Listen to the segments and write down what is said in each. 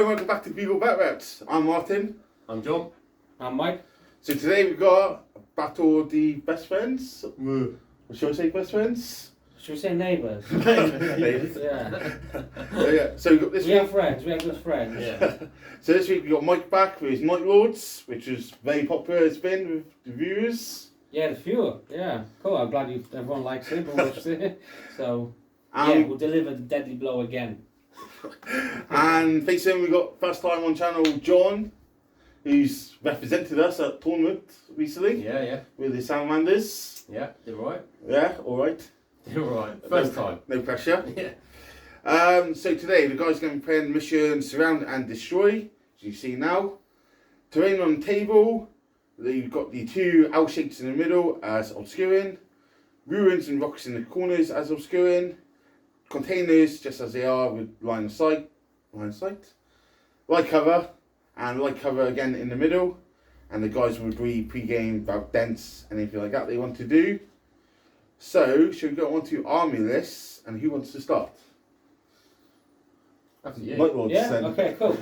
and welcome back to Beagle Bet Reps. I'm Martin. I'm John. I'm Mike. So today we've got Battle of the Best Friends. Or should I say Best Friends? Should we say neighbours? Neighbours. Yeah. So we've got this We week. have friends, we have good friends. Yeah. So this week we got Mike back with his Nightlords, which is very popular. It's been with the viewers. Yeah, the few. Yeah, cool. I'm glad everyone likes it and watches it. So, yeah, we'll deliver the deadly blow again. And facing we got first time on channel John, who's represented us at tournament recently. Yeah. With the Salamanders. Yeah, did alright. Yeah, alright. Did alright. First time. No pressure. Yeah. So today the guys going to be playing the mission Surround and Destroy, as you see now. Terrain on the table, you've got the two L shapes in the middle as obscuring, ruins and rocks in the corners as obscuring, containers just as they are with line of sight, light cover, and light cover again in the middle. And the guys will agree pre-game about dents and anything like that they want to do. So, should we go on to army lists, and who wants to start? Nightlords, Yeah, then. okay, cool.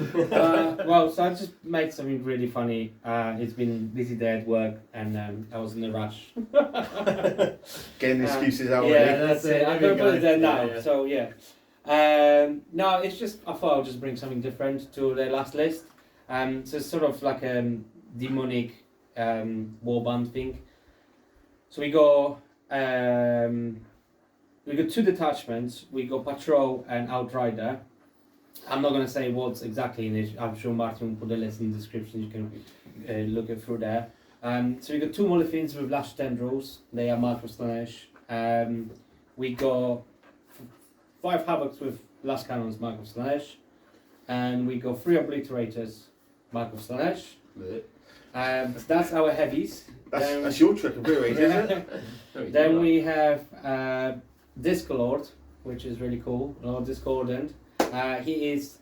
Well, so I just made something really funny. It's been busy day at work and I was in a rush. Getting excuses out Yeah, already. that's it. I'm going to put it there now. So, yeah. No, it's just, I thought I'll just bring something different to the last list. So it's sort of like a demonic warband thing. So we got two detachments. We got Patrol and Outrider. I'm not going to say what's exactly in it. I'm sure Martin will put the list in the description. You can look it through there. So we got two Molefins with Lash Tendrils. They are Mark of Slanesh. We got 5 Havocs with Lash Cannons, Mark of Slanesh. And we got 3 Obliterators, Mark of Slanesh. That's our heavies. That's your trick, obliterate, isn't it? Then we have Discolord, which is really cool. Lord Discordant. He is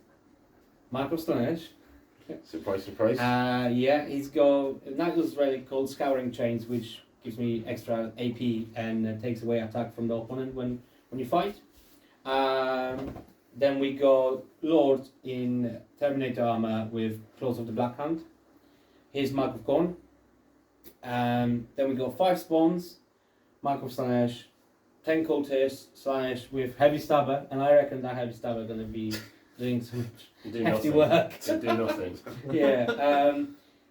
Michael Stonehenge. Surprise, surprise. Yeah, he's got Nightlords Relic called Scouring Chains, which gives me extra AP and takes away attack from the opponent when you fight. Then we got Lord in Terminator armor with Claws of the Black Hand. Here's Mark of Corn. Then we got 5 Spawns, Mark of Slanesh, 10 Cultists, Slanesh with Heavy Stabber, and I reckon that Heavy Stabber going to be doing some hefty work. Do nothing. Yeah.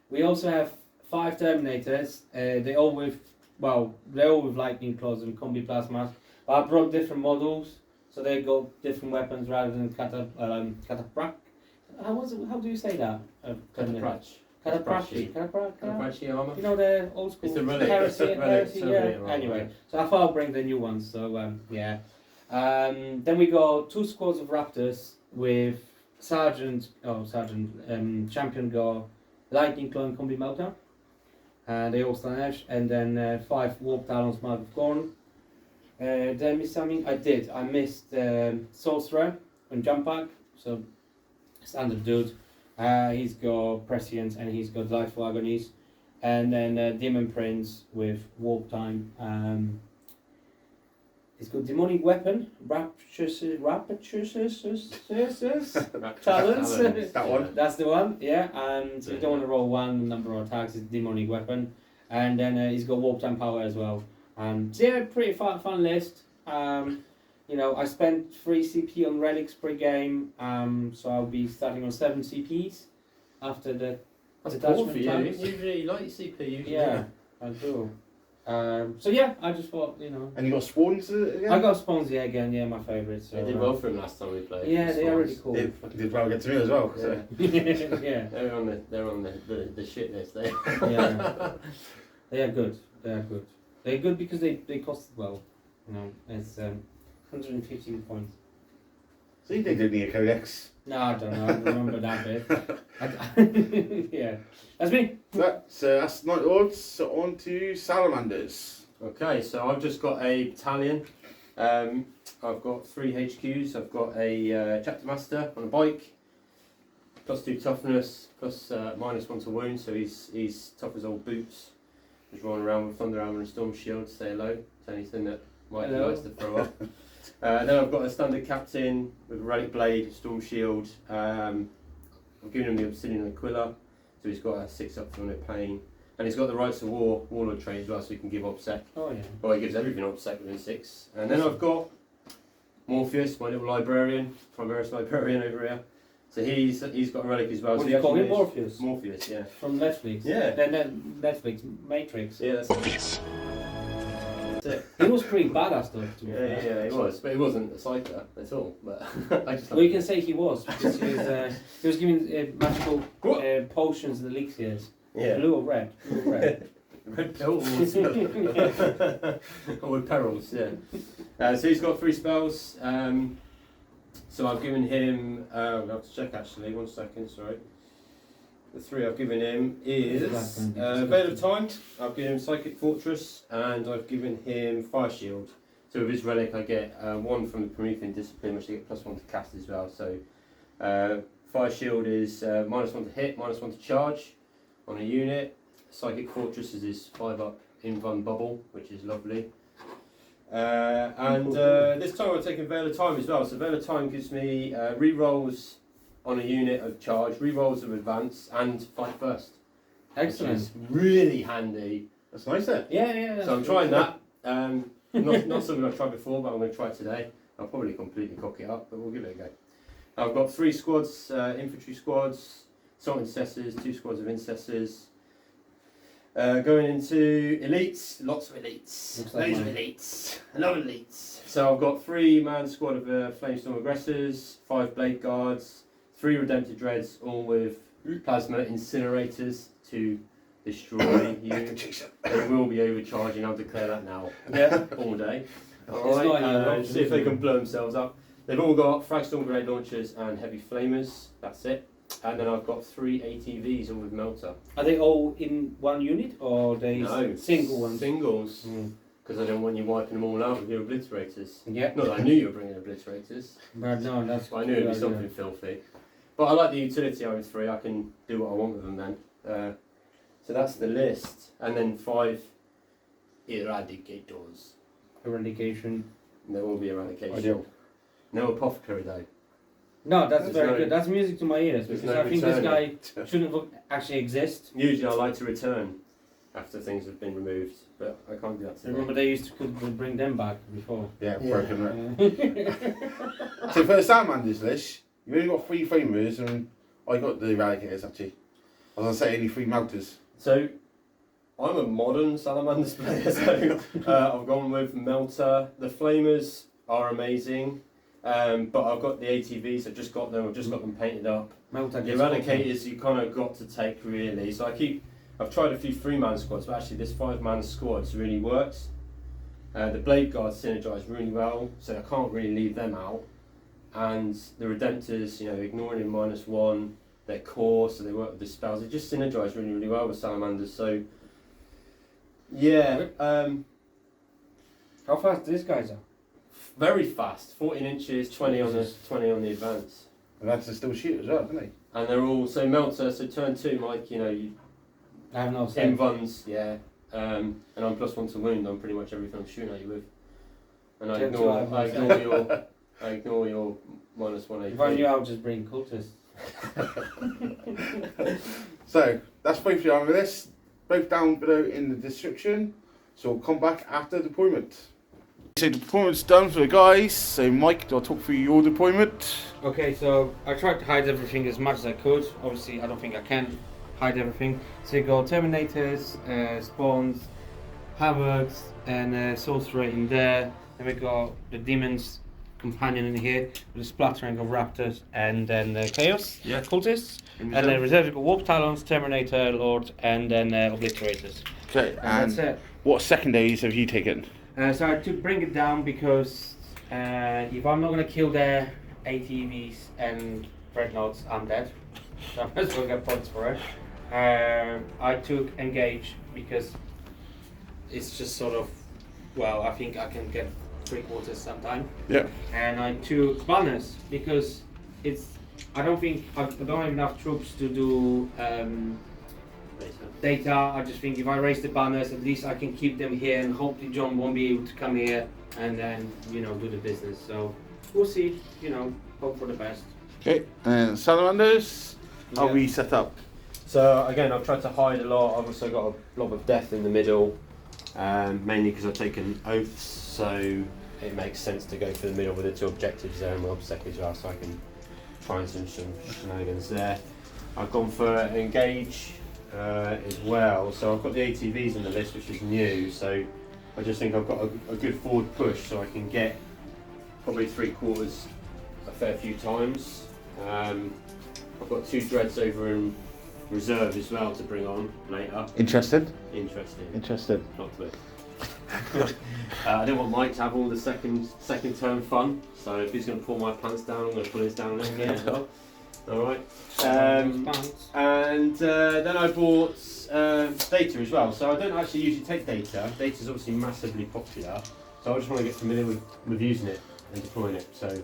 We also have 5 Terminators. They're all with lightning claws and combi plasmas. But I brought different models, so they got different weapons rather than cataprak. How do you say that? Cataprachi armor. You know the old school. It's the Relic. Heresy, yeah. Right. Anyway, so I thought I'll bring the new ones. So yeah. Then we got 2 squads of Raptors with Champion got Lightning Claw and Combi-melta. And they all stand edge. And then 5 Warp Talons, Mark of Corn. Did I miss something? I did. I missed Sorcerer and Jump Pack. So standard dude. He's got Prescience and he's got Delightful Agonies. And then Demon Prince with Warp Time. He's got Demonic Weapon, Rapturous Talents. That one. That's the one, yeah. And so you don't want to roll 1 number of attacks, it's Demonic Weapon. And then he's got Warp Time Power as well. So yeah, pretty fun list. You know, I spent 3 CP on Relics per game, so I'll be starting on 7 CPs after the That's Detachment poor for you. times. You really like CP usually. Yeah, I do. So yeah, I just thought, you know. And you got spawns again? I got Spawns again, yeah, my favourite. So, They did well for him last time we played. Yeah, they are really cool. They fucking did well against me as well. Yeah. So. Yeah, They're on the shit list there. yeah. They are good. They're good because they costed well. You know, it's 115 points. So you didn't need a codex. No, I don't know. I don't remember that bit. Yeah, that's me. That's Nightlords. So on to Salamanders. Okay, so I've just got a battalion. I've got 3 HQs. I've got a chapter master on a bike, +2 toughness, plus -1 to wound. So he's tough as old boots. Just rolling around with thunder armor and storm shield. Say hello to anything that might be nice to throw up. Then I've got a standard captain with a relic blade, storm shield, I've given him the Obsidian Aquila, so he's got a 6-up from the plane. And he's got the Rites of War Warlord trait as well, so he can give OBSEC. Oh yeah. Well, he gives everything OBSEC within 6. And then I've got Morpheus, my little Librarian, Primaris Librarian over here. So he's got a relic as well. What So do he you call actually him? Morpheus? Morpheus, yeah. From Netflix? Yeah. Netflix, Matrix. Yeah, that's it. He was pretty badass though, to be Yeah, fair. yeah, he was. But he wasn't a psyker at all. But I just Well, you can say he was, because he was giving magical potions and elixirs. yeah. Blue or red? Blue or red. Red pills. Or with perils, yeah. So he's got 3 spells. So I've given him, I'll have to check actually, 1 second, sorry. The 3 I've given him is Veil of Time, I've given him Psychic Fortress, and I've given him Fire Shield. So with his relic I get 1 from the Promethean Discipline, which I get +1 to cast as well. So Fire Shield is -1 to hit, -1 to charge on a unit. Psychic Fortress is his 5-up invuln bubble, which is lovely. This time I've taken Veil of Time as well. So Veil of Time gives me re-rolls on a unit of charge, re-rolls of advance, and fight first. Excellent. Which is really handy. That's nice there. Yeah. So I'm trying that. Not something I've tried before, but I'm going to try it today. I'll probably completely cock it up, but we'll give it a go. I've got 3 squads, infantry squads, assault intercessors, 2 squads of intercessors. Going into elites, lots of elites, loads of elites, a lot of elites. So I've got 3-man squad of Flamestorm Aggressors, 5 Blade Guards, 3 Redempted Dreads, all with plasma incinerators to destroy you. They will be overcharging, I'll declare that now. Yeah. All day. It's Alright, not your see if they can blow themselves up. They've all got Fragstorm Grenade Launchers and Heavy Flamers, that's it. And then I've got 3 ATVs, all with Melta. Are they all in one unit, or are they No, single ones? Singles. Because I don't want you wiping them all out with your obliterators. Yeah. Not that I knew you were bringing obliterators, But no, that's. but I knew it'd be something filthy. But I like the utility of 3, I can do what I want with them then. So that's the list. And then 5 Eradicators. Eradication. There will be eradication. Ideal. No apothecary though. No, that's There's very no- good. That's music to my ears, there's because no I think this guy returning. shouldn't actually exist. Usually I like to return after things have been removed, but I can't do that today. Remember they used to could bring them back before. Yeah, Yeah. broken right. So for the Salamanders list, you only got 3 flamers, and I got the Eradicators actually. I was going to say only 3 melters. So, I'm a modern Salamanders player, so I've gone with Melta. The Flamers are amazing, but I've got the ATVs, I've just got them painted up. Melta The Eradicators you kind of got to take really, so I've tried a few 3-man squads, but actually this 5-man squad really works. The Blade Guards synergise really well, so I can't really leave them out. And the Redemptors, ignoring in -1, they're core, so they work with the spells. They just synergise really, really well with Salamanders. So, yeah, How fast these guys are? very fast. 14 inches, 20 on the advance, And that's still shoot as well, don't they? and they're all so Melta. So turn 2, Mike. You I have no sense. invuns, yeah, and I'm +1 to wound on pretty much everything I'm shooting at you with. And I Turn 2, ignore I have your -1 AP. If I knew, I would just bring cultists. So that's both your armor lists, both down below in the description. So we'll come back after deployment. So the deployment's done for the guys. So Mike, do I talk through your deployment? Okay, so I tried to hide everything as much as I could. Obviously, I don't think I can hide everything. So you got Terminators, Spawns, Havocs, and Sorcerer in there. Then we got the Demons Companion in here with a splattering of Raptors, and then Chaos Cultists. And then reserves we got Warp Talons, Terminator Lords, and then Obliterators. Okay, And and that's it. what secondaries have you taken? So I had to bring it down because if I'm not going to kill their ATVs and Dreadnoughts, I'm dead. So I'm just going to get points for it. I took Engage because it's just sort of, well, I think I can get 3/4 sometime. Yeah. And I took Banners because I don't have enough troops to do data. I just think if I raise the banners, at least I can keep them here, and hopefully John won't be able to come here and then do the business. So we'll see. Hope for the best. Okay, and Salamanders. How are we set up? So again, I've tried to hide a lot. I've also got a blob of death in the middle, mainly because I've taken oaths, so it makes sense to go for the middle with the two objectives there and my obsec as well, so I can find some shenanigans there. I've gone for engage as well, so I've got the ATVs on the list, which is new, so I just think I've got a good forward push, so I can get probably 3/4 a fair few times. I've got 2 dreads over in reserve as well to bring on later. Interested? Interested. Not to it. I don't want Mike to have all the second term fun, so if he's going to pull my pants down, I'm going to pull his down a little bit as well. Alright. And then I bought data as well, so I don't actually usually take data. Data's obviously massively popular, so I just want to get familiar with using it and deploying it, so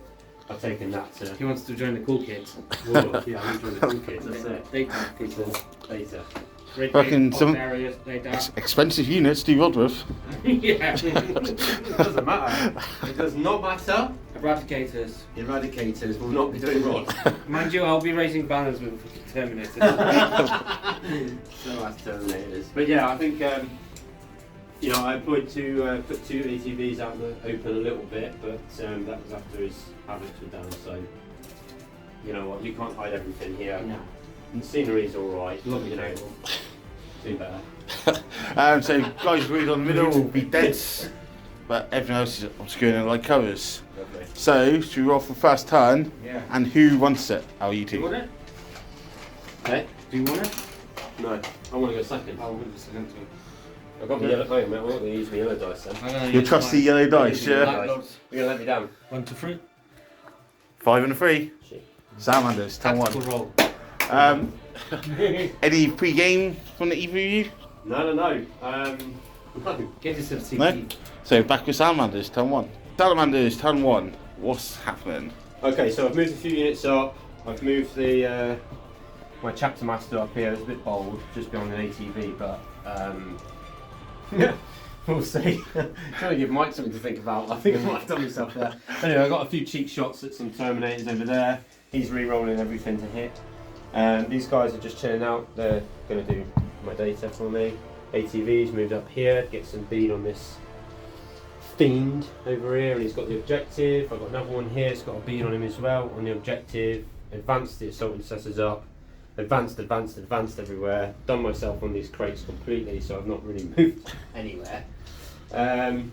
I've taken that to... He wants to join the cool kids. Warlord. Yeah, I'm joining the cool kids, that's it. Data people. Data. Fucking some Various data. expensive units to rod with. Yeah. It doesn't matter. It does not matter. Eradicators. Eradicators will not be doing rod. Mind you, I'll be raising banners with Terminators. So that's Terminators. But yeah, I think you know, I employed to put 2 ATVs out in the open a little bit, but that was after his habits were done. So you know what, you can't hide everything here. No. The scenery's all right. Lovely you know, table. do better. So guys agreed on the middle will be dense, but everything else is obscure and light colours. Lovely. So should we roll for first turn? Yeah. And who wants it? How are you Do you two? want it? Hey? Do you want it? No, I want to go second. I'll give it a second too. I've got my yellow. Wait a minute, I'm not going to use my yellow dice then. I'm gonna Your use trusty mine. yellow dice, You're yeah? Nightlords. going to let me down. 1, 2, 3. 5 and a 3. Shit. Salamanders, turn Tactical 1. roll. Any pre-game from either of you? No. No. Get yourself CP. No? So back with Salamanders, turn 1. Salamanders, turn 1. What's happening? Okay, so I've moved a few units up. I've moved the my chapter master up here. It's a bit bold, just beyond an ATV, but we'll see. Trying to give Mike something to think about. I think I might have done myself there. Anyway, I got a few cheek shots at some Terminators over there. He's re-rolling everything to hit. These guys are just chilling out. They're going to do my data for me. ATV's moved up here, get some bead on this fiend over here, and he's got the objective. I've got another one here, it's got a bead on him as well on the objective. Advanced the assault intercessors up. Advanced everywhere. Done myself on these crates completely, so I've not really moved anywhere. I'm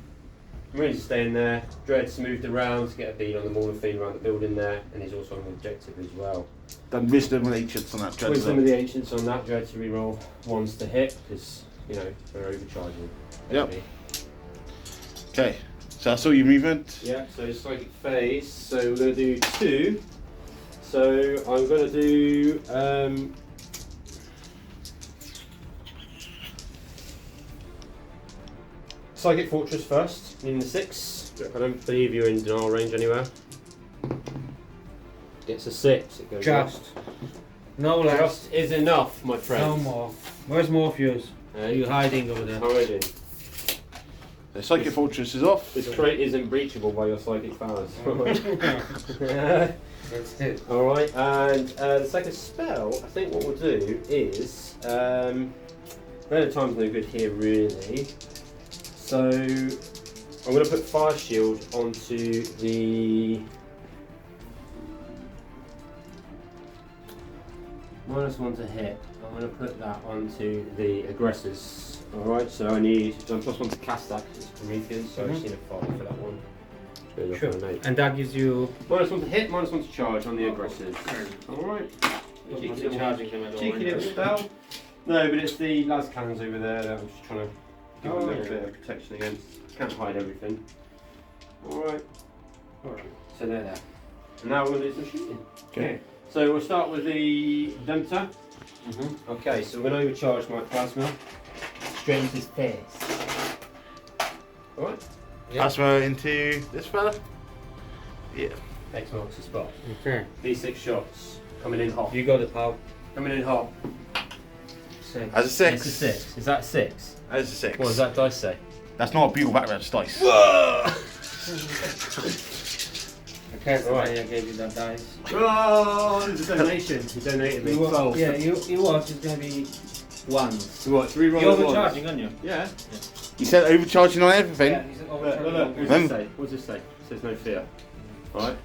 ready to stay in there. Dread's moved around to get a bead on the Mauler fiend around the building there, and he's also on the objective as well. Done wisdom and ancients on that dread. Wisdom of the ancients on that dread to reroll 1s to hit, because you know they're overcharging. Yep. Okay, so that's all your movement. Yeah, so psychic phase. So we're going to do 2. So I'm going to do Psychic Fortress first, in the 6. I don't believe you're in denial range anywhere. Gets a 6. It goes Just. up. No less. Just is enough, my friend. No more. Where's Morpheus? Are you hiding over there? Hiding. The Psychic Fortress is off. This crate isn't breachable by your psychic powers. That's it. Alright, and the second spell, I think what we'll do is, Red of Time's no good here really, so I'm going to put Fire Shield onto the -1 to hit. I'm going to put that onto the aggressors. Alright, so I need, I'm +1 to cast that because it's Prometheus, so I just need a 5 for that one. Sure. And that gives you -1 to hit, -1 to charge on the aggressors. Alright. Cheeky little spell. No, but it's the las cannons over there that I'm just trying to give a little bit of protection against. Can't hide everything. Alright. So they're there. And now we're going to do some shooting. Okay. So we'll start with the Dempter. Okay, so we're going to overcharge my plasma straight into his face. Alright. Plasma into this fella. Yeah. X marks the spot. okay. D6 shots. Coming in hot. You got the power. Coming in hot. 6. As a 6. It's a 6. Is that 6? As a 6. What does that dice say? That's not a bugle back, that's dice. Okay, so Right. I gave you that dice. Oh, there's a donation. He donated me 12. Yeah, you watch, it's going to be ones. So what, 3 rolls? You're overcharging, aren't you? Yeah. You said overcharging on everything. Yeah, he's Look, overcharging. look, what does Then- it say? What does it say? It says no fear. Right?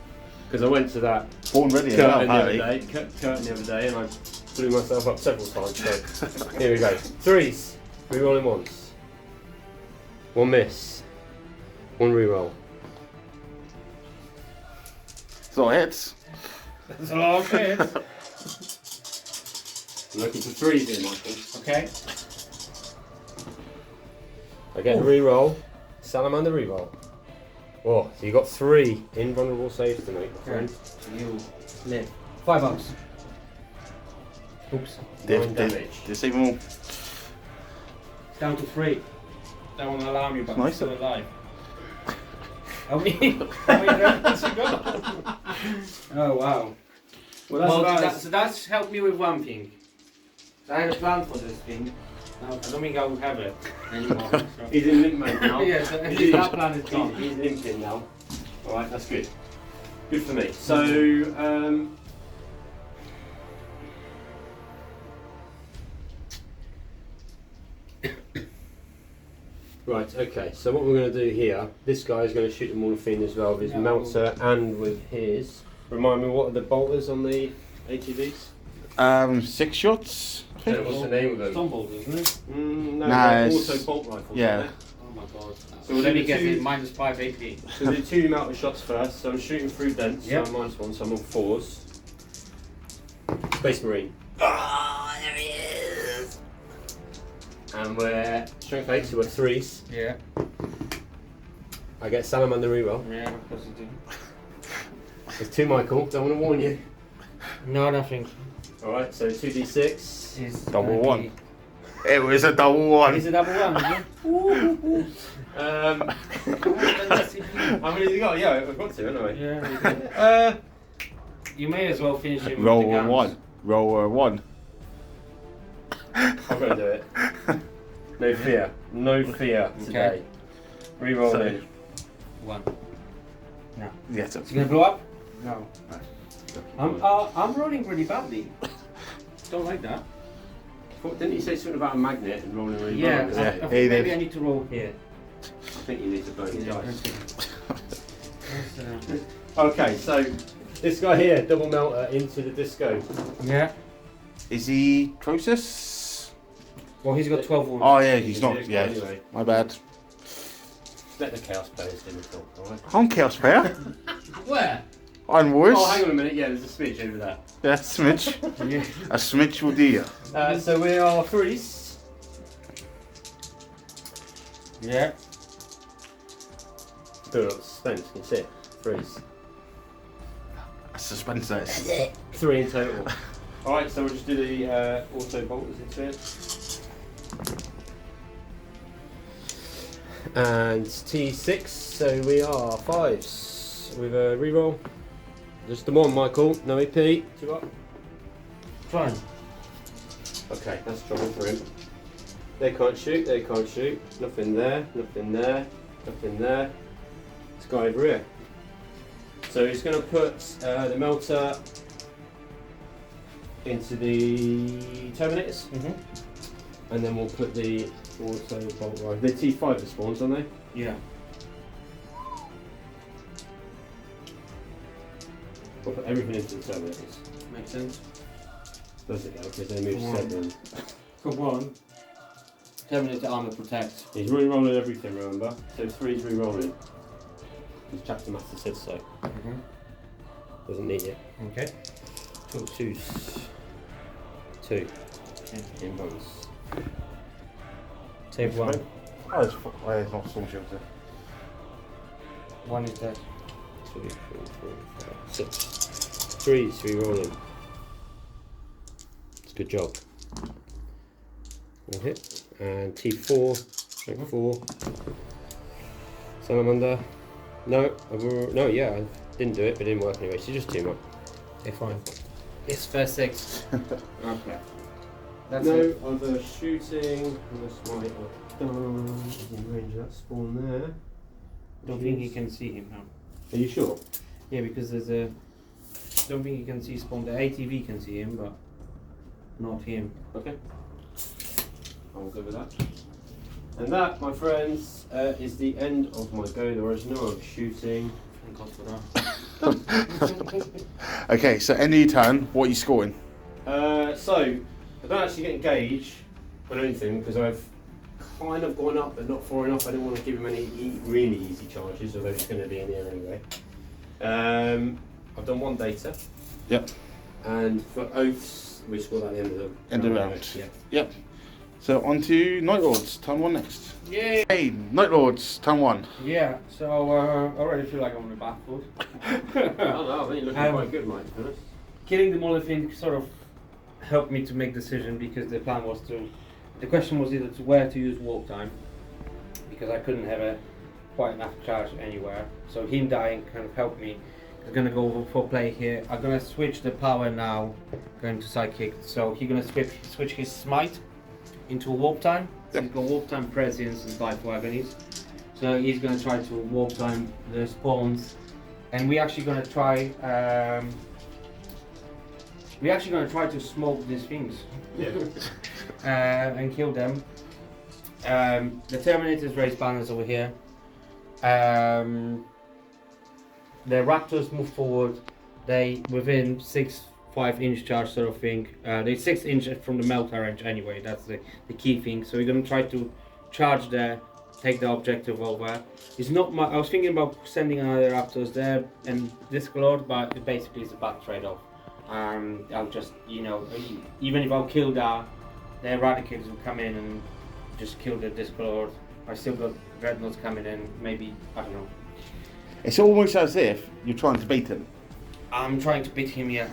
Because I went to that Born ready. curtain the other day, curtain the other day, and I blew myself up several times. So here we go. 3s. Rerolling once. 1 miss. 1 reroll. It's all hits. That's a lot of hits. I'm looking for 3s here, Michael. Okay. I get a reroll. Salamander reroll. Oh, so you got 3 invulnerable saves to make, my friend. You live. $5. Oops. 9 damage. Disable. Down to 3. That won't alarm you, but I'm Nice. still alive. How many rounds you got? Oh wow. Well, So that's helped me with one thing. So I had a plan for this thing. Now, I don't think I will have it anymore. So. He's in limp mode now. Yeah, so that plan is gone. He's limping now. Alright, that's good. Good for me. So, right, okay, so what we're going to do here, this guy is going to shoot the morphine as well with his Yeah. melter and with his. Remind me, what are the bolters on the ATVs? 6 shots. I think. What's the name of them? Stumbled, isn't it? No, Nah, they're it's- auto bolt rifles. yeah. aren't Oh my god. So we'll Let me do guess two- it, -5 AP. they? So do 2 melter shots first. So I'm shooting through dents, Yep. so I'm -1, so I'm on 4s. Space Marine. Oh, there he is. And we're strength 8, so we're 3s. Yeah. I get Salamander reroll. Yeah, of course you do. There's 2 Michael, don't want to warn you. No, nothing. Alright, so 2d6. It's Double gonna one. be- It was a double one. Is it double one, is it? How many have you got? Yeah, I've got 2, haven't I? Yeah. You may as well finish it with Roll the a guns. 1. Roll a 1. I'm going to do it. No fear. No fear today. Reroll Sorry. in. 1. No. Yes. Is it gonna blow up? No. I'm rolling pretty badly. Don't like that. Didn't you say something about a magnet and rolling really Yeah, well? I Yeah. think Hey, maybe Dave. I need to roll here. I think you need to blow the dice. Yes, Okay, so this guy here, double melter into the disco. yeah. Is he Croesus? Well, he's got 12 wounds. Oh yeah, he's not. Disco Yeah, anyway. my bad. Let the chaos players do the talk, alright? I'm Chaos Player. Where? I'm Wars. Oh, hang on a minute, yeah, there's a smidge over there. Yeah, smidge. Yeah. A smidge will do you. So we are 3s. Yeah. Build up suspense, you can see it. 3s. Suspense that is. 3 in total. Alright, so we'll just do the auto bolters into it. And T6, so we are 5s with a reroll. Just the 1, Michael, no AP. 2 up. Fine. Okay, that's trouble for him. They can't shoot, they can't shoot. Nothing there, nothing there, nothing there. This guy over here. So he's going to put the melter into the Terminators, and then we'll put the auto bolt rifle. They're T5 the spawns, aren't they? Yeah. We'll put everything into the Terminators. Makes sense. Does it though, because they move 7. Come on. Terminator armor protect. He's re-rolling everything, remember? So 3's re-rolling. His chapter master said so. Doesn't need it. Okay. 2s. 2. In bonus. Save one. Oh, it's not Storm Shelter. One is dead. 2, 3, 4, 5, 6. 3's re-rolling. It's a good job. One hit. And T4. Strength 4. Salamander. No, no, yeah, I didn't do it, but it didn't work anyway. So just 2 more. Okay, fine. It's first 6. Okay. That's no it. other shooting. Unless my done. In range of that spawn there. Don't think you can see him now. Are you sure? Yeah, because there's a. Don't think you can see spawn. The ATV can see him, but not him. Okay. I'll go with that. And that, my friends, is the end of my go. There is no other shooting. Thank God for that. Okay, so end of your turn, what are you scoring? So, I don't actually get engaged on anything because I've kind of gone up but not far enough. I didn't want to give him any really easy charges, although he's going to be in here anyway. I've done 1 data. Yep. And for oaths, we scored at the end of the End of round. Yeah. Yep. So on to Nightlords, turn 1 next. Yay! Hey, Nightlords, turn 1. Yeah. So I already feel like I'm on the back foot. Oh no, I think you're looking quite good, mate, to be honest. Killing them all, I think, sort of helped me to make decision because the plan was to. The question was either to where to use walk time because I couldn't have quite enough charge anywhere. So him dying kind of helped me. I'm gonna go for play here. I'm gonna switch the power now, going to psychic. So he's gonna switch his smite into warp time. So he's got warp time, prescience, and life agonies. So he's gonna try to warp time the spawns, and we're actually gonna try. We're actually gonna try to smoke these things. Yeah. And kill them. The Terminators raise banners over here. The Raptors move forward. They within 5-inch charge sort of thing. They're 6 inches from the Melta range anyway. That's the key thing. So we're gonna try to charge there, take the objective over. It's not my. I was thinking about sending another Raptors there and Disclord, but it basically is a bad trade-off. I'll just, even if I'll kill the Eradicators will come in and just kill the Disclord. I still got Dreadnoughts coming in. Maybe I don't know. It's almost as if you're trying to bait him. I'm trying to beat him, yeah.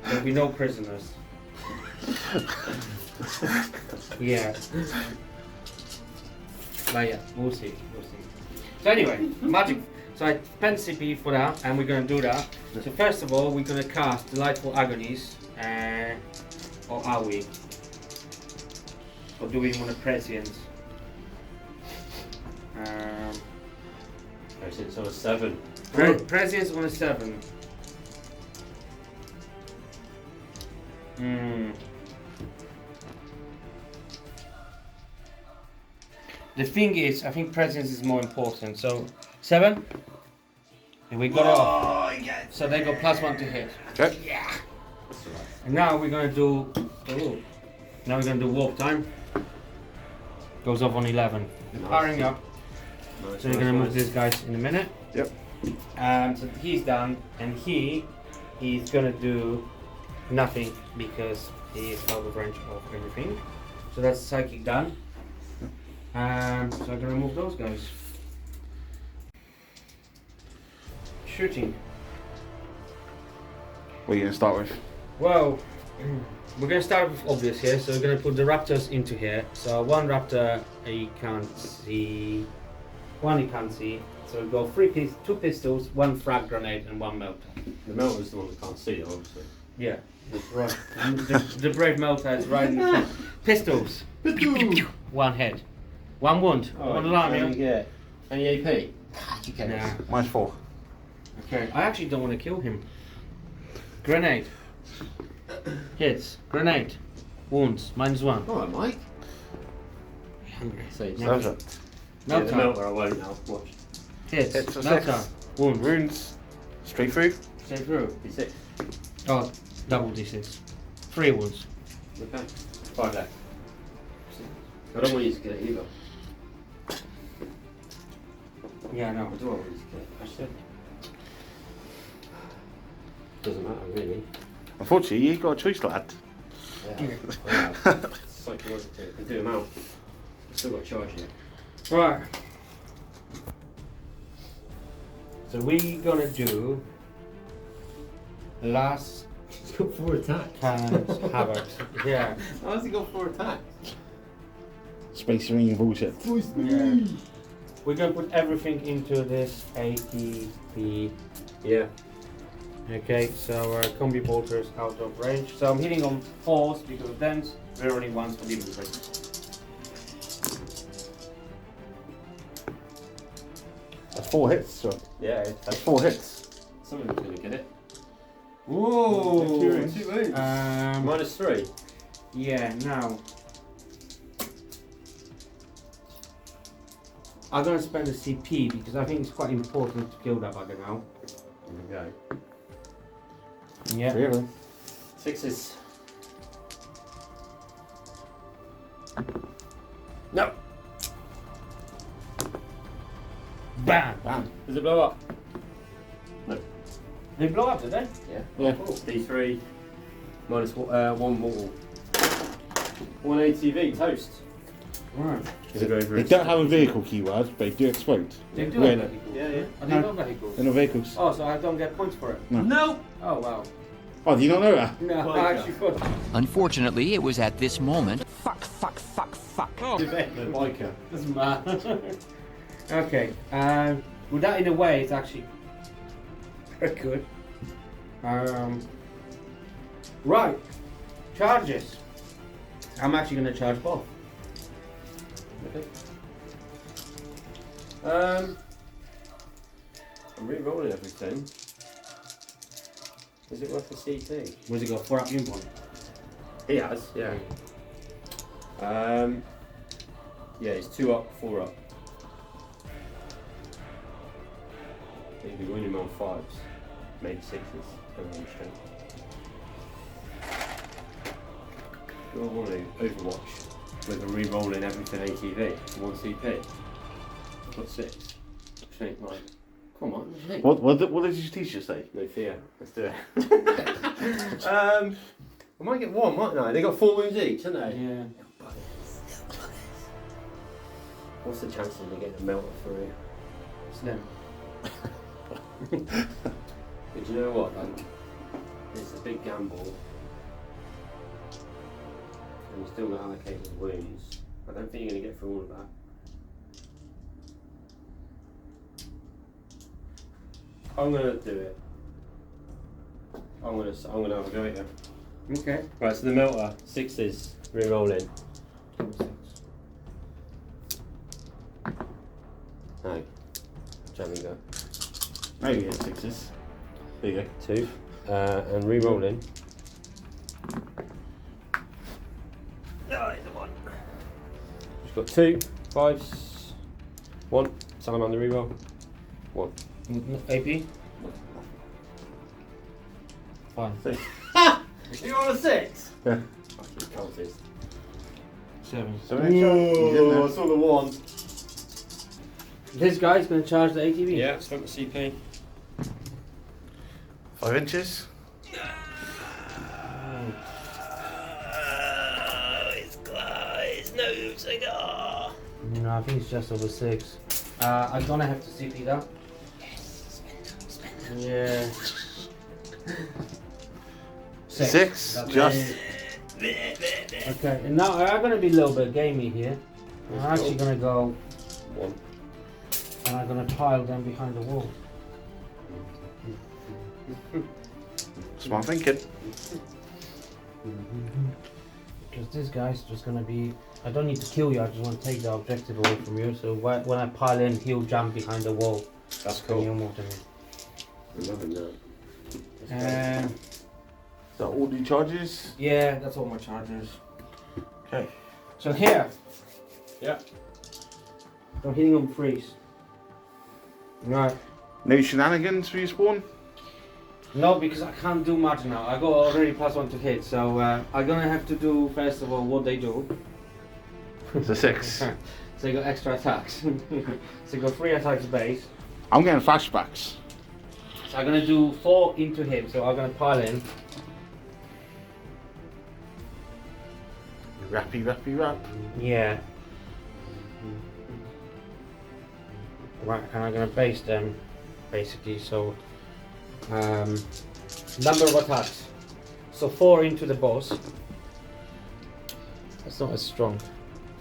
There'll be no prisoners. Yeah. But yeah, we'll see. So anyway, magic. So I spent CP for that, and we're gonna do that. So first of all, we're gonna cast Delightful Agonies, or are we? Or do we want a Prescience? Prescience on a 7. Prescience on a 7. The thing is, I think presence is more important. So 7. And we got it off. Yes. So they got +1 to hit. Okay. Yeah. And now we're gonna do. Now we're gonna do warp time. Goes off on 11. Nice. Powering up. Nice, So we're gonna move these guys in a minute. Yep. So he's done, and he's gonna do nothing because he is out of range of everything. So that's psychic done. So I'm gonna move those guys. Shooting. What are you going to start with? Well, we're gonna start with obvious here. So we're gonna put the raptors into here. So one raptor he can't see. One he can't see. So we go 2 pistols, 1 frag grenade, and 1 melta. The Melta is the one that can't see, obviously. Yeah, that's right. the brave melta is right in the front. Pistols. 1 head. 1 wound. 1 alarm. You get any AP? You get Nah. Mine's 4. Okay. I actually don't want to kill him. Grenade. Hits. Grenade. Wounds. -1. Alright, Mike. Hungry. So you How's yeah, it? the Melta. Melta I won't now. Watch. Hits. Hits for Melta. 6. Wounds. Wounds. Straight through. Stay through. D6. Oh, double D6. 3 wounds. Okay. 5 left. I don't want you to get it either. Yeah, I know. I do want you to get it. Actually. Doesn't matter really. Unfortunately, you got a choice, lad. Yeah. Psychologically, I can do them out. I've still got charge here. Right. So we gonna do last He's got 4 attacks. Can't Havoc. Yeah. How's he got 4 attacks? Space Marine bullshit. Yeah. We're gonna put everything into this ATP. Yeah. Okay, so Combi-melta is out of range. So I'm hitting on 4s because of dense. We're only 1s for dealing with. That's 4 hits, so Yeah. that's 4 hits. Someone's going to get it. Whoa! 2 wounds. -3. Yeah, now. I'm going to spend a CP because I think it's quite important to kill that bugger now. There we go. Yeah. Really? 6s. No! Bam! Bam. Does it blow up? No. They blow up, did they? Yeah. Yeah. D3. -1 mortal. 1 ATV. Toast. Right. They don't have a vehicle keyword, but they do explode. They do When- have vehicles. Yeah, yeah. Are they not vehicles? They're not vehicles. Oh, so I don't get points for it? No! Oh, wow. Oh, do you not know that? No, Like I actually thought. Unfortunately, it was at this moment Development. Biker. Doesn't matter. Okay. With that in a way, it's actually very good. Right. Charges. I'm actually going to charge both. Okay. I'm re-rolling everything. Is it worth a CT? Where's it got? 4 up in one. He has, yeah. Yeah, it's 2 up, 4 up. You can win him on 5s, maybe 6s, depending on strength. Do I want to Overwatch with a re-rolling everything ATV for 1 CP? I've got 6. Shake mine. Come on, shake. What did your teacher say? No fear. Let's do it. I might get 1, mightn't I? They got 4 wounds each, haven't they? Yeah. What's the chance of me getting a melter through? Slim. But you know what? Like, it's a big gamble. And you still got allocated wounds. I don't think you're going to get through all of that. I'm going to do it. I'm going to have a go at you. Okay. Right, so the melter, 6s, re-rolling. No. Jamming go. Maybe you get 6s. There you go. 2. And re-rolling. She's got 2, 5s, 1. Salamander re-roll. 1. AP? Fine. You're on a 6? Yeah. Fucking cultist. 7. So he's in there. I saw the 1. This guy's going to charge the ATV? Yeah, spent the CP. 5 inches. No, I think it's just over 6. I'm going to have to CP that. Yeah. 6. That's Just. Okay, and now I'm going to be a little bit gamey here. I'm actually going to go 1. and I'm going to pile them behind the wall. Smart thinking. Because this guy's just going to be... I don't need to kill you, I just want to take the objective away from you. So when I pile in, he'll jump behind the wall. That's And cool. you'll move to me. I'm loving that. So all the charges. Yeah, that's all my charges. Okay. So here, Yeah. I'm hitting on freeze. Right. No shenanigans for you spawn. No, because I can't do much now. I got already +1 to hit, so I'm gonna have to do first of all what they do. It's a 6. So you got extra attacks. So you got 3 attacks base. I'm getting flashbacks. So I'm gonna do 4 into him. So I'm gonna pile in. Rappy, rappy, rap. Yeah. Right, and I'm gonna base them, basically. So number of attacks. So 4 into the boss. That's not as strong.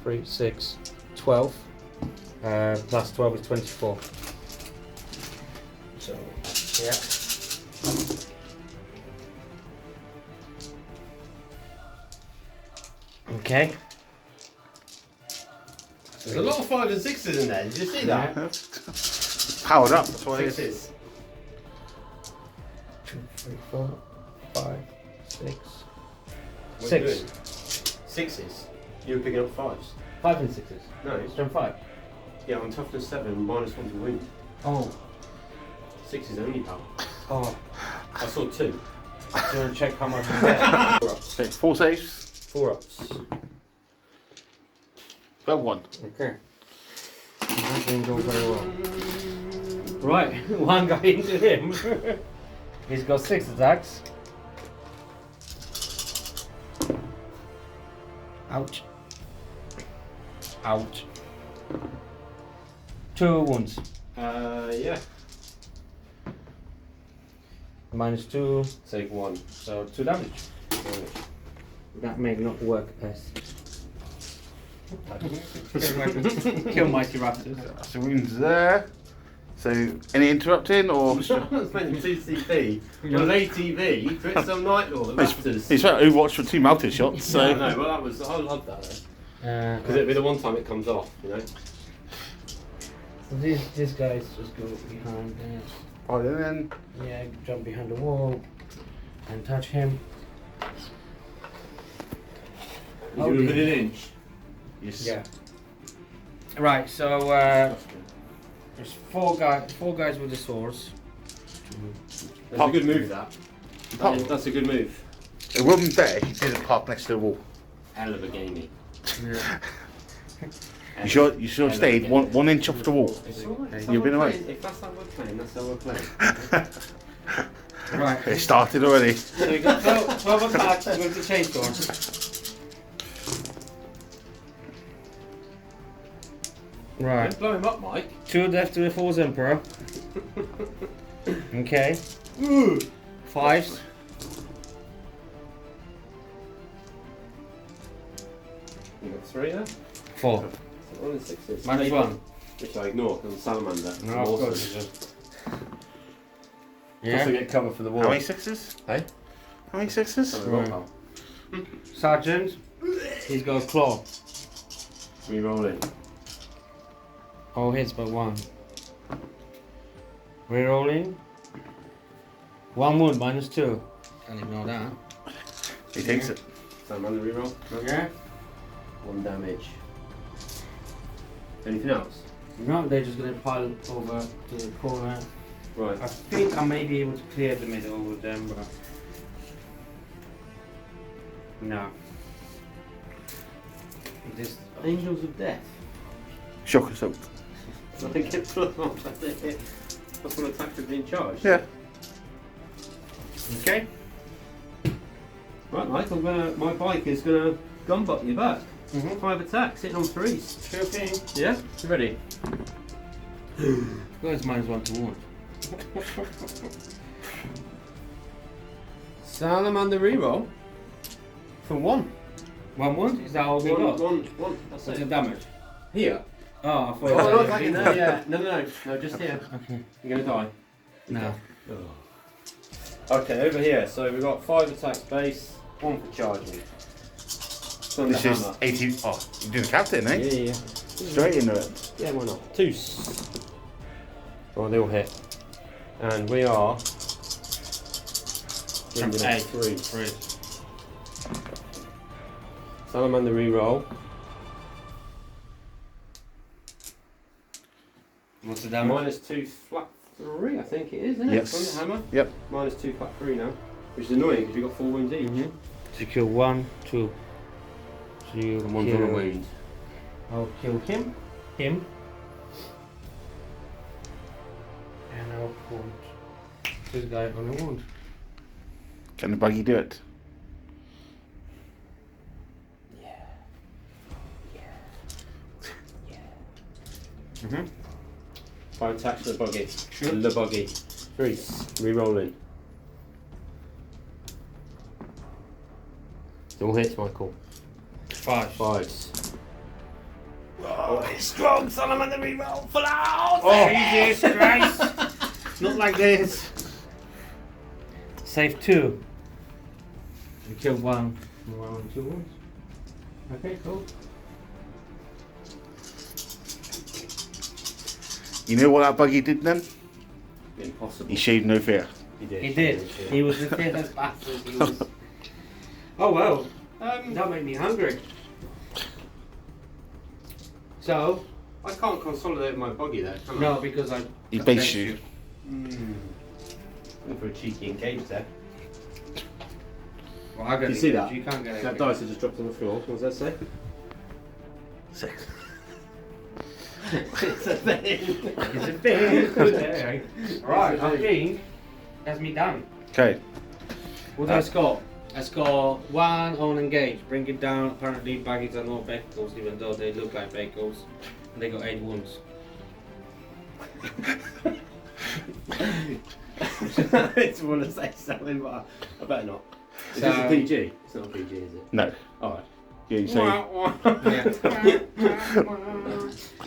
3, 6, 12. Plus 12 is 24. So, yeah. Okay. There's a lot of 5s and 6s in there. Did you see that? Powered up. That's what it is. 6s. 3, 4, 5, 6. What are you 6. doing? Sixes? You were picking up fives? 5 and 6s. No, it's Strength 5. yeah, on toughness 7, -1 to wound. Oh. 6 is only, pal. Oh. I saw 2. Do you want to check how much is there? 4 ups. Okay, 4 saves. 4 ups. Well, 1. Okay. That didn't go very well. Right, one guy into him. He's got 6 attacks. Ouch. Ouch. 2 wounds. Yeah. -2, Take 1. so 2 damage. That may not work as kill mighty raptors. So wounds there. So any interrupting or? It's meant 2 CP. Well, ATV, put some Nightlord, the Raptors. It's about Overwatch for 2 melted shots. So Yeah, no, well that was, I love that though. Because it'll be the one time it comes off, you know. So these guys just go behind there. oh, and then Yeah, jump behind the wall and touch him. Is it within an inch? yes. Yeah. Right, so there's four guys with the swords. That's a good move, that. Pop. That's a good move. It wouldn't be better if you didn't park next to the wall. Hell of a gamey. Yeah. You should have stayed 1 inch off the wall. It's alright. You've been away. If that's how we're playing, that's how we're playing. Right. It started already. So we got 12 attacks with the chainsaw. Right. Don't blow him up, Mike. 2 death to the False Emperor. Okay. 5s. You got 3 there? 4. So 1 and 6s. -1. Which I ignore because I'm Salamander. No, I'm of awesome. course it's just. Also Yeah. get cover for the wall. How many 6s? Hey? How many 6s? Sorry, roll, pal. Sergeant. He's got a claw. Re-rolling. All hits but 1. Rerolling. 1 wound -2. Can't ignore that. He takes it. Salamander re-roll. Yeah. 1 damage. Anything else? No, they're just gonna pile over to the corner. Right. I think I may be able to clear the middle with them, but no. This Angels of Death. Shock assault. I think it's plus 1 hit. Plus 1 attack for being charged. Yeah. okay. Right, Mike, my bike is gonna gunbutt you back. Mm-hmm. 5 attacks, hitting on 3s. Sure thing. Yeah? You ready? Guys, -1 to wound. Salamander reroll for 1. 1 wound? Is that all we got? One. That's What's the it. damage? Here. Oh, I thought Oh, it not was back in there. Yeah. No, just here. Okay. You're gonna die. No. Okay, over here. So we've got 5 attacks base, 1 for charging. Thunder This is hammer. 80. Oh, you're doing captain, eh? Yeah. Straight into it. Yeah, why not? 2. Oh, they all hit. And we are. Bringing up 3. Salamander reroll. What's the damage? -2 flat 3, I think it is, isn't it? Yes. Thunder hammer. Yep. -2 flat 3 now. Which is annoying because you've got 4 wounds each. Mm-hmm. So kill 1, 2. So you And 1 kill. from a wound. I'll kill him. And I'll put this guy on a wound. Can the buggy do it? Mm-hmm. 5 attacks to the buggy. Sure. The buggy. 3. Rerolling. It all hits, Michael. 5. 5s. Oh, it's strong Salamander reroll. Full out! Oh, Jesus Christ! Not like this. Save 2. You killed 1. 2 wounds. Okay, cool. You know what that buggy did then? Impossible. He showed no fear. He did. He did. He was the fearless bastard. He was... Oh well. That made me hungry. So. I can't consolidate my buggy there, can I? No, because I. He based you. Looking for a cheeky engage there. Well, I got you see that? You can't get it. That dice has just dropped on the floor. What does that say? 6. It's a thing. It's a thing. Right, I think that's me done. Okay. What do I score? I score 1 on engage. Bring it down. Apparently, baggies are not vehicles, even though they look like vehicles. And they got 8 wounds. I just want to say something, but I better not. Is this a PG? It's not a PG, is it? No. Alright. Yeah, you say.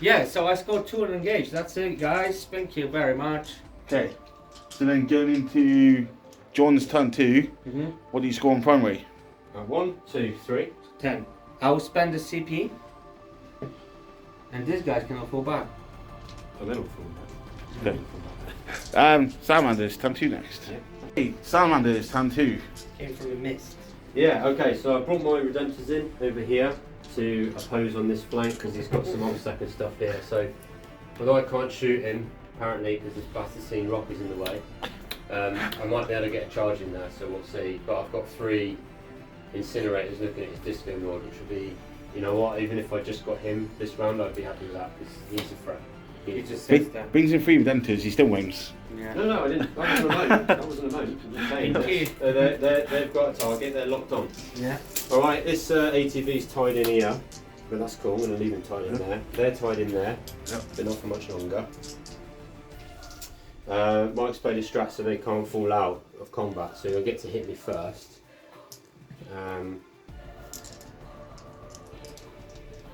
Yeah, so I scored 2 on engage. That's it, guys. Thank you very much. Okay. So then going into John's turn 2, what do you score on primary? 1, 2, 3. 10. I will spend the CP. And these guys cannot fall back. Oh, they don't fall back. Okay. Salamanders, turn 2 next. Yeah. Hey, Salamanders, turn 2. Came from the mist. Yeah, okay, so I brought my Redemptors in over here to oppose on this flank because he's got some obstacle stuff here. So, although I can't shoot him, apparently, because this Bastardine rock is in the way, I might be able to get a charge in there, so we'll see. But I've got 3 incinerators looking at his disco lord, which would be, you know what, even if I just got him this round, I'd be happy with that because he's a threat. He just sits there. Brings in 3 Redemptors, he still wins. Yeah. No, I didn't. That wasn't a moment. That wasn't a moment. I'm just saying. They've got a target. They're locked on. Yeah. All right. This ATV's tied in here, but that's cool. I'm going to leave them tied in there. They're tied in there, but not for much longer. Mike's played his strat so they can't fall out of combat, so you'll get to hit me first.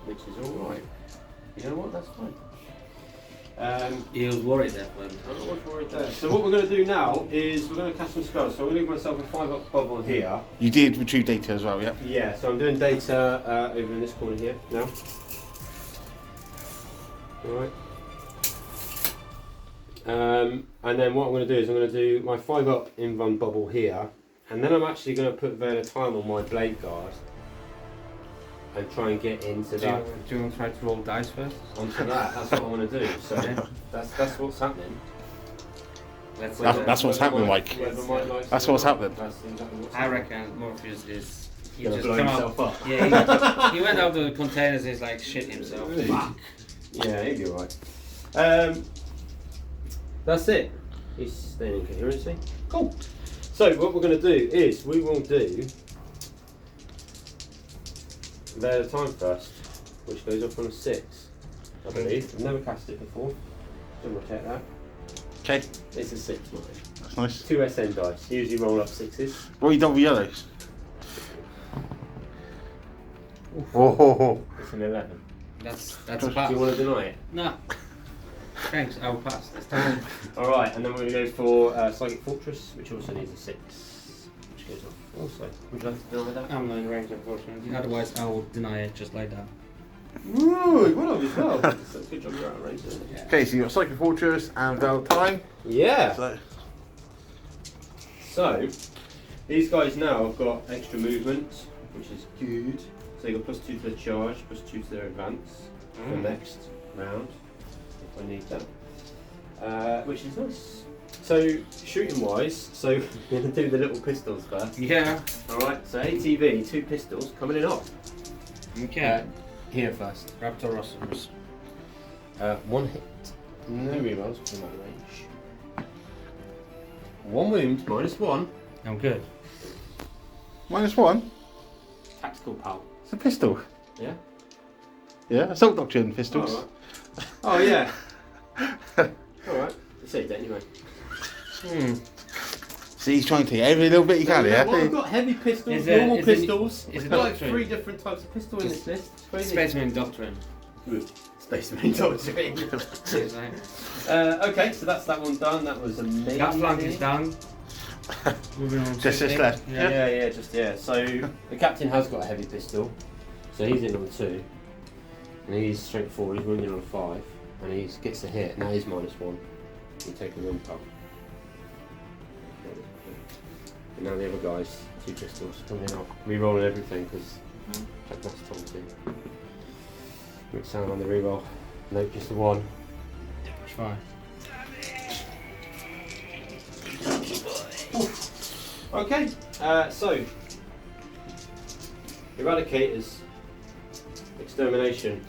Which is all right. You know what? That's fine. He was worried there for him. I'm not much worried there. So what we're going to do now is we're going to cast some spells. So I'm going to give myself a 5-up bubble here. You did retrieve data as well, yeah? Yeah, so I'm doing data over in this corner here now. Alright. And then what I'm going to do is I'm going to do my 5-up invuln bubble here. And then I'm actually going to put Vel'cona on my blade guard. And try and get into that. Do you want to try to roll dice first? Onto that, that's what I want to do. So that's what's happening. That's what's happening, Mike. That's what's happening. That's exactly what's I happening. reckon Morpheus is. He Gonna just blow come himself out. up. Yeah, he went out to the containers and he's like shit himself. Fuck. Yeah, he'll be alright. That's it. He's staying in coherency. Cool. So what we're going to do is we will do Vel'cona first, which goes off on a 6, I believe. I've never cast it before. Double check that. Okay, It's a 6, mate. that's nice. 2 SN dice. Usually roll up 6s. What are you done with yellows? Oh, It's an 11. That's a Do pass. you want to deny it? No. Thanks, I'll pass this time. Alright, and then we're going to go for Psychic Fortress, which also needs a 6. Which goes off also. Would you like to deny that? I'm not in range, unfortunately. Otherwise, I will deny it just like that. Ooh, well done as well. That's a good job you're out of range, isn't it? Yeah. okay, so you've got Psychic Fortress and Vel'cona. Yeah. So, So, these guys now have got extra movement, which is good. So they've got +2 to their charge, +2 to their advance for next round, if I need that. Which is nice. So, shooting wise, so we're going to do the little pistols first. Yeah. Alright, so ATV, 2 pistols coming in hot. Okay. Here first. Raptorosaurus. 1 hit. No rerolls from that range. 1 wound, -1. I'm good. -1. Tactical pal. It's a pistol. Yeah? Yeah, Assault Doctrine pistols. Alright. Oh yeah. Alright. You saved it anyway. See, he's trying to take every little bit he can, yeah? Well, I've got heavy pistols, Is it- normal is it- pistols. is it I've got like doctrine? 3 different types of pistol in this list. It's crazy. Spaceman Doctrine. Good. Space Marine Doctrine. It's like, Okay, so that's that one done. That was amazing. that flank is done. Moving on. Just this left. Yeah. So the captain has got a heavy pistol, so he's in on 2, and he's straight forward. He's wounded on 5, and he gets the hit. Now he's -1. You take a 1 pump. There And now the other guys, 2 pistols coming out. Rerolling everything because that's Tome 2. With Salamander reroll. Nope, just the 1. Try. Okay, so Eradicators, Extermination.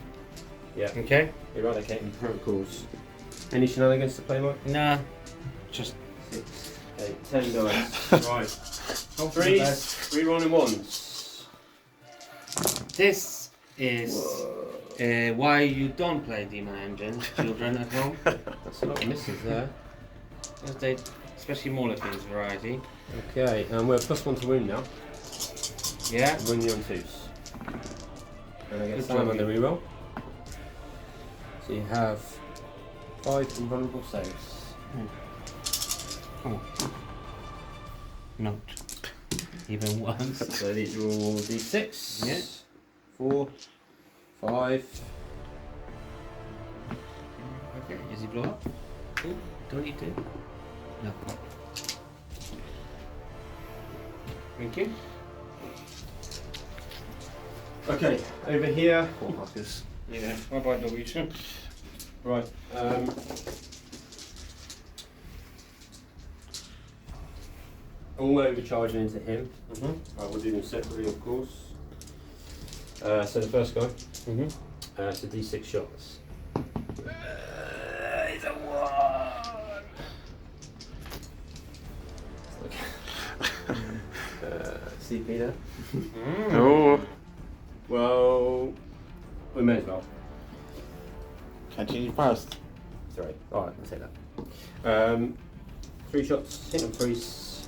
Yeah, Okay. Eradicating protocols. Any shenanigans to play, Mike? Nah. Just 6, 8, 10 dice. Right. hope for the 3s, best. rerolling 1s. This is why you don't play Demon Engine, children at home. That's a lot of misses there. Because they, especially Molothin's variety. Okay, and we're +1 to wound now. Yeah. Wound you on 2s. And I get Good Salamander job. reroll. So you have 5 invulnerable saves. Oh. Not even once. So these are all d6. Yeah. 4, 5. Okay, is he blow up? Ooh, 22. No. Thank you. Okay, over here. Yeah. What about Norwegian? Right. All overcharging into him. We'll do them separately, of course. So the first guy. So d6 shots. It's a 1. CP there. Oh, Well, we may as well. continue past. Sorry. Alright, I'll take that. 3 shots, hit increase.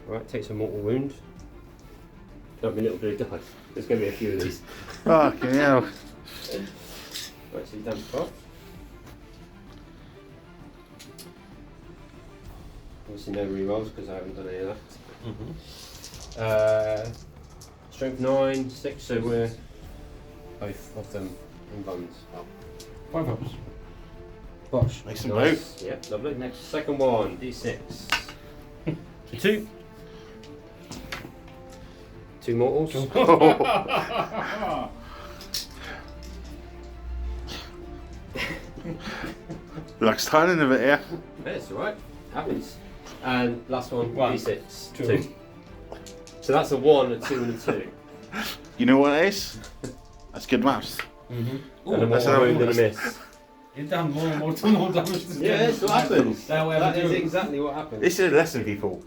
Alright, takes a mortal wound. Don't be little blue dice. There's going to be a few of these. Fucking hell. Right, so he's down to 12. Obviously no rerolls because I haven't done any of that. Strength 9, 6, so we're both of them in buns. 5 ups. Bosh. Nice and Nice. Yeah, lovely. Next, second one, d6. 2. 2 mortals. Looks turning a bit here. That's alright. Happens. And last one, One. d6. 2. So that's a 1, a 2, and a 2. You know what it is? That's good maths. And a that's mortal how wound it and a miss. You've done more damage. Yeah, that's what happens. That is exactly what happens. This is a lesson, people.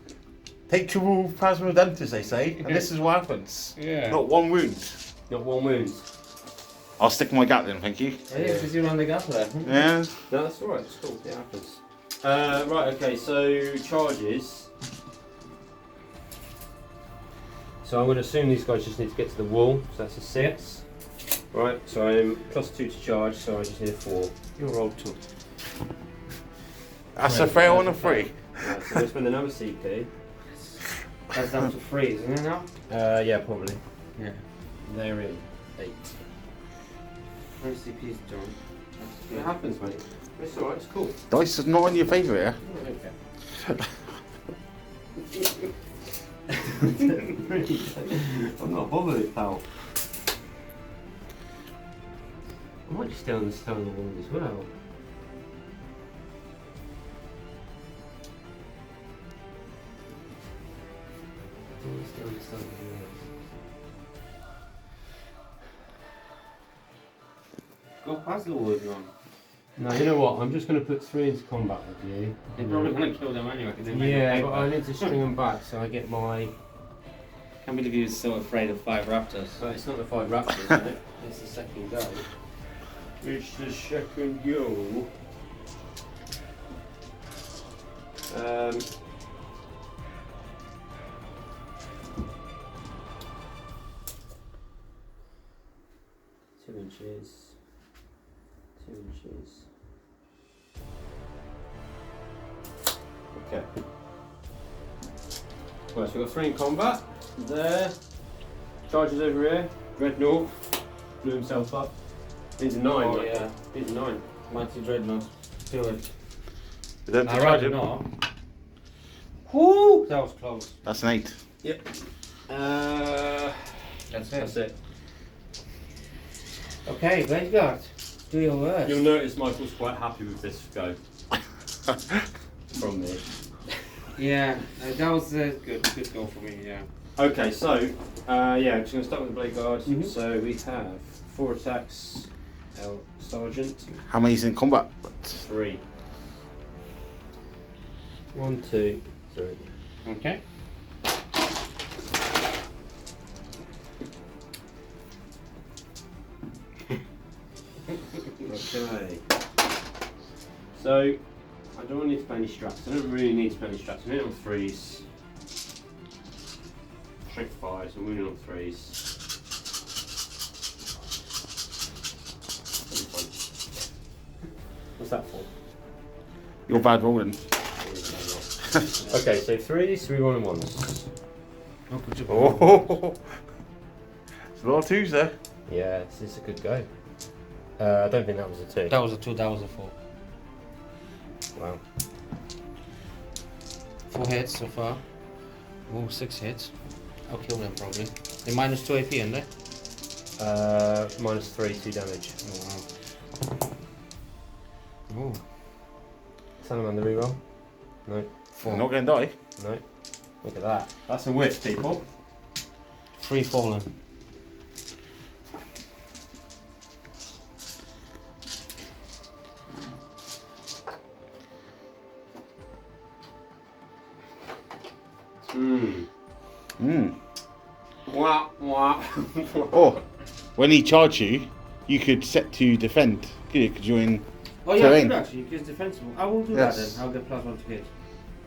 Take 2 plasma dentures, they say, and this is what happens. Yeah. Not 1 wound. Not 1 wound. I'll stick my Gatling, thank you. It is, because you're on the gap there. Yeah. No, that's alright, it's cool, it happens. Right, okay, so charges. So I'm going to assume these guys just need to get to the wall, so that's a 6. Right, so I'm +2 to charge, so I just need a 4. You rolled 2. That's a fail and a 3. Right, so let's spend another CP. That's down to 3, isn't it now? Yeah, probably. Yeah. They're in 8. Where's CP's done? It happens, mate. It's alright, it's cool. Dice is not in your favour here. I'm not bothered, pal. I might just stay on the stone of the wall as well. Go past the wall, John. No, you know what? I'm just going to put 3 into combat with you. They're probably going to kill them anyway. 'Cause they made Yeah, them but paper. I need to string them back so I get my. Can't believe he was so afraid of 5 raptors. Well, it's not the 5 raptors, is it? It's the second go. It's the second go. Two inches. 2 inches. Okay. Right, so we've got 3 in combat. There. Charges over here. Dreadnought. Blew himself up. Needs a 9. Oh, right? yeah. Needs a 9. Mighty Dreadnought. Do it. Then to I'd charge rather him. not. Whoo! That was close. That's an 8. Yep. That's it. Okay, Vanguard. Do your worst. You'll notice Michael's quite happy with this go. From me. Yeah, that was a good goal for me, yeah. Okay, so, yeah, I'm just going to start with the Blade Guard. Mhm. So we have 4 attacks, Sergeant, How many's in combat? 3. 1, 2, 3. Okay. Okay. So, I don't need to play any strats. I don't really need to play any strats. I'm hitting on 3s. Strength 5s, I'm winning on 3s. What's that for? You're bad rolling. Okay, so 3s, 3 1 and 1s. Oh, it's a lot of 2s there. Yeah, this is a good go. I don't think that was a 2. That was a 2, that was a 4. Wow. 4 hits so far. Oh, 6 hits. I'll kill them probably. They minus 2 AP, aren't they? Minus 3, 2 damage. Oh, wow. Salamander reroll? No. 4. I'm not going to die. No. Look at that. That's a whiff, people. 3 fallen. Wah, wah. Oh, when he charged you, you could set to defend. Because you're in Oh yeah, terrain. good actually, because defensible. I will do Yes. that then. I'll get +1 to hit.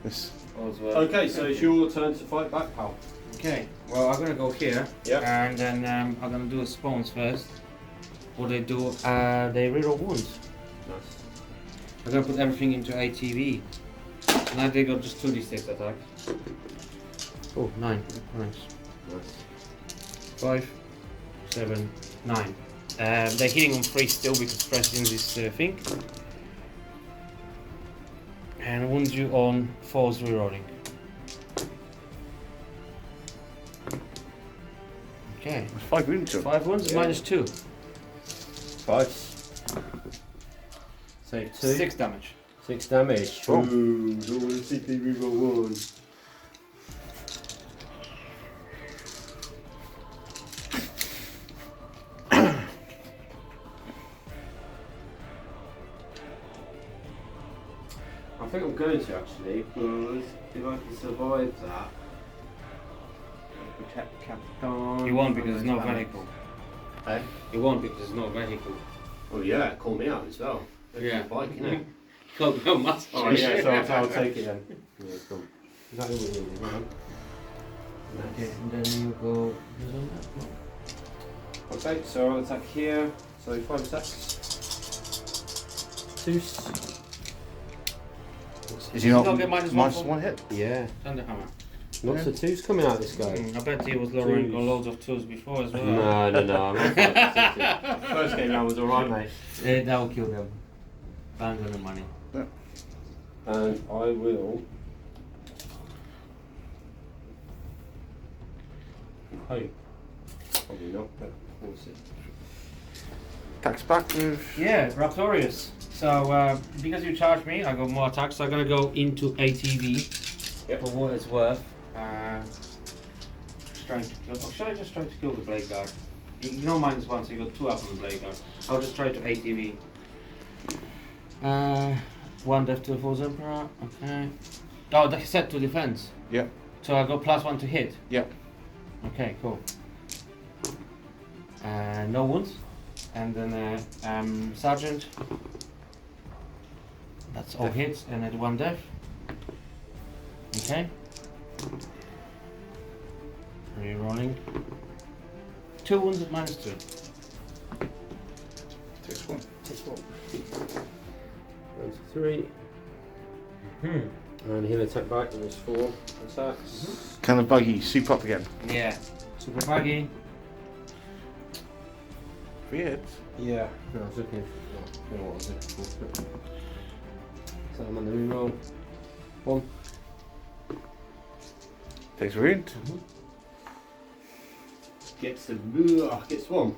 Yes. As well. Okay, so it's your turn to fight back, pal. Okay, well I'm gonna go here. Yep. And then I'm gonna do a spawns first. What they do, they reroll wounds. Nice. I'm gonna put everything into ATV. Now they got just 2d6 attack. Oh, 9. Nice. Nice. 5, 7, 9. They're hitting on 3 still because pressing this thing. And wound you on 4's rerolling. Okay. 5 wounds. 5 wounds, Yeah. minus 2. 5. Save 2. 6 damage. 6 damage. Oh. Ooh, don't want to CP reroll 1. I think I'm going to actually, because if I can survive that, protect the Captain. You won't because there's no vehicle. Eh? You won't because there's no vehicle. Oh yeah, call me out as well. Yeah. Bike, innit? No must. Oh yeah, so I'll take it then. Yeah, cool. Is that all we need, man? Okay, and then you go. Okay, so I'll attack here. So 5 attacks. 2s. Is he not Not get minus minus one 1 hit? Yeah. Thunderhammer. Lots of 2s coming out this guy. I bet he was lowering Twos. on loads of 2s before as well. No, I'm not fighting. First game round was alright, mate. That will kill them. Bang on the money. And I will. Hope. Probably not, but we'll see. Attacks back with. Yeah, Raptorius. So because you charged me, I got more attacks. So I'm gonna go into ATV Yep. for what it's worth. Just trying to kill. Or should I just try to kill the Blade Guard? You know -1, so you got 2 up on the Blade Guard. I'll just try to ATV. 1 death to the False Emperor. Okay. Oh, that's set to defense. Yep. So I got +1 to hit. Yep. Okay, cool. No wounds. And then Sergeant. That's all hits and at 1 death. Okay. Rerolling. 2 wounds at -2. Takes 1. Take 1. 1 to 3. And he'll attack back with his 4 attacks. Kind of buggy, soup up again. Yeah. Super buggy. 3 hits. Yeah. No, I was looking for. What was it? Salamander reroll. 1. Takes a wound. Gets one.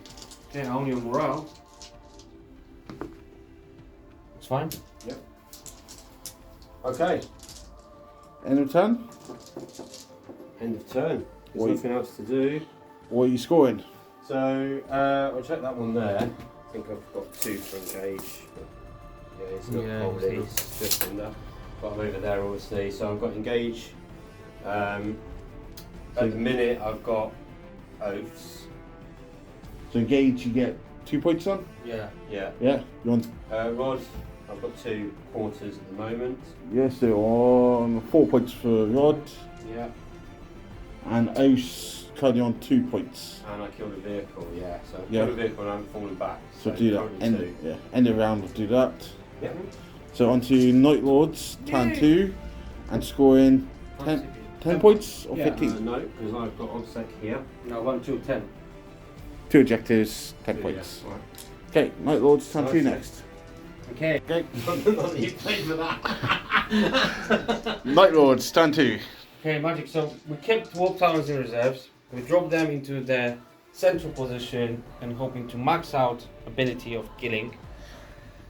Yeah, only on morale. It's fine. Yep. Okay. End of turn. End of turn. There's Wait. nothing else to do. What are you scoring? So I'll check that one there. I think I've got 2 for engage. But yeah, it's not holding. It's just in there. But I'm over there obviously. So I've got engage. At the minute I've got oaths. So engage, you get 2 points on. Yeah. Yeah. You want? Rod, I've got 2 quarters at the moment. Yeah. So on 4 points for Rod, Yeah. and Ouse currently on 2 points. And I killed a vehicle, yeah. So I Yeah. killed a vehicle and I'm falling back. So do that. currently 2. End of round. We'll do that. Yeah. So on to Nightlords, turn 2, and scoring 10 points or 15. No, because I've got OBSEC here. No, 1, 2, 10. 2 objectives, 10 points. Yeah, right. Okay, Nightlords, turn 2 Okay. next. Okay. Okay, Not that you paid for that. Nightlords, turn 2. Okay, magic. So we kept Warp Talons in reserves. We dropped them into their central position and hoping to max out ability of killing.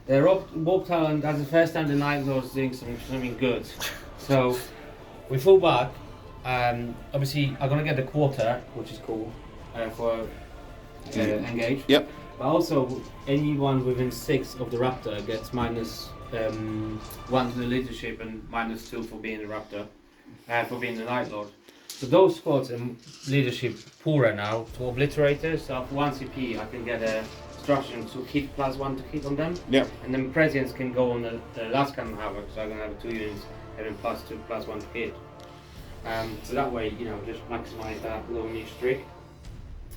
The Warp Talon, that's the first time the Nightlords doing something good. So we fall back. Obviously, I'm gonna get the quarter, which is cool for engage. Yep. But also, anyone within 6 of the Raptor gets minus 1 to the leadership and minus 2 for being the Raptor, for being the Night Lord. So those squads and leadership poorer now to obliterators. So for 1 CP, I can get a Stratagem to hit +1 to hit on them. Yep. And then Prescience can go on the last cannon havoc. So I'm gonna have 2 units having +2, +1 to hit. So that way, just maximize that little niche trick.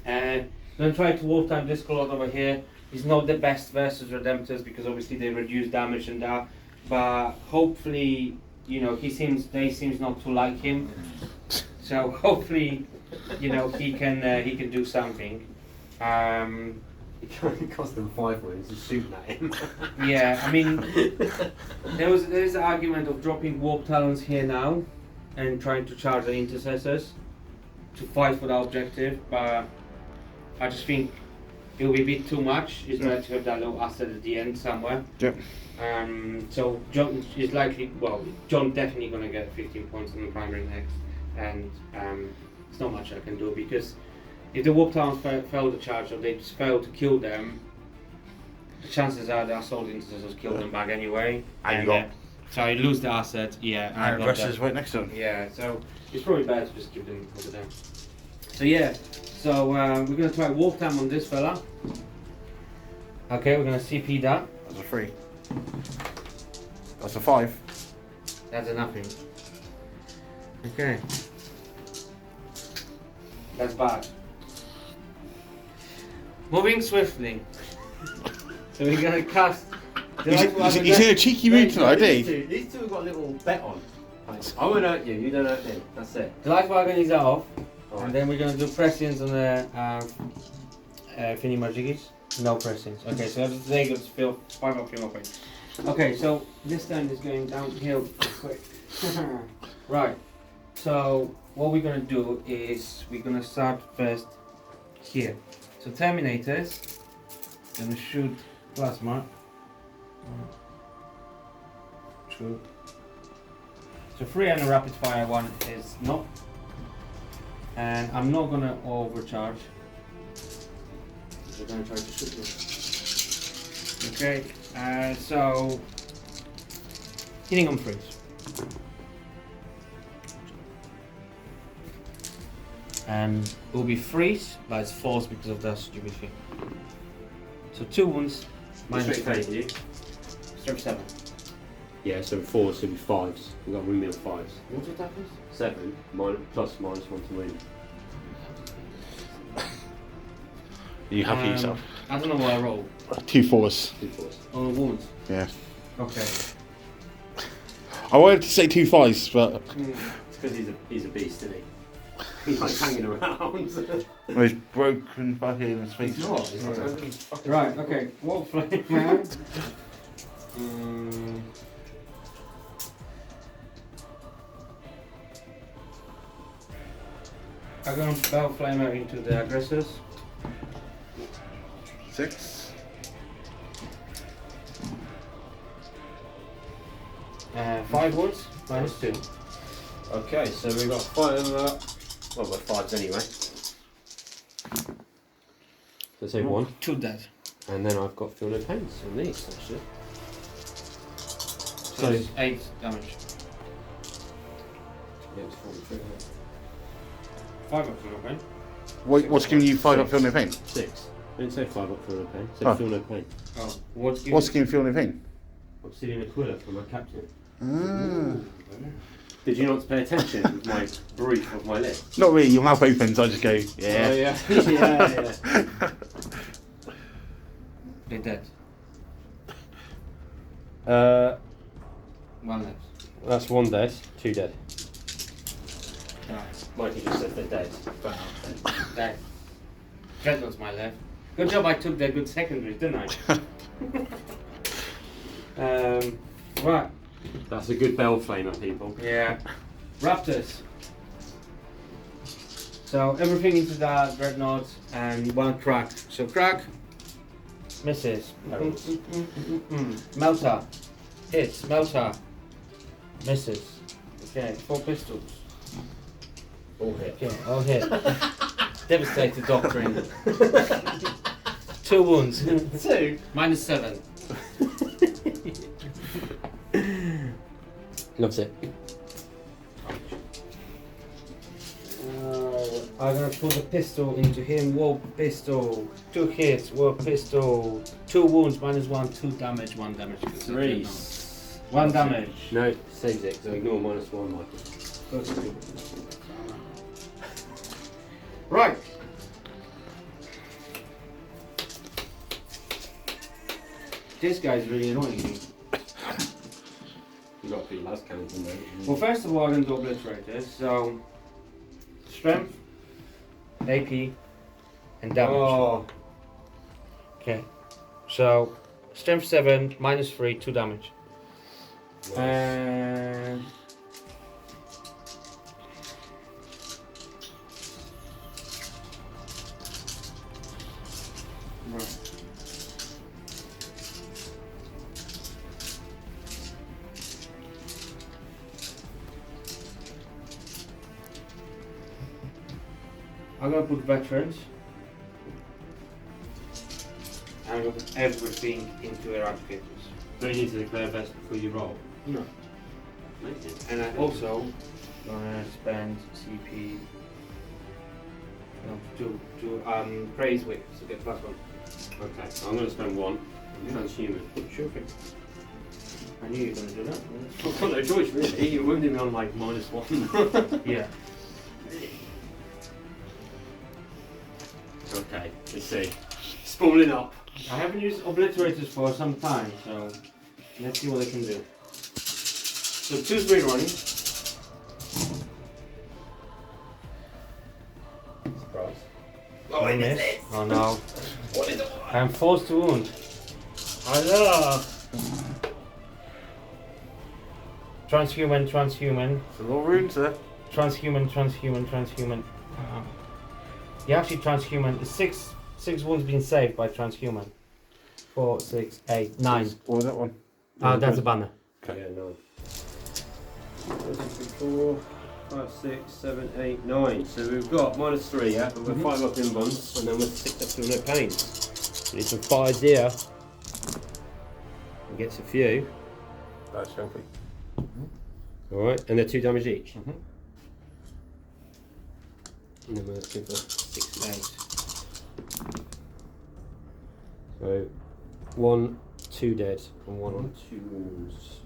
Then try to warp time this Lord over here. He's not the best versus Redemptors because obviously they reduce damage and that. But hopefully, they seems not to like him. So hopefully, he can do something. It cost them 5 wins, just shooting at him. Yeah, I mean, there is an argument of dropping Warp Talons here now and trying to charge the Intercessors to fight for that objective, but I just think it will be a bit too much. It's better to have that little asset at the end somewhere. Yep. So John is likely, John definitely going to get 15 points on the primary next, and it's not much I can do because if the Warp Talons fail to charge or they just fail to kill them, the chances are the Assault Intercessors kill them back anyway. And you got... So I lose the asset, yeah. And Russia's right next to him. Yeah, so it's probably better to just keep them over there. So yeah, we're going to try Warp Time on this fella. Okay, we're going to CP that. That's a 3. That's a 5. That's a nothing. Okay. That's bad. Moving swiftly. So we're going to cast... He's in a cheeky mood tonight, did he? These 2 have got a little bet on. I won't hurt you, you don't hurt me. That's it. The Life Wagon is off. Right. And then we're going to do Prescience on the Fini Magigis. No Prescience. Okay, so they got to fill 5 up 3 more points. Okay, so this time is going downhill quick. Right. So what we're going to do is we're going to start first here. So Terminators, going to shoot plasma. 2. So 3 and a rapid fire 1 is not. And I'm not going to overcharge. We're going to try to shoot him. Okay, so hitting on freeze. And it will be freeze, but it's false because of that stupid thing. So 2 wounds, minus 3. Strength 7. Yeah, so 4, so it'll be 5s. We've got room in 5s. What's what that is? 7, plus minus 1 to win. Are you happy yourself? I don't know what I roll. 2 4s. 2 4s. On the wounds. Yeah. Okay. I wanted to say 2 5s, but It's because he's a beast, isn't he? He's like hanging around. he's broken back in his face. He's not. Right, okay. What flame man? I'm gonna Bell Flamer into the aggressors. 6. 5 wounds, -2. Okay, so we've got 5. Well, we've got 5s anyway. So say 1. 2 dead. And then I've got Feel No Pains on these, actually. So it's 8 damage. Yeah, it's 43. 5 up for no pain. What's giving you 5 up feel no pain? 6. I didn't say 5 up Feel No Pain. I said Oh. Feel No Pain. Oh, what's What's giving you feel no pain? Obsidian Aquila for my captain. Ah. Did you not pay attention with my brief of my list? Not really, your mouth opens, I just go, Oh, yeah. yeah. yeah. They're dead. 1 left. That's 1 dead, 2 dead. Nice. Mikey just said they're dead. Dead. Dreadnought's my left. Good job I took their good secondaries, didn't I? Right. That's a good bell flamer, people. Yeah. Raptors. So everything into that Dreadnought and 1 crack. So crack. Misses. Melta. Hits. Melta. Misses. Okay, 4 pistols. All hit. Okay, all hit. Devastated doctrine. 2 wounds. 2? -7. Loves it. I'm gonna put a pistol into him. Warp pistol. 2 hits. Warp pistol. 2 wounds. -1. 2 damage. 1 damage. 3. 1 damage. No, saves it, so ignore -1, Michael. Right. This guy's really annoying me. You got a few last counts in there. Well, first of all, I'm going to obliterate this. So, strength, AP, and damage. Oh, Okay. So, strength 7, -3, 2 damage. And right. I'm gonna put veterans. And I'm gonna put everything into eradicators. do you need to declare vest before you roll? No. Amazing. And I also gonna spend CP to praise whip to get +1. Okay, I'm going to spend 1 on transhuman. Sure thing. I knew you were gonna do that. I've got no choice, really. You're wounding me on like -1. Yeah. Okay, let's see. Spawning up. I haven't used obliterators for some time, so let's see what they can do. So 2 speed running. Surprise. Oh, I missed. Oh no. What is it? I'm forced to wound. Allah! Transhuman. It's a lot of runes there. Transhuman. You actually transhuman. 6 wounds been saved by transhuman. 4, 6, 8, 9. What was that one? Oh, that's a banner. Okay, yeah, 9. 4, 5, 6, 7, 8, 9. So we've got -3, yeah? And we're 5 up in bonds, and then we're 6 up to no pain. We need some 5s here. And gets a few. That's healthy. Alright, and they're 2 damage each. Mhm. And then we're looking for 6 8. So 1, 2 dead, and 1 on 2 wounds.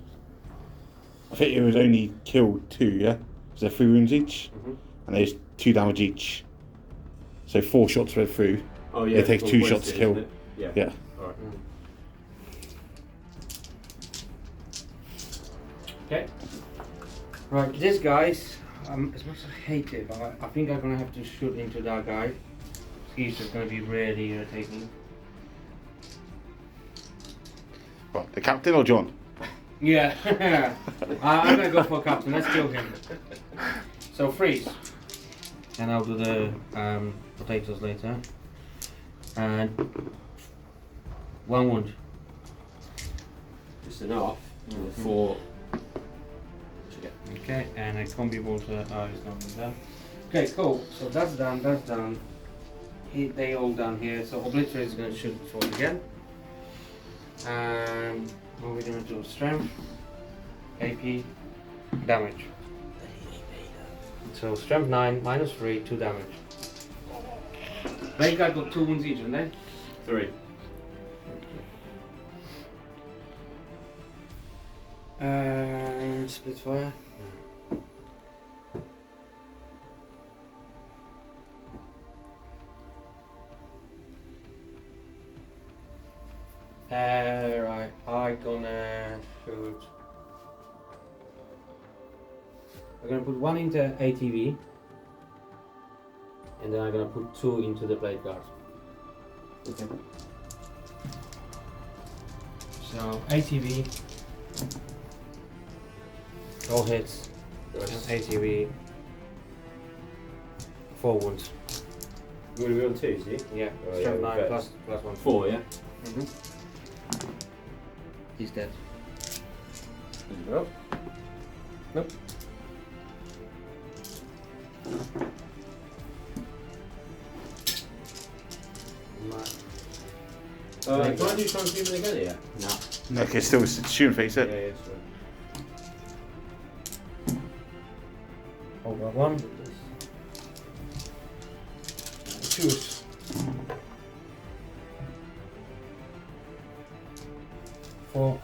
I think it was only killed 2, yeah? So they're 3 wounds each, and there's 2 damage each. So 4 shots read through. Oh yeah, It takes well, 2 wasted, shots to kill. isn't it? Yeah. Yeah. Alright. Okay. Right, this guy's, as much as I hate it, but I think I'm gonna have to shoot into that guy. He's just gonna be really irritating. What, the captain or John? Yeah. I'm gonna go for captain. Let's kill him. So freeze. and I'll do the potatoes later. And 1 wound. Just enough for. Okay, and a Combi-melta is not done. Okay, cool. So that's done. That's done. They all done here. So Obliterate is going to shoot for it again. And what are we going to do? Strength, AP, damage. So strength 9, -3, 2 damage. They got 2 wounds each, haven't they? 3. Split fire. Right, I'm gonna shoot. I'm gonna put 1 into ATV, and then I'm gonna put 2 into the blade guard. Okay. So ATV, all hits, Nice. ATV, 4 wounds. You're going to be on 2, see? Yeah, Oh, strength yeah, 9 bet. plus 1. 4, yeah? He's dead. Nope. Nope. Can I do transhuman again here? No. Okay, still shooting face it. Yeah, sorry. Over 1. Choose. 4,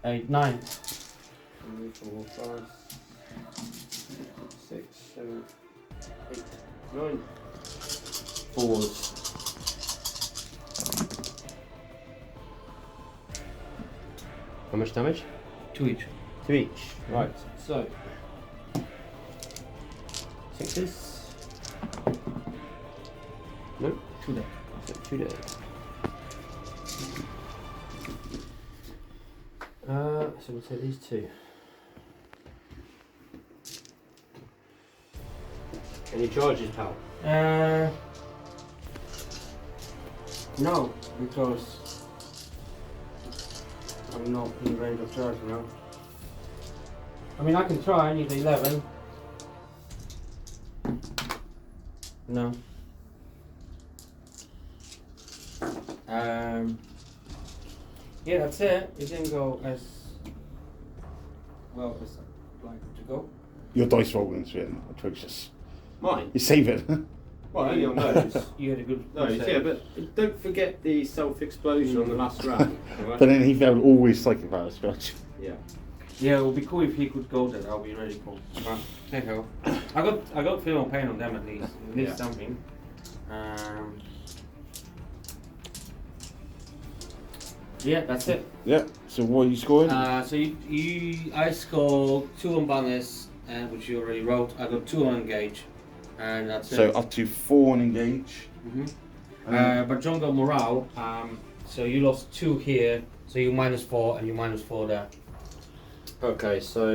8, 9. 3, 4, 5, 6, 7, 8, 9. 4s. How much damage? 2 each. 2 each. Right, so 6s. Nope. 2 dead. So 2 dead. So we'll take these 2. Any charges, pal? No, because I'm not in range of charge now. I mean, I can try. I need 11. No. Yeah, that's it. It didn't go as well as I'd like it to go. Your dice rolling's been atrocious. Mine? You save it. Well, only on those. You had a good. No, good yeah, save. but don't forget the self-explosion on the last round. Alright? But then he failed always psychic power scratch. Yeah. Yeah, it would be cool if he could go there. That would be really cool. But hey ho, I got feel no pain on them at least. At least Yeah. something. Yeah, that's it. Yeah, so what are you scoring? So I scored 2 on bonus, which you already wrote. I got 2 on engage, and that's So it. up to 4 on engage. But John got morale. So you lost 2 here. So you -4 and you -4 there. Okay, so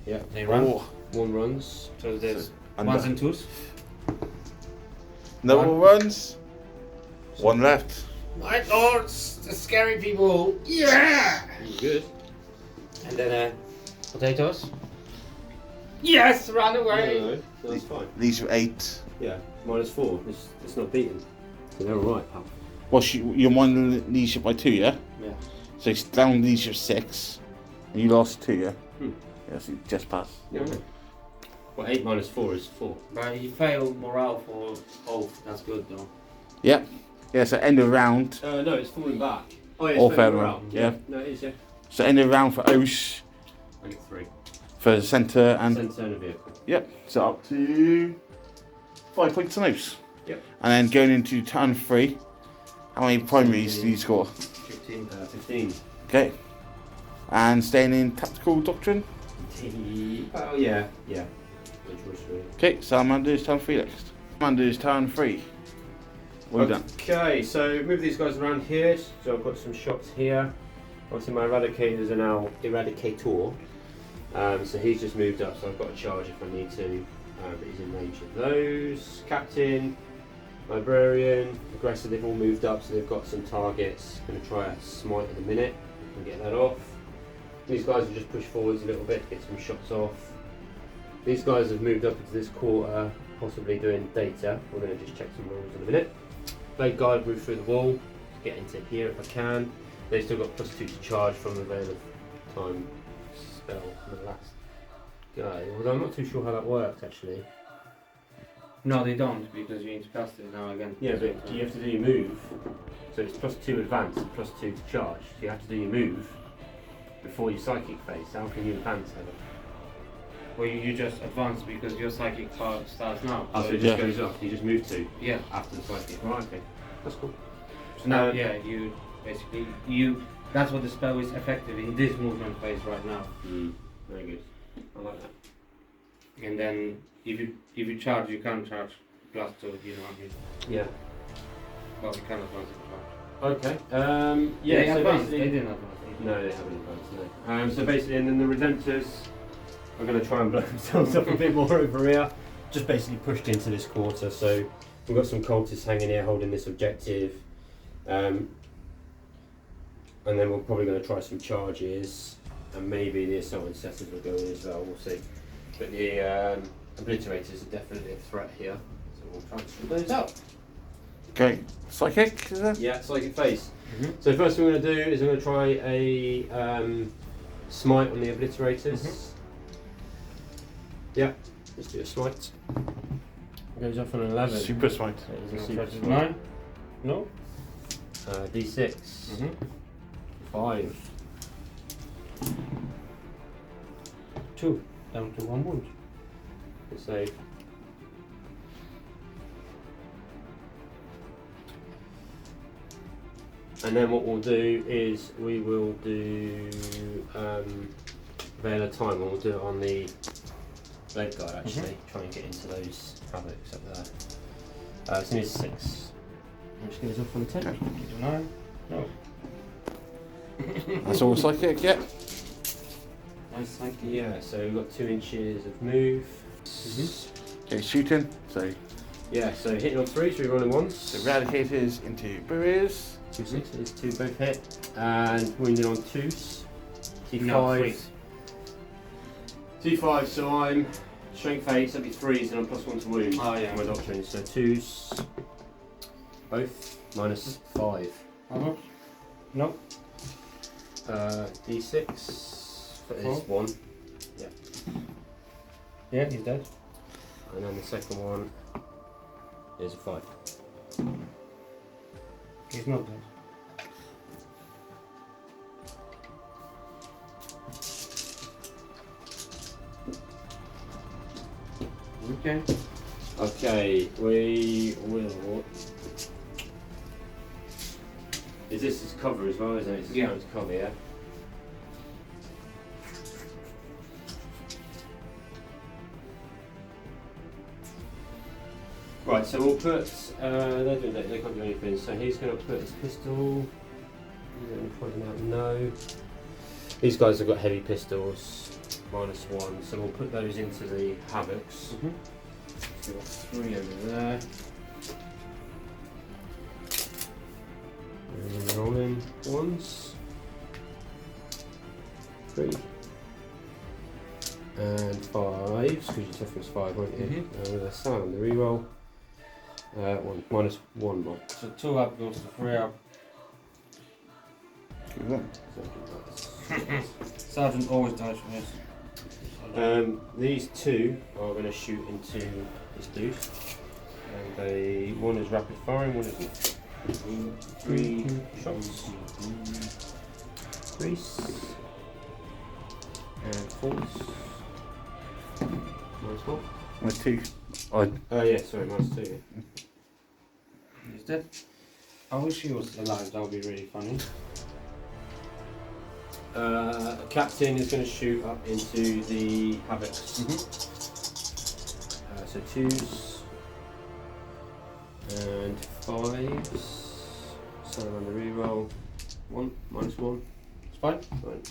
yeah, They run. 1 runs. So there's under. 1s and 2s. No One. more runs. 1 left. Nightlords, the scary people. Yeah. Good. And then potatoes. Yes, run away. No, that's fine. These are 8. Yeah, -4. It's not beaten. So they're alright, pal. Well, you're minus leadership by 2, yeah? Yeah. So it's down leadership 6. And you lost 2, yeah? Hmm. Yeah, so you just passed. Yeah. Well, 8 -4 is 4. But you failed morale for both. That's good though. Yeah. Yeah, so end of round. No, it's falling back. Oh, yeah, All it's fair fair round, yeah. No, it is, yeah. So end of round for Osh, I get 3. for the centre, and Centre and a vehicle. yep, so up to 5 points on Osh. Yep. And then going into turn 3, how many primaries do you score? 15. Okay. And staying in tactical doctrine. Oh, yeah. No choice, really. Okay, Salamanders turn 3 next. Salamanders turn 3. What have you done? Okay, so move these guys around here. So I've got some shots here. Obviously my eradicators are now eradicator. So he's just moved up, so I've got a charge if I need to. but he's in range of those. Captain, Librarian, Aggressor, they've all moved up, so they've got some targets. Going to try a smite in a minute, we can get that off. These guys will just push forwards a little bit, get some shots off. These guys have moved up into this quarter, possibly doing data. We're going to just check some rules in a minute. Blade Guard move through the wall, get into here if I can. They've still got +2 to charge from the Veil of Time spell from the last guy. Although I'm not too sure how that works actually. No, they don't, because you need to cast it now again. Yeah, but you have to do your move. So it's +2 advance and +2 to charge. So you have to do your move before your psychic phase. How can you advance ever? Well, you just advance because your psychic power starts now. Oh, so it just goes up. You just move 2 Yeah. after the psychic. Right, okay. That's cool. So now, yeah, you basically, that's what the spell is effective in this movement phase right now. Very good. I like that. And then if you charge, you can't charge +2, you know what I mean? Yeah. Well, you can advance and charge. Okay. Yeah. They So advanced, basically, they didn't advance. no, they haven't advanced. No. So basically, and then the Redemptors are going to try and blow themselves up a bit more over here. Just basically pushed into this quarter. So we've got some cultists hanging here, holding this objective. And then we're probably going to try some charges, and maybe the assault ancestors will go in as well. We'll see. But the obliterators are definitely a threat here, so we'll try and sort those out. Okay, psychic, is it? Yeah, psychic phase. So the first thing we're going to do is I'm going to try a smite on the obliterators. Yeah, let's do a smite. It goes off on an 11. Super smite. It is a super smite. 9? No? D6. 5. 2. Down to 1 wound. Good save. And then what we'll do is we will do Veil of Time, and we'll do it on the Blade Guard actually. Try and get into those havocs up there. So it's 6. Which goes off on a 10. 9? No. That's all psychic, yeah. Nice psychic. Yeah, so we've got 2 inches of move. Okay, shooting. So Yeah, so hitting on 3, so we're rolling once. the Eradicators into barriers. 2 6s, 2 both hit, and wounded on 2s. T5. No, 2-5, so I'm strength 8, so that'd be 3s, and I'm +1 to wound. Oh, yeah. My doctrine, so 2s, both, -5. How much? No. D6 is 1, Yeah, he's dead. and then the second one is a 5. He's not dead. Okay. Okay, we will. Is this his cover as well, isn't it? It's Yeah. his cover, yeah. Right, so we'll put. They can't do anything. So he's going to put his pistol. He's going to point them out. No. These guys have got heavy pistols, -1. So we'll put those into the havocs. So we've got 3 over there. And then rolling 1s. 3. And 5s, because your toughness 5, won't you? With a Salamander reroll. 1 -1 mod. So 2 up goes to 3 up. Sergeant always dies from this. These 2 are going to shoot into this dude. And one is rapid firing, one is 3 shots. 3s. And 4s. -1. With 2. Yeah, sorry, -2. Yeah. He's dead. I wish he was alive, that would be really funny. Captain is going to shoot up into the havocs. So 2s and 5s. Salamander reroll. 1 -1. It's fine. Fine.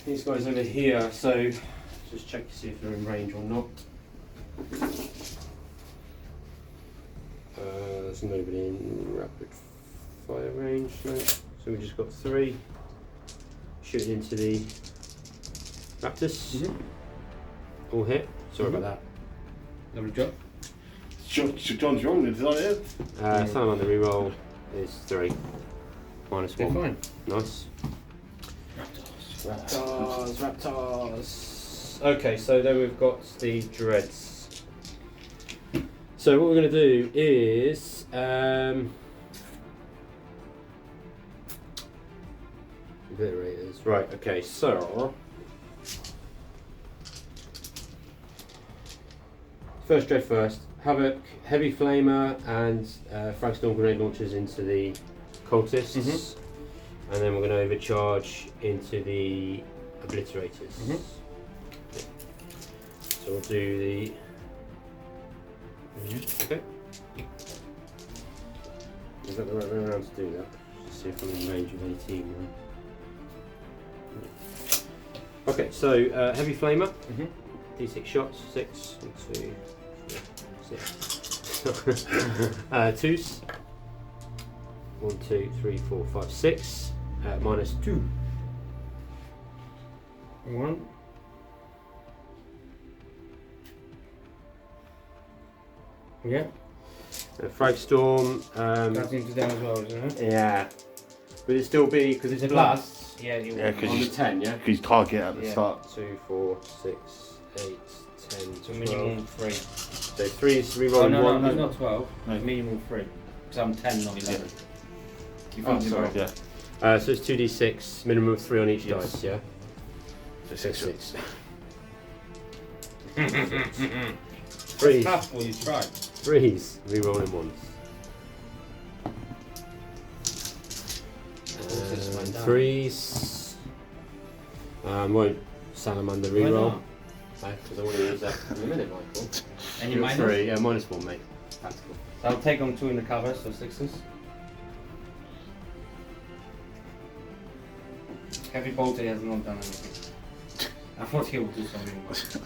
These guys over here. So Just check to see if they're in range or not. There's nobody in rapid fire range, no. So we just got 3 shooting into the Raptors. All hit. Sorry about that. Lovely job. John's rolling, is that it? Salamander reroll is 3. -1. Fine. Nice. Raptors. Okay, so then we've got the Dreads. So what we're going to do is obliterators. Right. Okay. So first Dread first. Havoc, Heavy Flamer, and Fragstorm grenade launchers into the cultists. And then we're going to overcharge into the obliterators. So we'll do the. Okay. Is that the right way around to do that? Just see if I'm in range of 18. Right? Okay, so Heavy Flamer. D6 shots. 6, 1, 2, 4, 6. 2s. 1, 2, 3, 4, 5, 6. -2. 1. Yeah. Fragstorm. That's into them as well, isn't it? Yeah. But it still be because it's blasts. Yeah, you Yeah, because On the you 10, yeah. he's target at the Yeah. start. 2, 4, 6, 8, 10, So 12. minimum 3. So 3 is Oh, rerolling no, 1. no, not 12. No. Minimum 3. Because I'm 10, not 11. You Oh, fancy sorry. roll? Yeah. So it's 2d6, minimum of 3 on each Yes. dice, yeah? So 6. Threes. Possible, you tried. 3s, rerolling 1s. this one down? 3s. Won't Salamander Why reroll. not? Because I want to use that in a minute, Michael. Any You're minus? 3, yeah, -1, mate. Tactical. So I'll take on 2 in the cover, so 6s. Heavy bolter has not done anything. I thought he would do something.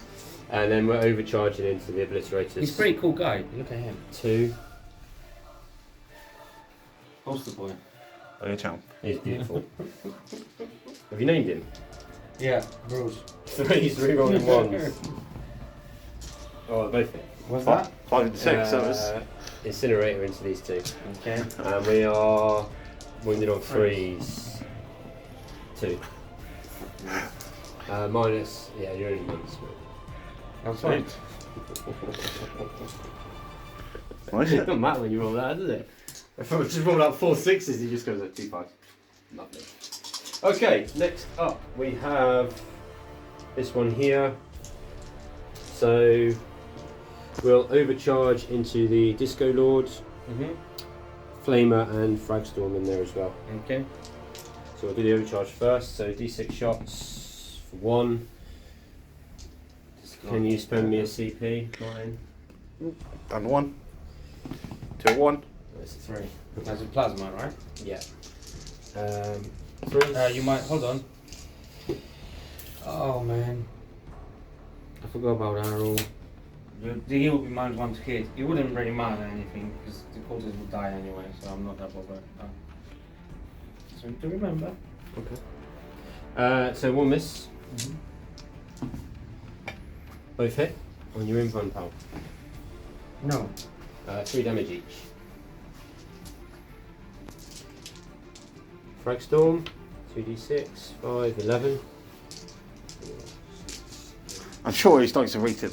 And then we're overcharging into the obliterators. He's a pretty cool guy. Look at him. 2. Poster boy. Oh, yeah, channel. He's beautiful. Have you named him? Yeah, Bruce. 3s, rerolling 1s. Oh, both hit. What's that? 5 and 6. That was. Incinerator into these 2. Okay. And we are wounded on 3s. 2. Minus, yeah, you're only -1. That's right. Nice. It doesn't matter when you roll that, does it? If I just roll out 4 6s, he just goes at 2 5. Lovely. Okay, next up we have this one here. So we'll overcharge into the Disco Lord, Flamer, and Fragstorm in there as well. Okay. So we'll do the overcharge first. So D6 shots for 1. Can you spend me a CP? 9. Done 1. 2 1. That's a 3. That's a plasma, right? Yeah. 3. You might hold on. Oh man. I forgot about Arrow. The heal would be -1 to hit. It wouldn't really matter anything because the quarters would die anyway, so I'm not that bothered. So to remember. Okay. So 1 miss. Both hit on your invuln pal. No. 3 damage each. Fragstorm, 2d6, 5, 11. I'm sure his dice are rated.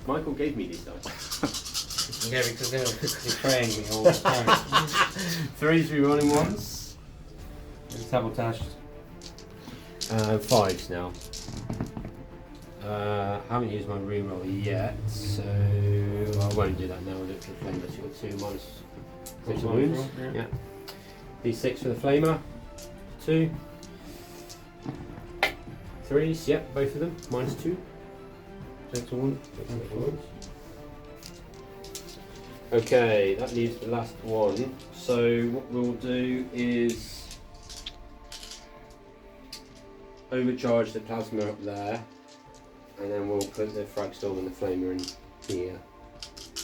Michael gave me these dice. Yeah, because they're betraying me all the time. 3s rerolling 1s. It's sabotaged. 5s now. Haven't used my reroll yet, so I won't do that now. I'll look for the flamer. So you've got 2 minus 6 wounds. Yeah. D6 for the flamer. 2. 3s, yep, both of them. -2. Take to 1. Okay, that leaves the last one. So what we'll do is overcharge the plasma up there and then we'll put the frag storm and the flamer in here.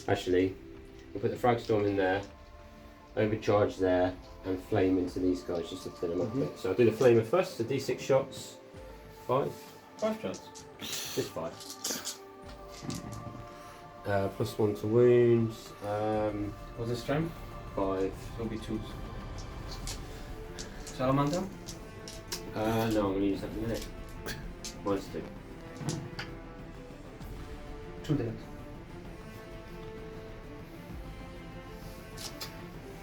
Actually, we'll put the frag storm in there, overcharge there, and flame into these guys just to fill them up a bit. So I'll do the flamer first. So D6 shots. 5. 5 shots. Just 5. +1 to wounds. What's the strength? 5. It'll be 2. Salamander? No, I'm going to use that in a minute. -2. 2 dead.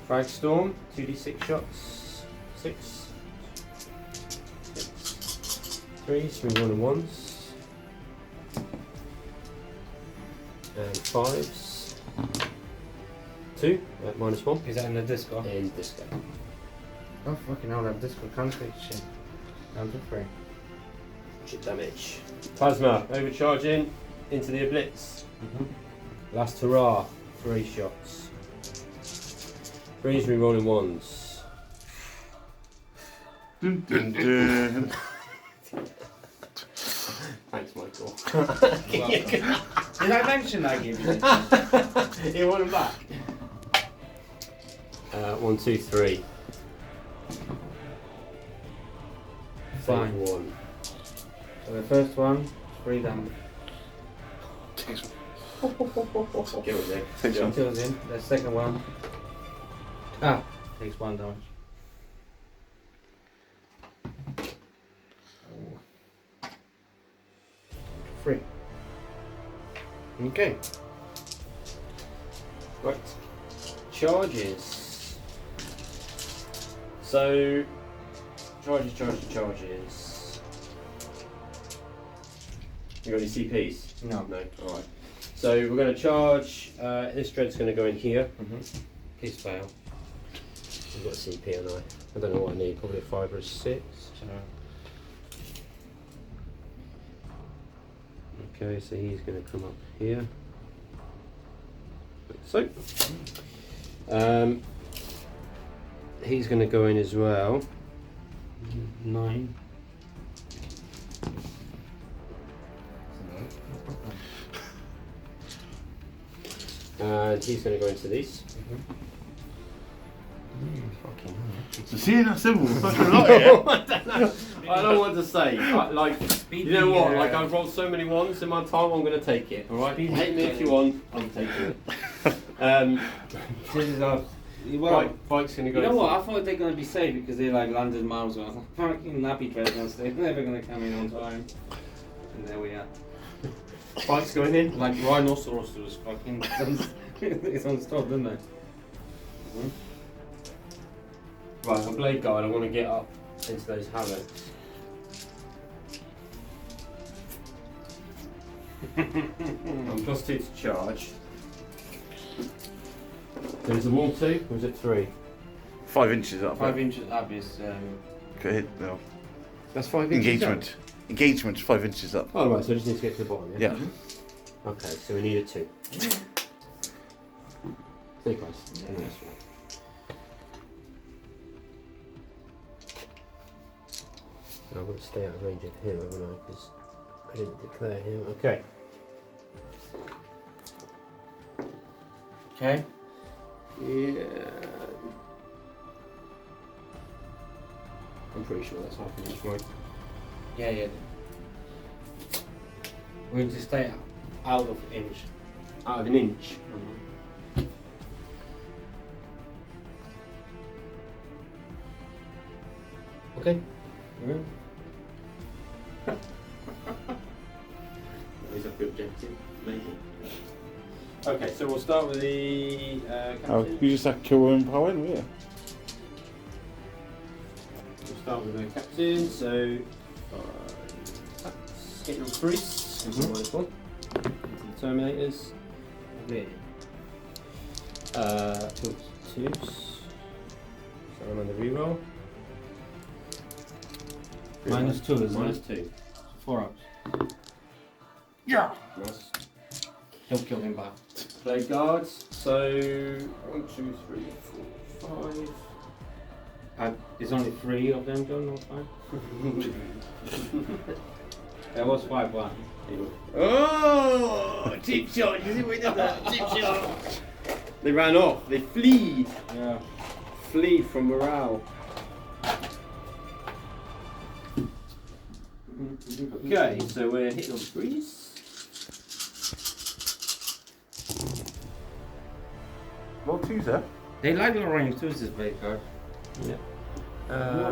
Frag storm. 2d6 shots. 6. 3, 3 1 and 1s. And 5s. 2 at -1. Is that in the disco? In disco. Oh fucking hell, that disco can't take shit. Down to 3. Shit damage. Plasma, overcharging into the Blitz. Last hurrah, 3 shots. 3s rerolling 1s. Dun, dun, dun. Thanks, Michael. Did I mention I gave you it? You want him back? 1, 2, 3. Fine. 1. So the first one, 3 damage. Kills it. Takes one. Kills him. The second one. Takes 1 damage. 3. Okay. Right. Charges. So, charges. You got any CPs? No. No. Alright. So we're going to charge, this dread's going to go in here. Please fail. We've got a CP on I don't know what I need, probably a 5 or a 6. Okay, so he's going to come up here. Like so. He's going to go in as well. 9. And he's going to go into these. Fucking So seeing that symbol, fucking a lot here. I don't know what to say. You know what? Like I've rolled so many ones in my time, I'm going to take it. All right. Hate me if you want. I'm taking it. This is our. Well, Bike's going to go. you know what? I thought they're going to be safe because they like landed miles away. I was like, fucking nappy treasures. They're never going to come in on time. And there we are. Bike's going in. Like rhinoceros was fucking. It's on stop, didn't they? Right, a blade guard. I want to get up into those havocs. I'm +2 to charge. There's a wall 2, or is it 3? 5 inches up. 5 inches up is. Okay, no. That's 5 inches. Engagement. Engagement's 5 inches up. Oh right, so I just need to get to the bottom. Yeah. Yeah. Okay, so we need a 2. 3 close. And this one. I've got to stay out of range of him, haven't I? Because I didn't declare him. Okay. Okay. Yeah. I'm pretty sure that's half an inch, right? Yeah. We need to stay out of inch. Out of an inch. Okay. Is that the objective? Maybe. Okay, so we'll start with the Oh, captain. you just have to kill him power in, yeah. We'll start with the captain. So, hitting on priests. -1. Into the Terminators. Twos. Salamander reroll. -2 is -2. 4 ups. Yeah. Nice. He'll kill him back. Blade guards. So 1, 2, 3, 4, 5. There's only 3 of them, John, not 5. That was 5-1. Oh, cheap shot! You see what we done there? Cheap shot! They ran off. They fleed. Yeah. Flee from morale. Okay, so we're hitting on 3s. Roll 2, sir. They like Librarian too, this blade card. Yeah.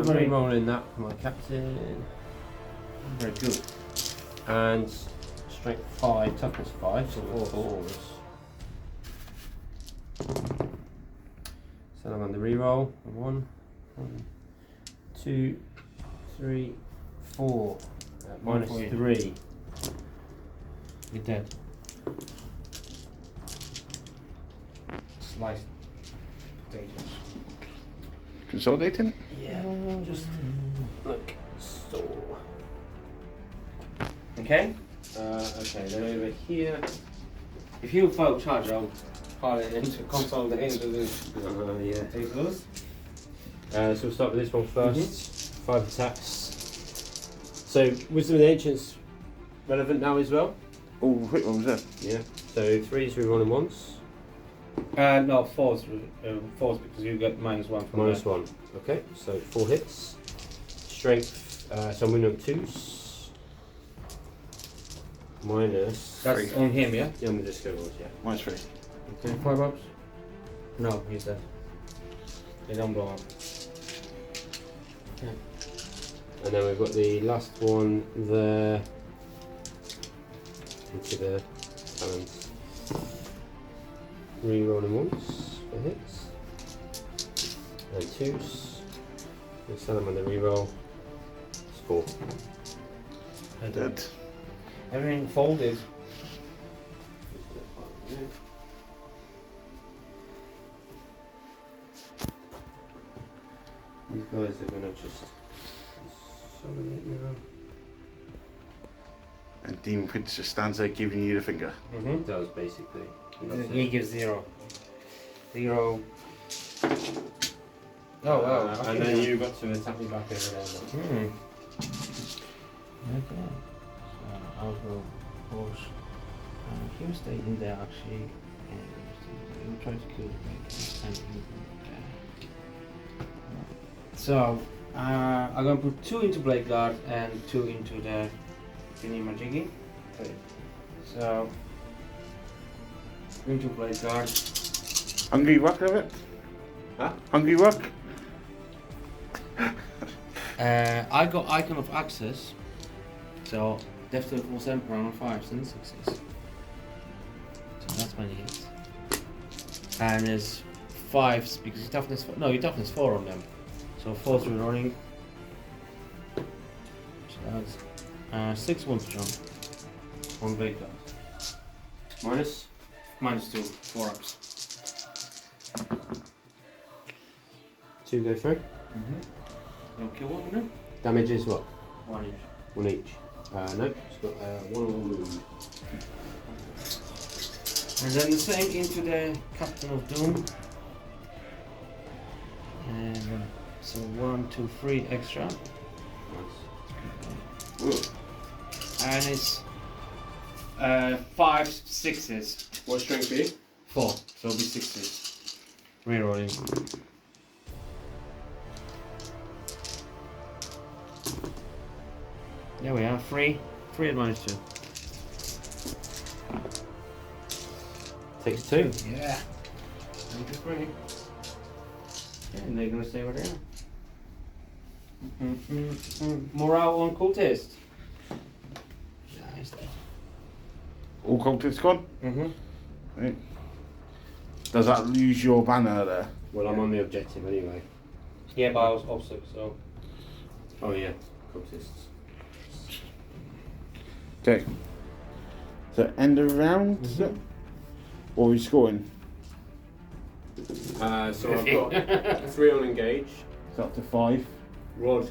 Very- Rolling that for my captain. Very good. And strength 5, toughness 5, so Fours. 4s. Salamander reroll. 1, 2, 3, 4. Minus for you. 3. You're dead. Slice. Potatoes. Consolidating. Yeah, just look. So. Okay? Okay, then over here. If you fail charge, I'll pile it into console the into the Yeah. potatoes. So we'll start with this one first. 5 attacks. So Wisdom of the Ancients relevant now as well. Oh, quick one was that? Yeah. So 3s rerolling once. No, fours because you get -1 from Minus that. 1. Okay, so 4 hits. Strength, so I'm winning on 2s. Minus. That's on him, yeah? Yeah, I'm just going yeah. Minus 3. Okay. 5 ups? No, he's dead. They don't blow up. And then we've got the last one there. Into the talons. Rerolling once for hits. And 2s. The Salamander reroll. It's 4. Dead. Everything folded. These guys are gonna just summon it now. And Demon Prince just stands there giving you the finger. It does basically. That's He it. gives 0. 0. Oh wow. And then you got to attack me back over there. Hmm. Okay. So I'll go horse. He'll stay in there actually. And he'll try to kill the breaker. So I'm gonna put 2 into Blade Guard and 2 into the Majigi. Okay. So into Blade Guard. Hungry Rock of it? Huh? Hungry Rock? I got Icon of Access. So Deft of Force Emperor on 5s and 6s. So that's many hits. And there's 5s because your toughness 4. No, your toughness 4 on them. So 4's rerolling. So that's 6 wounds strong. On Blade Guard. Minus? -2, 4 ups. 2 go through. No kill one, no? Damage is what? 1 each. 1 each. Nope, it's got 1 on wound. And then the same into the Captain of Doom. And so 1, 2, 3 extra. Nice. And it's 5 6s. What strength are you? 4, so it'll be 6s. Rerolling. There we are, 3 at -2. Takes 2. Yeah. Thank you, 3. Yeah, and they're gonna stay where they are. Morale on cultist. Nice. All cultists gone? Mm-hmm. Right. Does that lose your banner there? Well, I'm on the objective anyway. Yeah, but I was opposite, so. Oh yeah, cultists. Okay. So end of round? Or are we scoring? So I've got 3 on engage. It's up to 5. Rod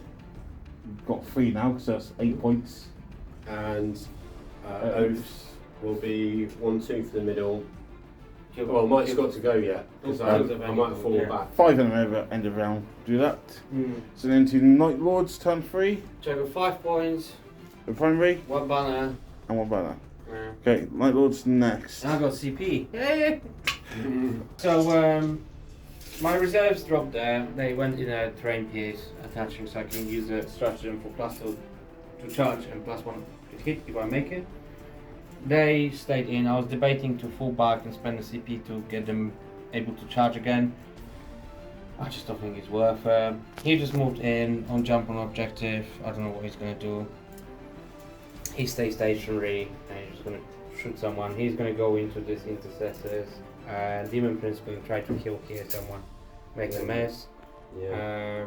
Got 3 now, so that's 8 points. and oaths will be 1, 2 for the middle. Well, Mike's got to go yet because I might have fallen back. 5 and over end of round. Do that. Mm. So then to Nightlords, turn 3. So I got 5 points. The primary One banner. and one banner. Yeah. Okay, Nightlords next. And I got CP. Yay! So my reserves dropped there. They went in a terrain piece attaching, so I can use a stratagem for +2 to charge and +1 to hit if I make it. They stayed in. I was debating to fall back and spend the CP to get them able to charge again. I just don't think it's worth. He just moved in on jump on objective. I don't know what he's gonna do. He stays stationary and he's just gonna shoot someone. He's gonna go into this intercessors. Demon Prince will try to kill here someone, make a mess. Yeah.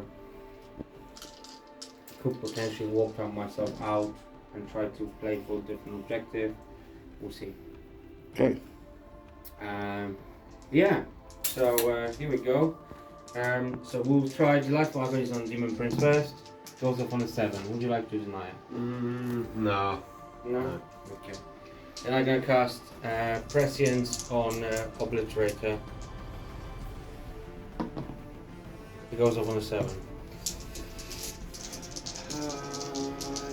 Could potentially walk myself out and try to play for a different objective. We'll see. Okay. Yeah. So here we go. So we'll try the life weapons on Demon Prince first. Goes up on a 7. Would you like to deny it? No. No? Okay. Then I'm gonna cast Prescience on Obliterator. It goes up on a 7.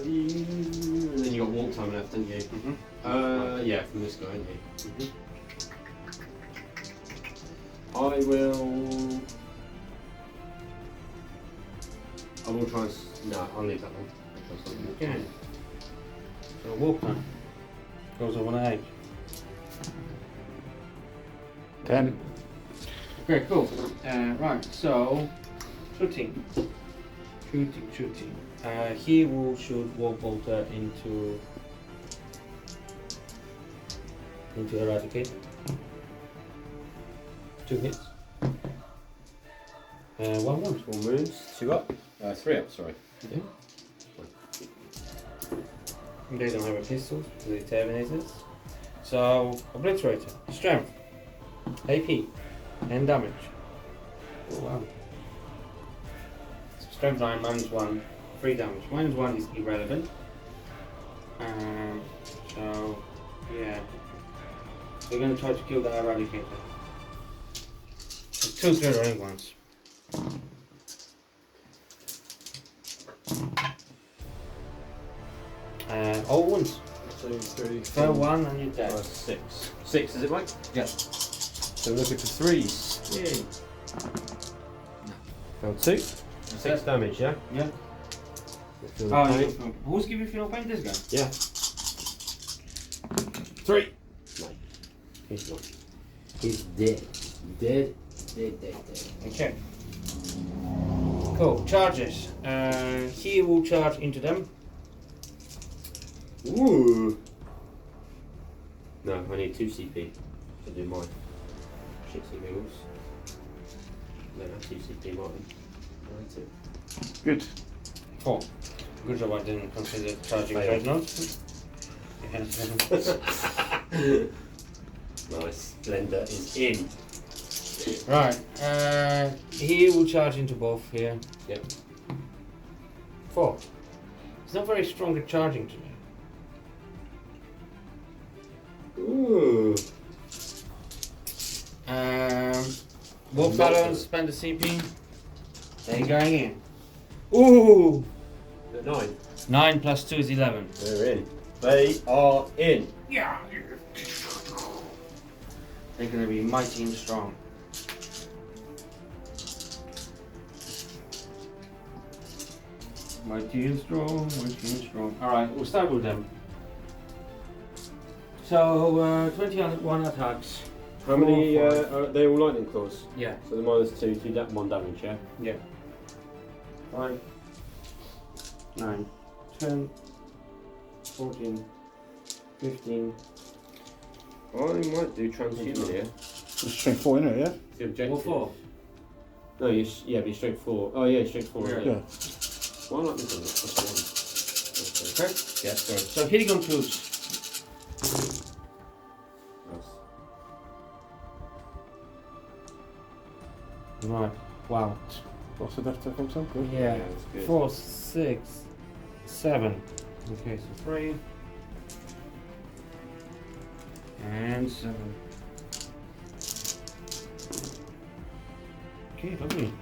And then you got walk time left, didn't you? Mm-hmm. Yeah, from this guy, didn't you? I will try and... No, I'll leave that one. Okay. So walk time goes up on an 8. 10. Okay, cool. Right, so shooting. He will shoot Warp Bolter into Eradicate. 2 hits. 1 wound. 4 wounds, 2 up. 3 up, sorry. Yeah. They don't have a pistol, so they're Terminators. So, Obliterator, Strength, AP, and damage. Oh wow. So Strength 9, -1, 3 damage. -1 is irrelevant. So, yeah. We're going to try to kill the Eradicator. So 2 3 ones. All wounds. 2, 3, Fail 1 and you're dead. 6. 6, is it, Mike? Yeah. So we're looking for 3s. Yay. Failed 2. 6 damage, yeah? Yeah. Feel the Oh, pain. who's giving Final Pain? This guy? Yeah. 3. No. He's not. He's dead. Dead. Okay. Cool. Charges. He will charge into them. Ooh. No, I need 2 CP to do my shitsy wheels. No, 2 CP, Martin. I need 2. Good. 4. Good job I didn't consider charging Fail. Dreadnought. Nice. Blender is in. Right. He will charge into both here. Yep. 4. He's not very strong at charging today. Ooh. Wolf Talons, spend the CP. They're going in. Ooh! 9. 9 plus 2 is 11. They're in. They are in. Yeah! They're gonna be mighty and strong. Mighty and strong, mighty and strong. Alright, we'll start with them. So, 21 attacks. How many? 4, 5. Are they all lightning claws? Yeah. So the -2, 1 damage, yeah? Yeah. 5, 9, 10, 14, 15. I might do transhuman here. It's strength 4 in it, yeah? The objective. 4. No, yeah, be strength 4. Oh yeah, strength 4. Yeah. Yeah. Why not this one? That's 1. Okay? Yeah, sorry. So hitting on 2s. Right. Wow. What's the death check on some? Good. Yeah. that's good. 4, 6, 7. Okay, so 3. And 7. Okay, lovely.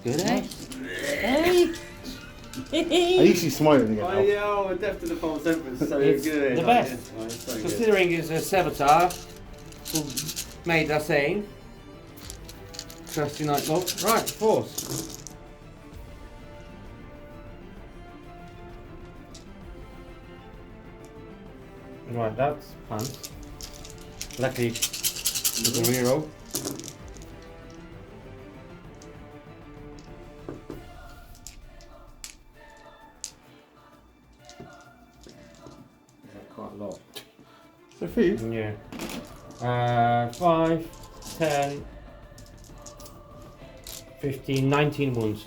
Good, eh? Hey! At least he's smiling again now. yeah, Adeptus the False Emperor is so It's good. the best. Oh, it's so good. Considering it's a Saboteur who made that saying. Trusty Nightlord. Right, force. Right, that's fun. Luckily, with the reroll. Quite a lot. It's a few. Yeah. 5, 10, 15, 19 wounds.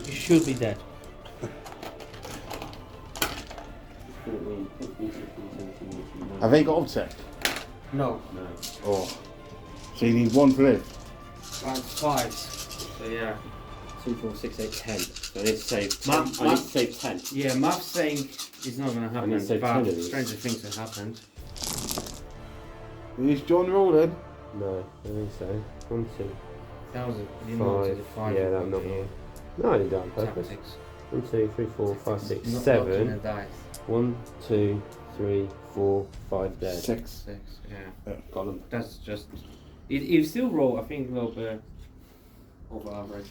You should be dead. Have they got object? No. Oh. So you need 1 to live. That's 5. So yeah. 2, 4, 6, 8, 10. So I need to save 10. Ma- I need ma- to save 10. Yeah, math's saying it's not going to happen, need to save but 10 of these. stranger things have happened. Is John rolling? No, I think so. 1, 2, That was you know, it was a 5. Yeah, I'm not. here. No, I didn't do it on purpose. Tactics. 1, 2, 3, 4, 5, 6, Not 7. a dice. 1, 2, 3, 4, 5 dead. 6. 6, yeah. Got them. That's just. You still roll, I think, a little bit over average.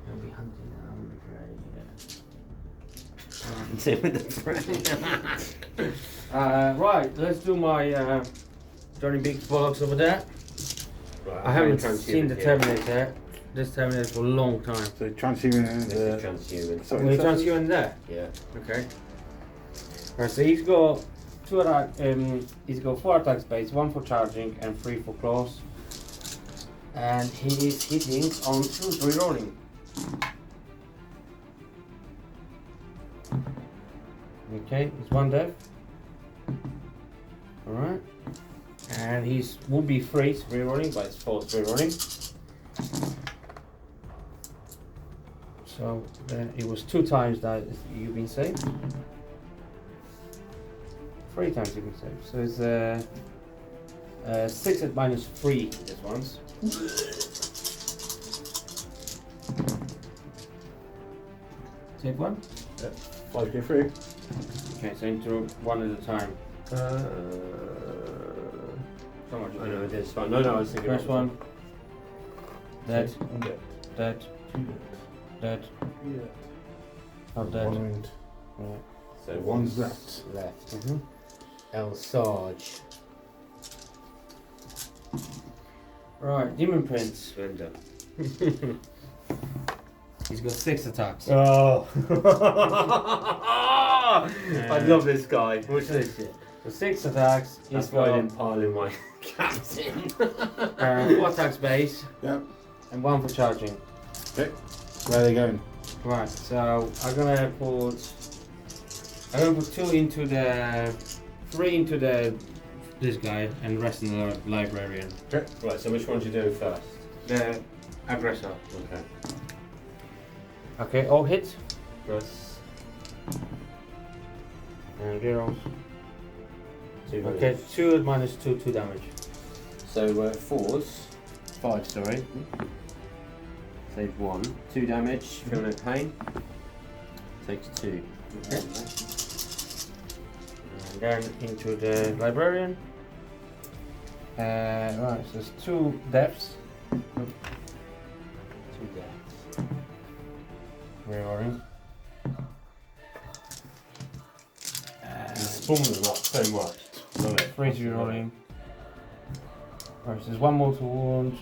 I'll be hunting down the prey, right, let's do my Johnny Big Bollocks over there. Right, I haven't seen the Terminator. This Terminator for a long time. So transhuman and This is transhuman. sorry, We're transferring there. Yeah. Okay. Right, so he's got he's got 4 attack space, 1 for charging and 3 for claws. And he is hitting on 2 rerolling. Okay, it's 1 death. Alright. And he's will be free rerolling, but it's forced rerolling. So it was 2 times that you've been saved. 3 times you've been saved. So it's 6 at -3 this one's. Take 1. 5 get through. Okay, so into 1 at a time. How much? I know it is fine. No, I was thinking. First one. Dead. Yeah. Dead. Dead. Oh, dead. One wound. Right. So One's left. Left. Mhm. El Sarge. Right, Demon Prince. Slender. He's got 6 attacks. Oh. I love this guy. What's this shit? So 6 attacks. He's That's why I got didn't pile in my captain. 4 attacks base Yep. and 1 for charging. Okay. Where are they going? Right, so I'm gonna put 2 into the 3 into this guy and the rest in the librarian. Okay. Right, so which ones you doing first? The aggressor. Okay. Okay, all hits Plus and zeros. 2. Okay, 2 at -2, 2 damage. So 4s. 5, sorry. Save 1. 2 damage. Feel no pain. Takes 2. Okay. And then into the librarian. Right, so there's 2 deaths. 2 deaths. Rerolling. Spawn them up so much. Love it. 3 rerolling. Right, so there's 1 mortal wound.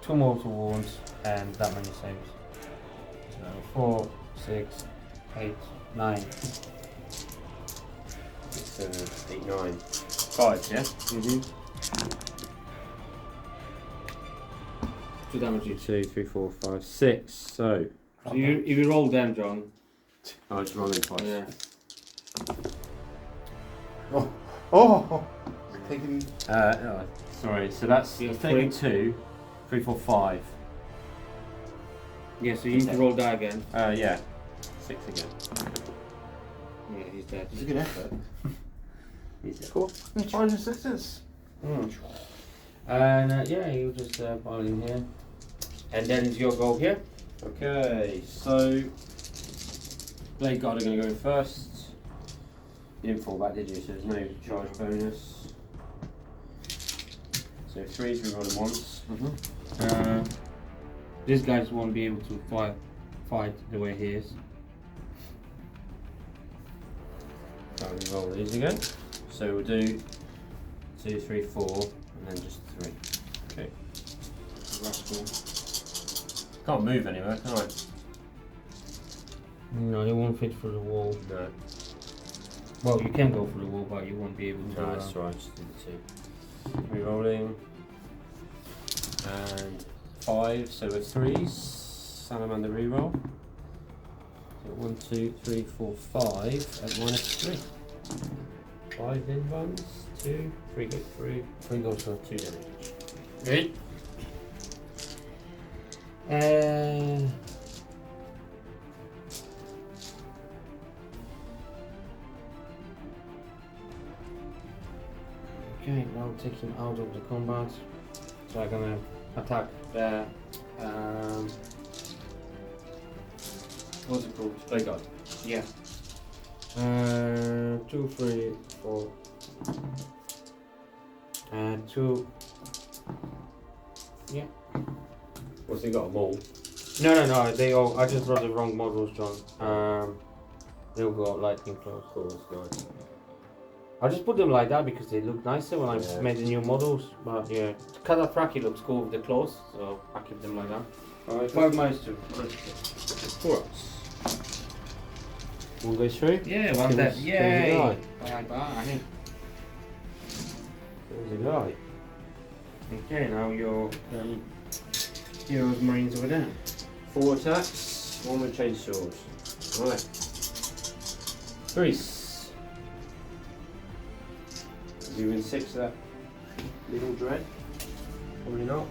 2 mortal wounds and that many saves. So 4, 6, 8, 9. 6, 7, 8, 9. 5, yeah? Mm-hmm. 2 damage each. 2, 3, 4, 5, 6. So So if you roll them, John. I'll just roll them twice. Yeah. Oh! Taking. No, sorry, so that's Yeah, taking 2, 3, 4, 5. Yeah, so you need to roll die again. Yeah. 6 again. Yeah, he's dead. It's a good effort. Easy. Cool. 5 and 6s. And yeah, you just pile in here. And then it's your go here. Okay, so Blade Guard are going to go in first. You didn't fall back, did you? So there's no charge bonus. So 3s, we roll them once. These guys won't be able to fight the way he is. So we roll these again. So we'll do 2, 3, 4, and then just 3. Okay. Rascal. Can't move anywhere, can I? No, he won't fit through the wall. No. Well, you can go through the wall, but you won't be able to. No, that's right, just do the 2. Rerolling. And 5, so with 3s. Salamander reroll. So 1, 2, 3, 4, 5 at -3. 5 in runs, 2, 3 go through, 3 goes for 2 damage. Right. Okay, now take him out of the combat. So I'm gonna attack the What's it called? Blade Guard. yeah. 2, 3, 4. 2. Yeah. What's he got? A mole? No. They all. I just wrote the wrong models, John. They'll go lightning close. Cool, that's nice. I just put them like that because they look nicer when I made the new models. But yeah, Cataphracti looks cool with the claws, so I keep them like that. Alright, 5 minus 2. 4 One goes through. Yeah, one dead. Yay! Bye bye. There's a guy. Okay, now your heroes marines over there. 4 attacks, 1 with chainsaws. Right. 3s. You win 6 of that little dread? Probably not.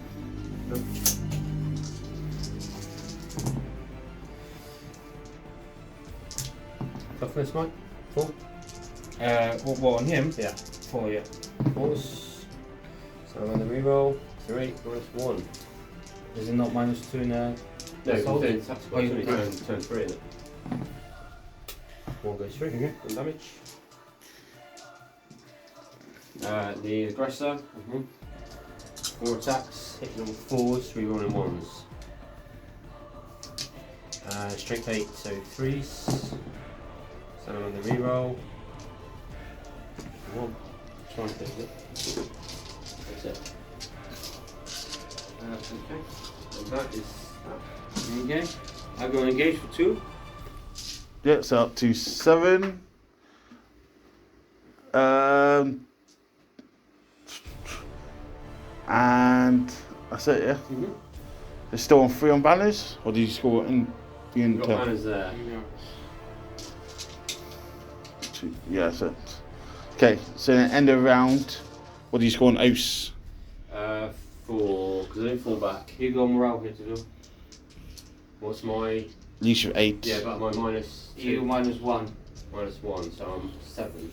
No. Toughness, Mike? 4? What on him? Yeah. 4, yeah. 4s. So I'm on the reroll. 3 -1. Is it not -2 in No, assault? it's tactical. Oh, It's you only can. turn 3 in it. 1 goes through. Okay. 1 damage. The aggressor. 4 attacks, hitting on 4s, rerolling 1s. Strength 8, so 3s. Salamander reroll. 1. Try and fix it. That's it. Okay. And that is that. Okay. I'm going to engage for 2. Yeah, so up to 7. And that's it, yeah? It's still on 3 on banners? Or did you score in the You've got inter? manners there. Yeah, that's it. Okay, so then end of round, what do you score on Ouse? 4, because I didn't fall back. You go morale here to do. What's my... Leash of 8. Yeah, but my -2. You -1. -1, so I'm 7.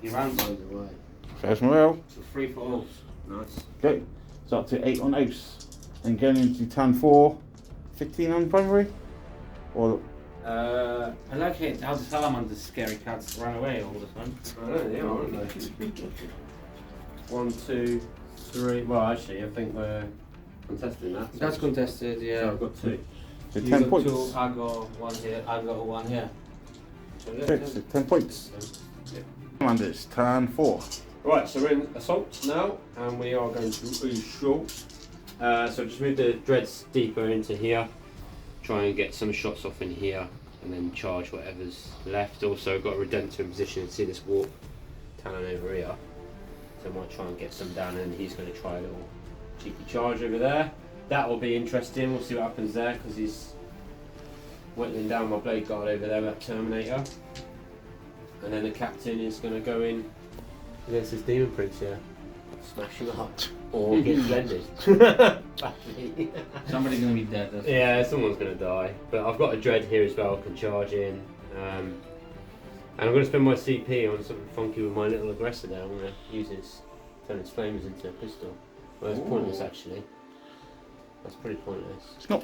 You round Times away. First morale. So 3 for Oaths. Nice. Okay, so up to 8 on Ouse. And going into turn 4, 15 on primary? Or I like it how the Salamanders scary cats run away all the time. I know, yeah, aren't they? 1, 2, 3. Well, actually, I think we're contesting that. So That's contested, yeah. So I've got 2. so You 10 got points. 2, I got 1 here, I got 1 here. So yeah, Okay, so 10 points. Commanders, turn 4. Right, so we're in assault now, and we are going to assault. So just move the dreads deeper into here. Try and get some shots off in here, and then charge whatever's left. Also got a Redemptor in position. See this warp talon over here. So I might try and get some down, and he's going to try a little cheeky charge over there. That will be interesting. We'll see what happens there, because he's whittling down my blade guard over there with that Terminator. And then the captain is going to go in against this demon prince here. Smash him up. Or get blended. somebody's gonna be dead. That's Yeah, someone's going to die. But I've got a dread here as well, can charge in. And I'm going to spend my CP on something funky with my little aggressor there. I'm going to use his turn his flamers into a pistol. Well, that's pointless actually. That's pretty pointless. It's not.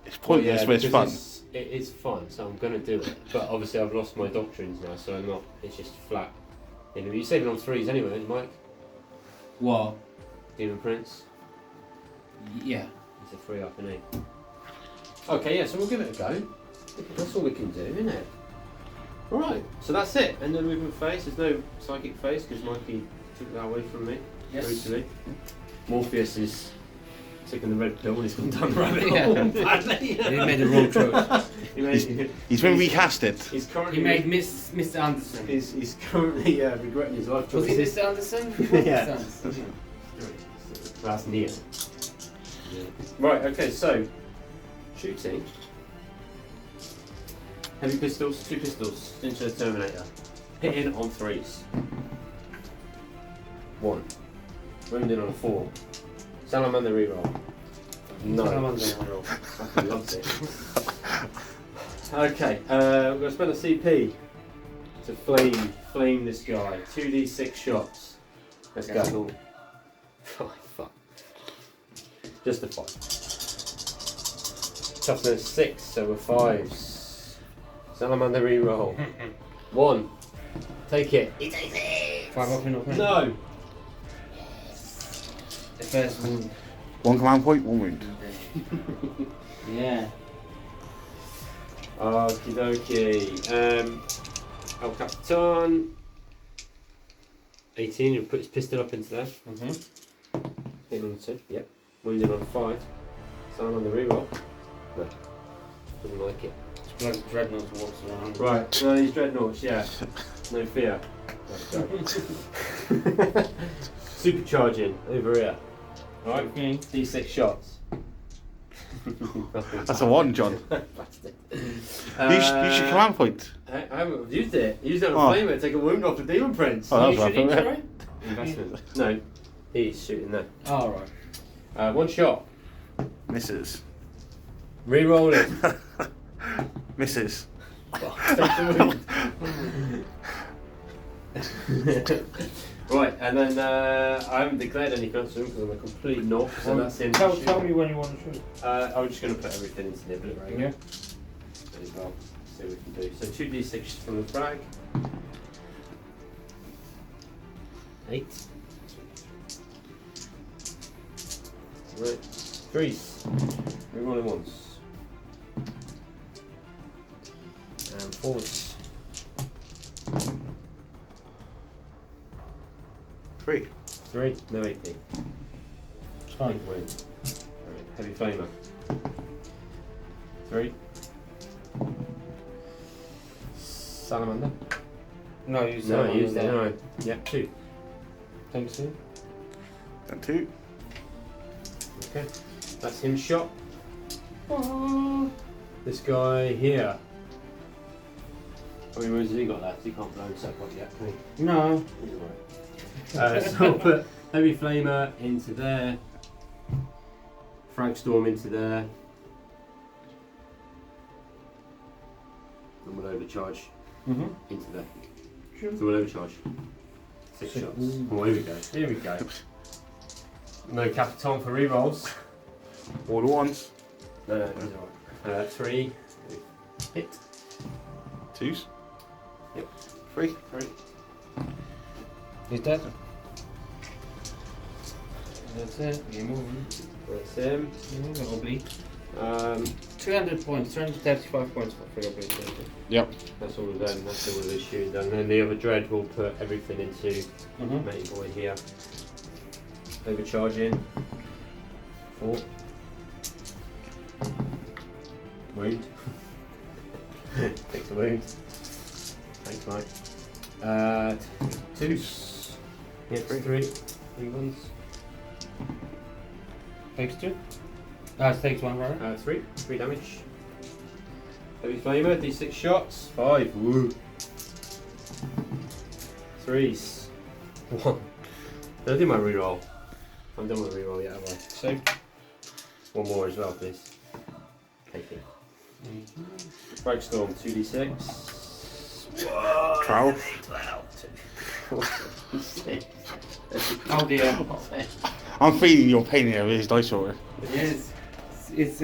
It's pointless, but it's because fun. It is fun, so I'm gonna do it. But obviously, I've lost my doctrines now, so I'm not. It's just flat. Anyway, you're saving on 3s anyway, Mike. What? Demon Prince. Yeah. It's a 3 up and 8. Okay, yeah. So we'll give it a go. That's all we can do, isn't it? All right. So that's it. And the movement phase. There's no psychic phase because Mikey took that away from me. Yes. Brutally. Morpheus is taking the red pill and he's gone down the rabbit Yeah. hole badly. He made the wrong choice. He's been recasted. He's currently. He made Mr. Anderson. He's currently regretting his life Was he choices. Mr. Anderson? Yeah. Mr. Anderson. That's Neo. Yeah. Right. Okay. So shooting. Heavy pistols, 2 pistols into the Terminator. Hitting on 3s. 1. Wounded on a 4. Salamander reroll. No. Salamander reroll. Fucking loves it. Okay, we're going to spend a CP to flame this guy. 2d6 shots. Let's go. Oh, fuck. Just a 5. Toughness 6, so we're 5s. Salamander reroll. 1. Take it. He takes it! 5 up in open. No! The first wound. 1 command point, 1 wound. Yeah. Okie dokie. El Capitan. 18, he'll put his pistol up into there. Hitting on 2, yep. Wounded on 5. Salamander reroll. No. Doesn't like it. It's like Dreadnought walks around. Right, no, these dreadnoughts, yeah. No fear. Supercharging over here. Alright, Okay. D6 shots. That's a 1, John. Use your command point. I haven't used it. Used it on Oh. a flamer to take a wound off the Demon Prince. Oh, that was You right, shooting, wasn't it? sorry? Investment. No, he's shooting there. Oh, right. 1 shot. Misses. Reroll it. Misses. Take the wound. Right, and then I haven't declared any else because I'm a complete knob, so that's in. Tell me when you want to shoot. I'm just going to put everything into the Obliterator Yeah. as well. See what we can do. So 2d6 from the frag. 8. Right. 3s. Rerolling once. And 4s. 3. 3. No AP. It's fine. Big win. Alright, heavy flamer. 3. Salamander. No, you No, said I used it. No. Yep, 2. Thanks, you. And 2. Okay. That's him shot. This guy here. How many wounds has he got left? He can't blow himself up yet, can he? No. So I'll put heavy flamer into there. Frag storm into there. And we'll overcharge into there. Sure. So we'll overcharge. 6 shots. Oh, here we go. Here we go. No Capitan for rerolls. All the ones. No, he's alright. 3. Hit. 2s. Yep. 3. 3. He's dead. That's it. You're moving. That's him. You're moving. Oblique. 200 points. 235 points for free oblique. Yep. That's all done. That's all the shooting done. And then the other dread will put everything into Matey Boy here. Overcharging. 4. Wound. Takes a wound. Thanks, Mike. 2s. Yep, 3. 3 ones. Takes 2. Takes 1, right? 3. 3 damage. Heavy flamer, d6 shots. 5. Woo. 3s. 1. Did I do my reroll? I'm done with reroll yet, have I? So. 1 more as well, please. Take it. Frag storm, 2d6. 12. 12. 6. Oh dear. I'm feeling your pain here with this dice roller. Yes. It's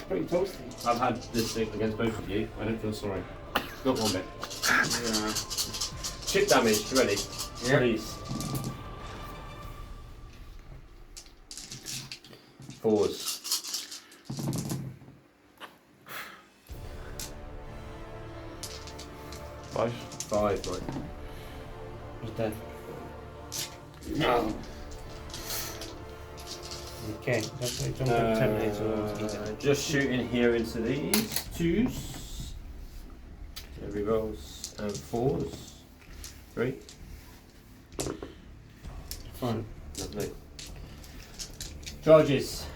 pretty toasty. I've had this thing against both of you. I don't feel sorry. Not one bit. Yeah. Chip damage. You ready? Yeah. Please. 4s. Five. 5, right. What's that? No. Okay, that's why don't contaminate so Just shooting here into these 2s. Every rolls and 4s. 3. fine. Lovely. Charges.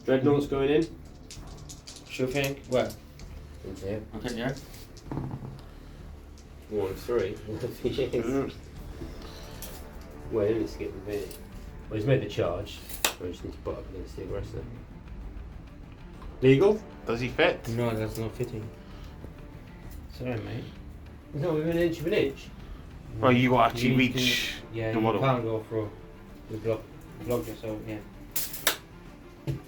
Dreadnought's going in. Sure thing. Where? Into here. Okay, yeah. 1, 3. Well, he needs to get the V. Well, he's made the charge. We just need to put up against the aggressor. Legal? Does he fit? No, that's not fitting. Sorry, mate. No, we're an inch of an inch. Well, you actually You need reach Yeah, the you model. can't go through. You block yourself, yeah.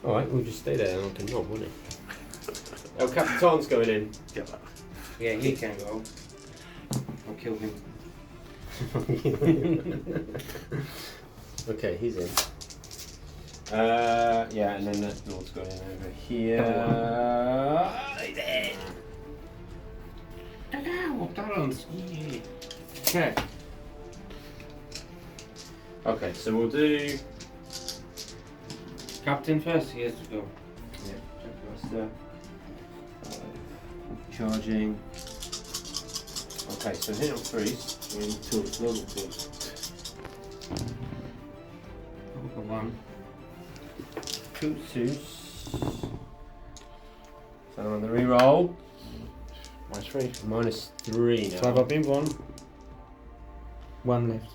Alright, we'll just stay there and I can knob, won't it? El Capitan's going in. Get that. Yeah, he can go. I'll kill him. Okay, he's in. Yeah, and then that Lord's going in over here. Okay. Okay, so we'll do. Captain first, he has to go. Yeah, charging. Okay, so hit on 3s. In 2s, normal 2s. I'll go 1. 2 2s. So on the reroll. -3. -3 now. 5 up in 1. 1 left.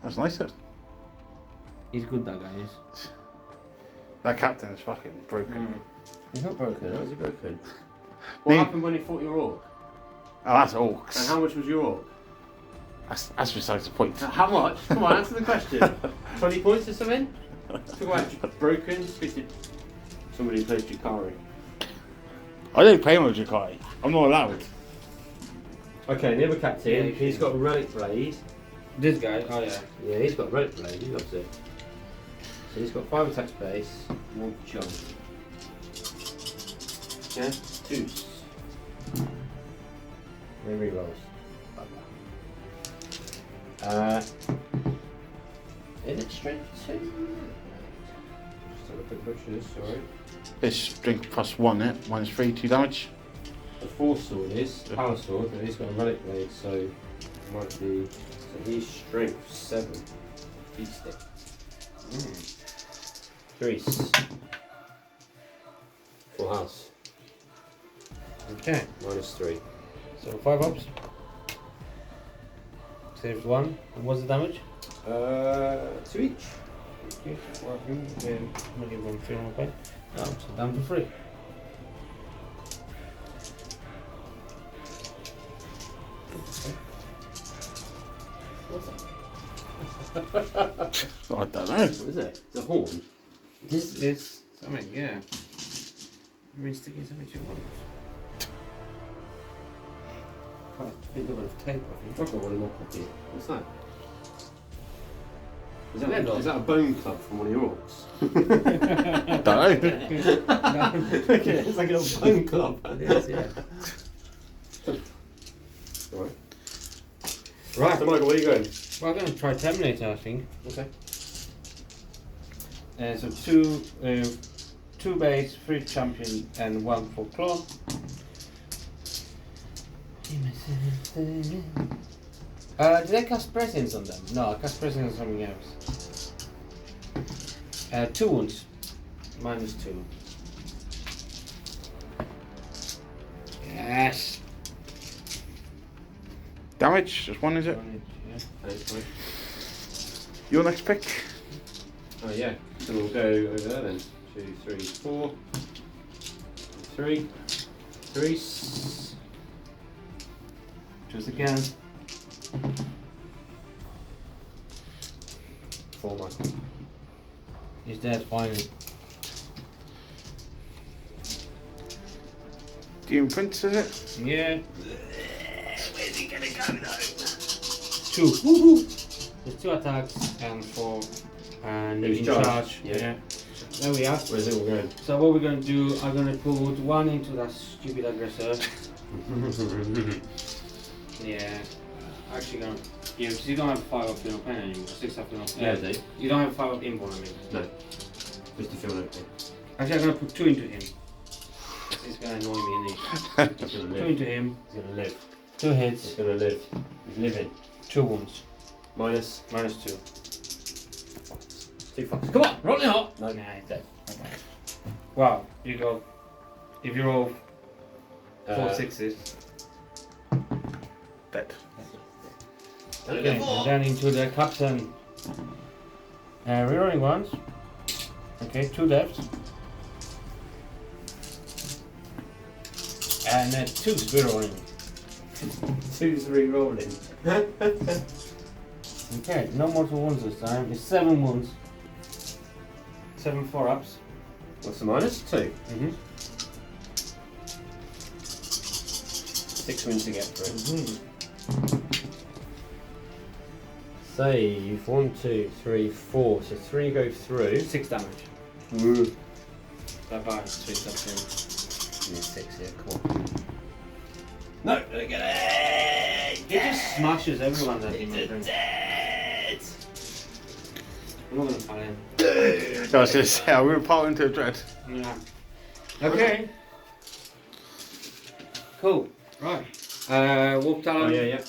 That's nicer. He's good, that guy is. That captain is fucking broken. He's not broken, how is he broken? Me- What happened when he fought your orc? Oh, that's orcs. And how much was your orc? That's besides the point. How much? Come on, answer the question. 20 points or something? Talk about broken, spitted. Somebody plays Jukari. I don't play with Jukari. I'm not allowed. Okay, the other captain, Yeah, he's got a relic blade. This guy, oh yeah. Yeah, he's got a relic blade, he loves it. So he's got 5 attack space, 1 jump. Yeah, 2s. Then rerolls. Is it strength 2? Just have a quick look at this, sorry. It's strength +1, eh? -3, 2 damage. The 4 sword is the power sword, but he's got a relic blade, so it might be. So he's strength 7. Feet stick. 3s. Full house. Okay, -3. so 5 ups. Saves 1. And what's the damage? 2 each. Okay, working. And I'm gonna give 1 3 on the point. Oh, so down to 3. I don't know. What is it? It's a horn. This is something, yeah. I mean, sticking something to one. Quite a big amount of tape, I think. I've got one in my pocket. What's that? Is Lead on. that a bone club from one of your orcs? Don't know. Okay, it's like a little bone club. Yes, yeah. Alright. Right. So Michael, where are you going? Well, I'm going to try Terminator, I think. Okay. So 2 base, 3 champion, and 1 for claw. Did I cast presence on them? No, I cast presence on something else. 2 wounds. -2. Yes. Damage, just 1, is it? Thanks, Mike. Your next pick. Oh yeah, so we'll go over there then. 2, 3, 4. 3. 3. Choose again. 4 man. He's dead finally. Do you imprint it? Yeah. Where's he gonna go though? 2. Woohoo! There's 2 attacks and 4. And Who's in charged? charge. Yeah. There we are. Where's it all going? So what we're gonna do, I'm gonna put 1 into that stupid aggressor. Yeah. Actually gonna. Yeah, because you don't have 5 up in your pen anymore. 6 up in your pen. Yeah, they. You don't have 5 up in one, I mean. No. Just to feel empty. Actually, I'm gonna put 2 into him. He's gonna annoy me, isn't he? He's gonna 2 live. into him. He's gonna live. 2 hits. He's gonna live. He's living. 2 wounds. Minus. Minus 2. 2 fucks. Come on, roll it up. No. Nah, he's dead. Wow, you go. If you roll 4 sixes. Dead. Okay, and then into the captain. Rerolling ones. Okay, 2 deaths. And 2's rerolling. 2's re-rolling. Okay, no mortal wounds this time. It's 7 wounds. 7 4-ups. What's the minus? 2. Mm-hmm. 6 wins to get through. Mm-hmm. Save 1, 2, 3, 4. So 3 go through. 6 damage. Woo. Bye-bye. 3 something. 6 here, come on. No, don't get it! He just smashes everyone that he makes. Dead! I'm not gonna fight him. I was going to say, I would part into a dread. Yeah. Okay. Cool. Right. Warp Talon. Oh, yeah.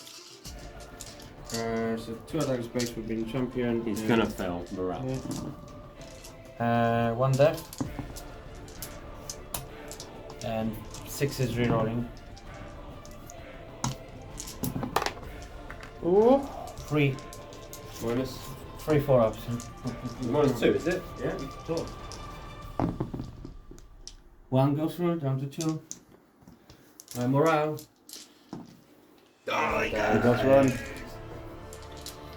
So 2 attacks based for being champion. He's gonna fail, morale. Yeah. 1 death. And 6 is rerolling. Ooh. 3 Minus? 3 4-ups. Minus 2, is it? Yeah, sure. 1 goes through, down to 2. Morale. Oh, He does run.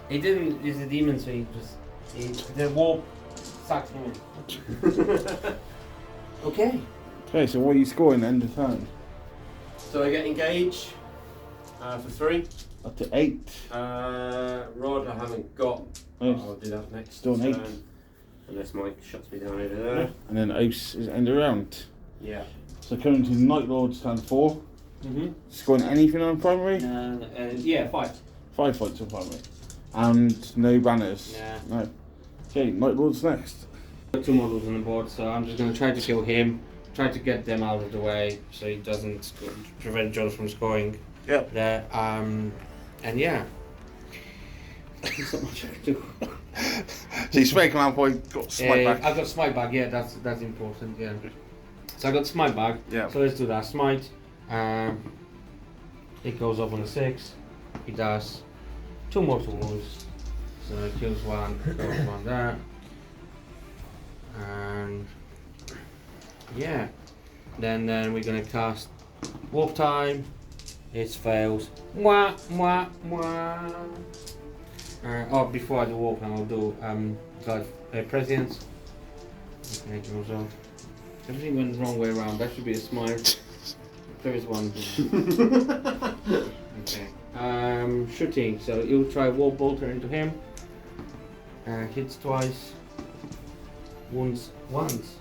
He didn't, he's a demon, so the warp sacked him in. Okay. Okay, so what are you scoring end of turn? So I get engage for 3. Up to 8. Rod I haven't got. Nice. I'll do that next Still an 8. turn. Unless Mike shuts me down over there. And then Oaks is end of round. Yeah. So coming to Nightlords turn 4. Mm-hmm. Scoring anything on primary? Yeah, 5. 5 fights on primary. And no banners? Yeah. No. Okay, Nightlords next. Got 2 models on the board, so I'm just going to try to kill him. Try to get them out of the way so he doesn't prevent Jones from scoring. Yep. There. And yeah. There's not much I can do. So you spray command point, got smite back. I got smite back, yeah, that's important, yeah. So I got smite back. Yeah. So let's do that. Smite. It goes up on a 6. He does 2 mortal wounds. So it kills 1, kills 1 there. And yeah. Then we're gonna cast Warp Time. It fails. Mwah, mwah, mwah. Before I do Warp Time, I'll do Prescience. Okay, goes off. Everything went the wrong way around. That should be a smile. There is one. Okay. Shooting. So you'll try Warp Bolter into him. Hits twice. Wounds once.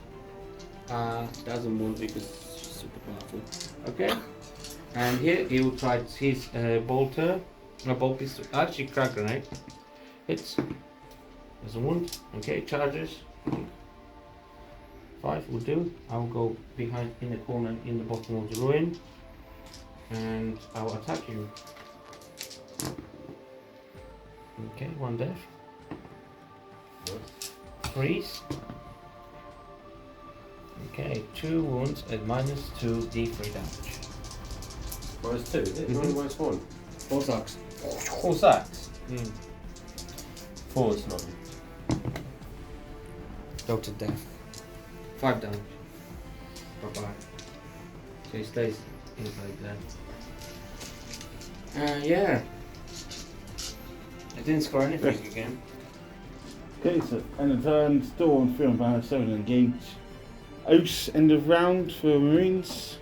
Doesn't wound because it's super powerful. Okay. And here he will try his bolter. A bolt pistol. Actually, crack grenade. Hits. Doesn't wound. Okay, charges. 5 will do. I'll go behind in the corner in the bottom of the ruin. And I'll attack you. Okay, 1 death. Freeze. Okay, 2 wounds at minus 2 d3 damage. Minus 2, is it? Mhm. Minus 1. 4 sacks. 4 sacks. 4 is not. Go to death. 5 damage. Bye bye. So he stays inside there. Yeah. I didn't score anything again. Okay, so end of turn, still on 3 on 7 engage. Ouse, end of round for Marines.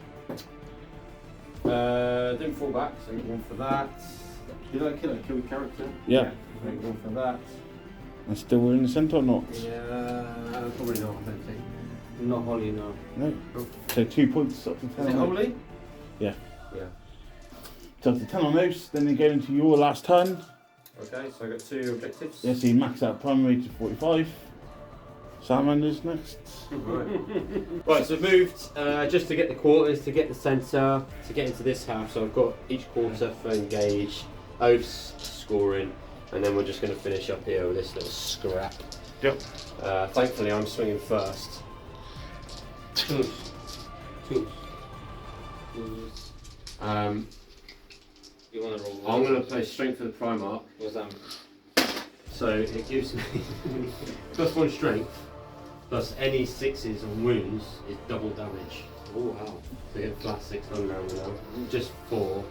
Didn't fall back, so make one for that. Did I kill the character? Yeah. Make one for that. And still we're in the centre or not? Yeah, probably not, I don't think. Not holy, no. No. So 2 points up to 10 Is it on holy? Yeah. Yeah. So up to 10 on Ouse, then they go into your last turn. Okay, so I got 2 objectives. Yeah, so you max out primary to 45. Salamanders next. Right, so I've moved just to get the quarters, to get the centre, to get into this house. So I've got each quarter for engage, oaths, scoring, and then we're just going to finish up here with this little scrap. Yep. Thankfully, I'm swinging first. Two. You You want to roll? I'm going to play strength for the Primarch. What's that? So it gives me +1 strength, plus any 6s on wounds is double damage. Oh wow. So you get flat 6 on round now. Just for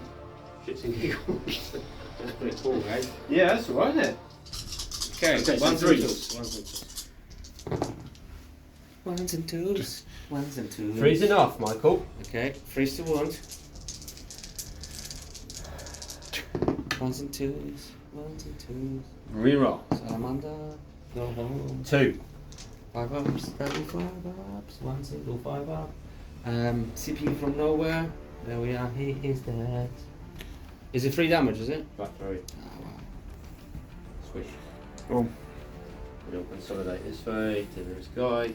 shits and giggles. That's pretty cool, right? Yeah, that's alright, isn't it? Okay, Okay, so ones and threes. twos. Ones and twos. Ones and twos. 3's enough, Michael. Okay, 3's to wound. Ones and twos. Ones and twos. Reroll. Salamander. Go home. 2. 5 ups. Double 5 ups. 1 single 5 up. CP from nowhere. There we are. He is dead. Is it 3 damage? Is it? Back 3. Oh wow. Swish. Oh. We don't consolidate this way. To this guy. Do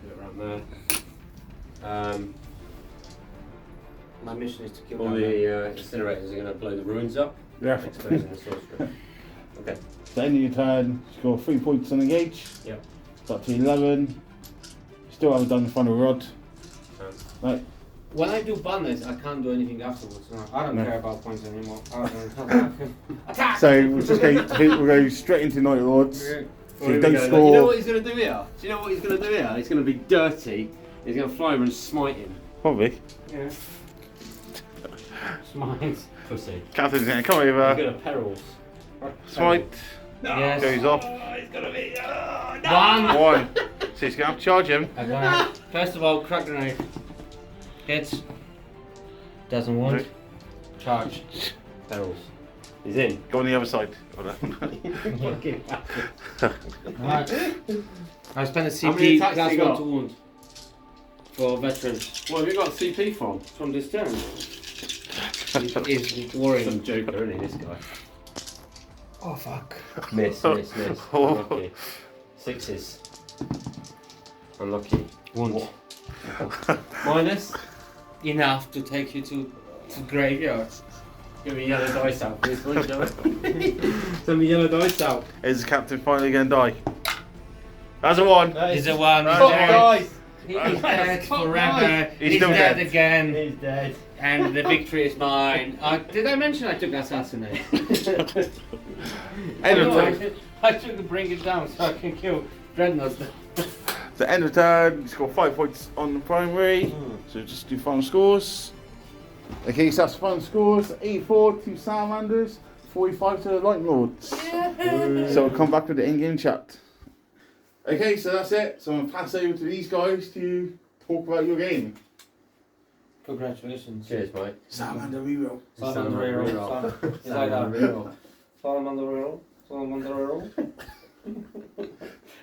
it around there. My mission is to kill All that the incinerators are going to blow the ruins up, Yeah. exposing the sorcerer. Okay. So end of your turn, score 3 points on engage. Yep. Up to 11. Still haven't done the final rod. Right. When I do banners, I can't do anything afterwards. No, I don't No. care about points anymore. I don't attack! So we'll just we'll go straight into Nightlords. So you don't You know score. what he's going to do here? Do you know what he's going to do here? He's going to be dirty. He's going to fly over and smite him. Probably. Yeah. Smite. Pussy. Catherine's going to come He's over. going to perils. Smite. Yes. Goes off. He's going to be. 1! 1. So he's going to have to charge him. I'm gonna, first of all, crack grenade. Hits. Doesn't wound. Right. Charge. Perils. He's in. Go on the other side. Hold on. Fucking bastard. Alright. I spend a How many CP attacks plus you 1 got? to wound. For veterans. What have you got CP from? From this turn. He's worrying. Some joker, isn't he, this guy? Oh fuck. Miss. Unlucky. 6s. Unlucky. Wound. Minus. Enough to take you to graveyard. Give me yellow dice out for this one, shall we? Send me yellow dice out. Is the captain finally going to die? That's a 1. He's a 1. He's Top dead. dice. He's dead Top forever. dice. He's He's still dead dead. again. He's dead. And the victory is mine. Did I mention I took assassinate? End of turn. I took to bring it down so I can kill Dreadnoughts. So end of turn, you score 5 points on the primary. So just do final scores. Okay, so that's final scores. 84 to Salamanders, 45 to Nightlords. So we'll come back with the in-game chat. Okay, so that's it. So I'm going to pass over to these guys to talk about your game. Congratulations. Cheers, mate. Salamander reroll. Salamander reroll. Is like that. Reroll. Salamander reroll. Salamander reroll.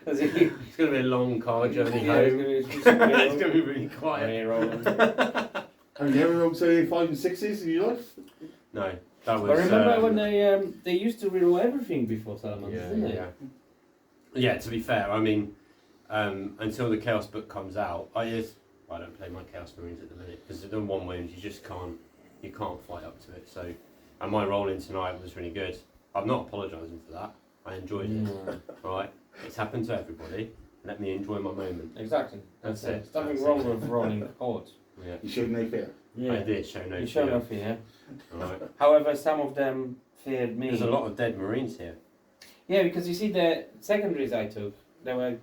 Is It's going to be a long car journey Yeah, home. It's going to be really quiet. reroll. Have you ever rolled so 5 and 6s in your life? No, that was. I remember when they used to reroll everything before Salamanders, didn't they? Yeah, to be fair, I mean, until the Chaos book comes out, I don't play my Chaos Marines at the minute because the 1 wound you just can't fight up to it. So, and my roll in tonight was really good. I'm not apologising for that. I enjoyed it. Right, it's happened to everybody. Let me enjoy my moment. Exactly. That's it. There's nothing That's wrong it. with rolling chords. Yeah, You showed no fear. I did show no You fear. show no fear. Right. However, some of them feared me. There's a lot of dead Marines here. Yeah, because you see the secondaries I took, they were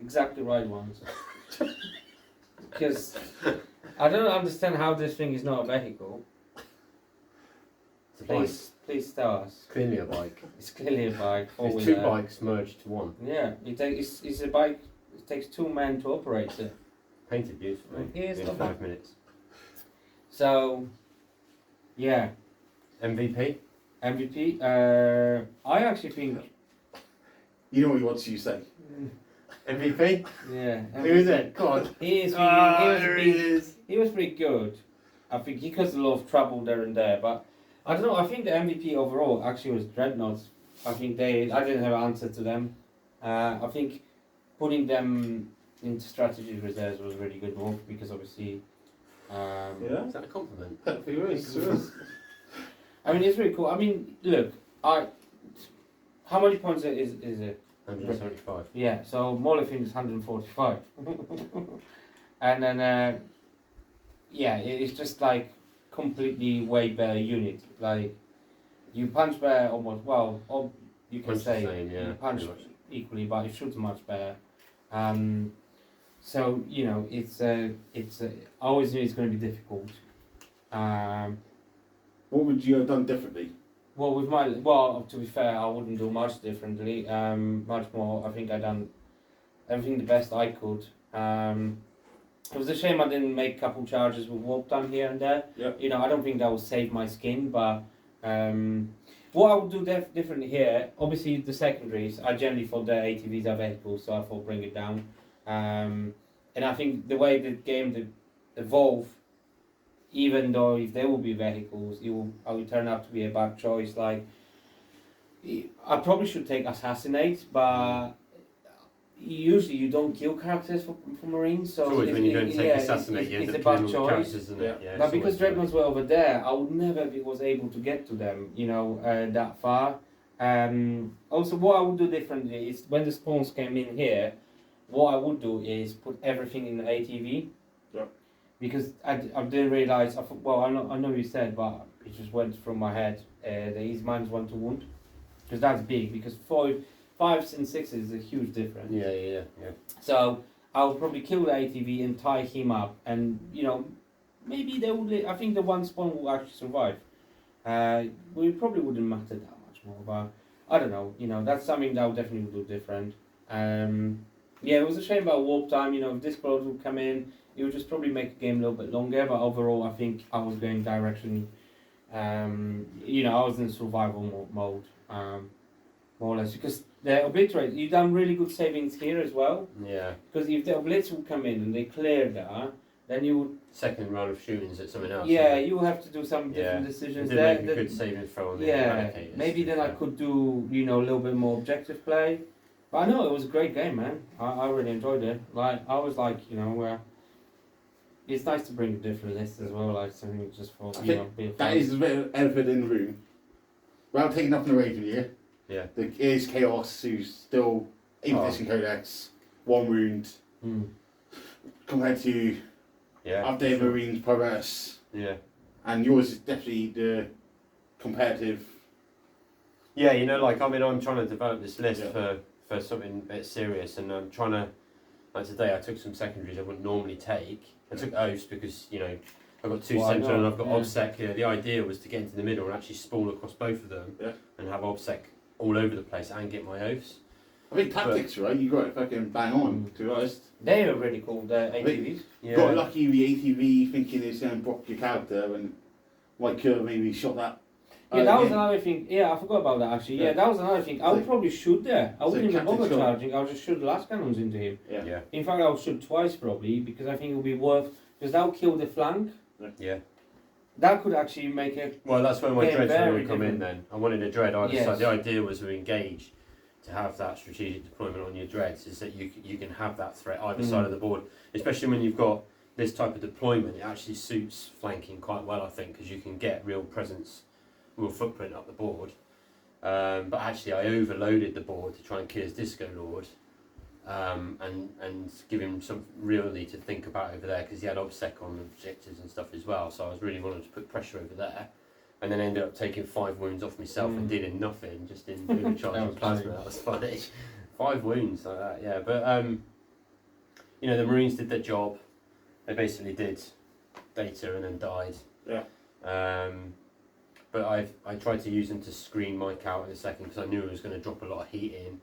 exactly right ones. Because I don't understand how this thing is not a vehicle. It's a bike. Please tell us. Clearly a bike. It's clearly a bike. It's two bikes merged to one. Yeah, it's a bike. It takes 2 men to operate it. Painted beautifully Here's in the 5 minutes. So, yeah, MVP? MVP. I actually think. You know what he wants you to say. MVP? Yeah. Who is it? God. He was pretty good. I think he caused a lot of trouble there and there, but I don't know. I think the MVP overall actually was Dreadnoughts. I think I didn't have an answer to them. I think putting them into strategy reserves was a really good move because obviously. Yeah. Is that a compliment? Hopefully it is. I mean, it's really cool. I mean, look, how many points is it? 175. Yeah, so Molly thinks 145. And then, yeah, it's just like completely way better unit. Like, you punch better almost, well, or you can Punch the say same, yeah, you punch pretty much. equally, but it shoots much better. So, you know, I always knew it's going to be difficult. What would you have done differently? Well, to be fair, I wouldn't do much differently. Much more, I think I done everything the best I could. It was a shame I didn't make a couple charges with warp time here and there. Yeah. You know, I don't think that would save my skin, but what I would do differently here, obviously the secondaries, I generally thought the ATVs are vehicles, so I thought bring it down. And I think the way the game did evolve, even though if they will be vehicles, it will turn out to be a bad choice. Like, I probably should take Assassinate, but usually you don't kill characters for Marines. So It's always when you don't take Assassinate, you end it's up a bad killing all the choice. characters, isn't it? Yeah, But it's because always Dreadnoughts were over there, I would never was able to get to them, you know, that far. Also, what I would do differently is when the spawns came in here, what I would do is put everything in the ATV. Yeah. Because I didn't realise, I know you said, but it just went through my head, the East Minds 1 to wound. Because that's big, because 5s and 6s is a huge difference. Yeah. So I'll probably kill the ATV and tie him up, and you know, maybe they would. I think the one spawn will actually survive. We probably wouldn't matter that much more, but I don't know. You know, that's something that I would definitely do different. Yeah, it was a shame about warp time. You know, if Discworld would come in, it would just probably make the game a little bit longer. But overall, I think I was going direction. You know, I was in survival mode, more or less, because the obliterate. You done really good savings here as well. Yeah. Because if the obliterates would come in and they cleared that, then you would. Second round of shootings at something else. Yeah, you will have to do some different decisions Did there. make a good saving throw on the Yeah, Eradicators, maybe then I could do, you know, a little bit more objective play. But I know it was a great game, man. I really enjoyed it. Like, I was like, you know, it's nice to bring different lists as well, like something just for, I you know, think be a that fun. is a bit of elephant in the room. Without taking up in the Raven here, Yeah. there is Chaos who's still 8th edition Codex, 1 wound, compared to Yeah. updated Marines, Primaris, Yeah. and yours is definitely the competitive. Yeah, you know, like, I mean, I'm trying to develop this list Yeah. for something a bit serious, and I'm trying to, like today, I took some secondaries I wouldn't normally take. I took oaths because, you know, I've got 2 Why Sentinel and not? I've got Yeah. OBSEC here. The idea was to get into the middle and actually spawn across both of them and have OBSEC all over the place and get my oaths. I think tactics, right? You got it fucking bang on, to be honest. They were really cool, the think- ATVs. Yeah. Got lucky with the ATV thinking it's going to block your character and White could have maybe shot that. Yeah, that was another thing. Yeah, I forgot about that actually. Yeah, Yeah. that was another thing. I would probably shoot there. I wouldn't even Captain bother Shot. charging. I would just shoot the last cannons into him. Yeah. Yeah. In fact, I would shoot twice probably because I think it would be worth. Because that would kill the flank. Yeah. That could actually make it. Well, that's where my Yeah, dreads were very going to come in different. then. I wanted a dread either Yes. side. The idea was to engage, to have that strategic deployment on your dreads, is that you can have that threat either side of the board. Especially when you've got this type of deployment, it actually suits flanking quite well, I think, because you can get real presence, real footprint up the board. But actually, I overloaded the board to try and kill his Disco Lord, and give him some really to think about over there, because he had OBSEC on objectives and stuff as well. So I was really wanting to put pressure over there, and then ended up taking 5 wounds off myself and dealing nothing, just in overcharging That was plasma. funny. That was funny. 5 wounds like that, yeah. But you know, the Marines did their job. They basically did data and then died. Yeah. but I tried to use them to screen Mike out in a second because I knew it was going to drop a lot of heat in.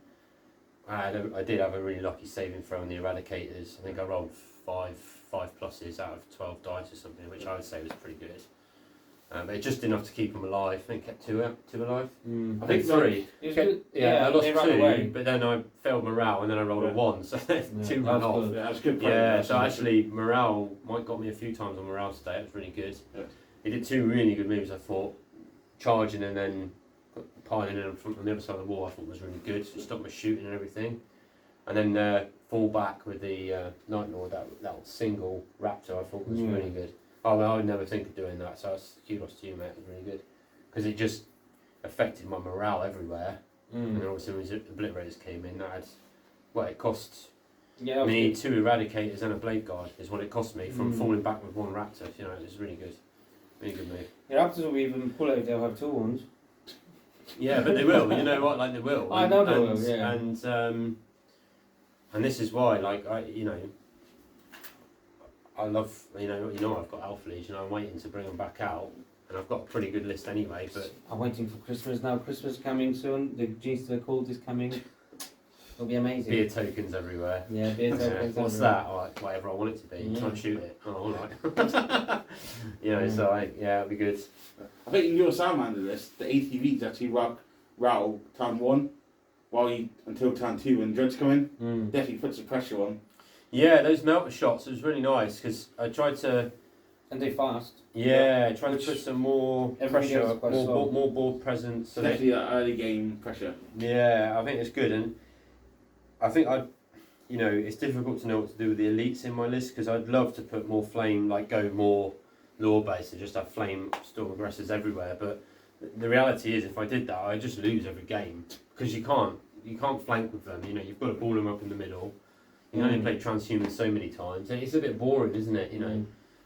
I did have a really lucky saving throw on the Eradicators. I think I rolled five pluses out of 12 dice or something, which I would say was pretty good. But it just enough to keep them alive. I think kept two alive. I think three. I lost two, but then I failed morale, and then I rolled a 1, so 2 ran off. Yeah, that was good. Yeah, so actually morale, Mike got me a few times on morale today. It was really good. Yeah. He did 2 really good moves, I thought. Charging and then piling in on the other side of the wall, I thought was really good. So stopped my shooting and everything. And then fall back with the Nightlord, that single Raptor, I thought was really good. Oh, well, I would never think of doing that, so kudos to you, mate. It was really good. Because it just affected my morale everywhere. And then obviously when the Obliterators came in, that had, it cost me 2 Eradicators and a Blade Guard, is what it cost me from falling back with 1 Raptor. It was really good. Really good move. Your Raptors will even pull out if they'll have 2 wounds. Yeah, but they will, you know what, they will. I know they will, yeah. And this is why, I love, I've got Alpha Legion, I'm waiting to bring them back out, and I've got a pretty good list anyway, but... I'm waiting for Christmas now, Christmas coming soon, the G's to the Cold is coming, it'll be amazing. Beer tokens everywhere. Yeah, beer tokens What's everywhere. that? Whatever I want it to be, try and shoot it. Oh, alright. So, it'll be good. I think in your Salamander list, the ATVs actually rattle turn 1 until turn 2 when Dreads come in. Definitely puts the pressure on. Yeah, those melter shots, it was really nice because I tried to... And they're fast. Yeah, trying to put some more pressure, more board presence. Definitely that early game pressure. Yeah, I think it's good, and I think it's difficult to know what to do with the elites in my list because I'd love to put more flame, go more lore based and just have flame storm aggressors everywhere. But the reality is, if I did that, I just lose every game because you can't flank with them. You've got to ball them up in the middle. You can only play transhumans so many times. It's a bit boring, isn't it?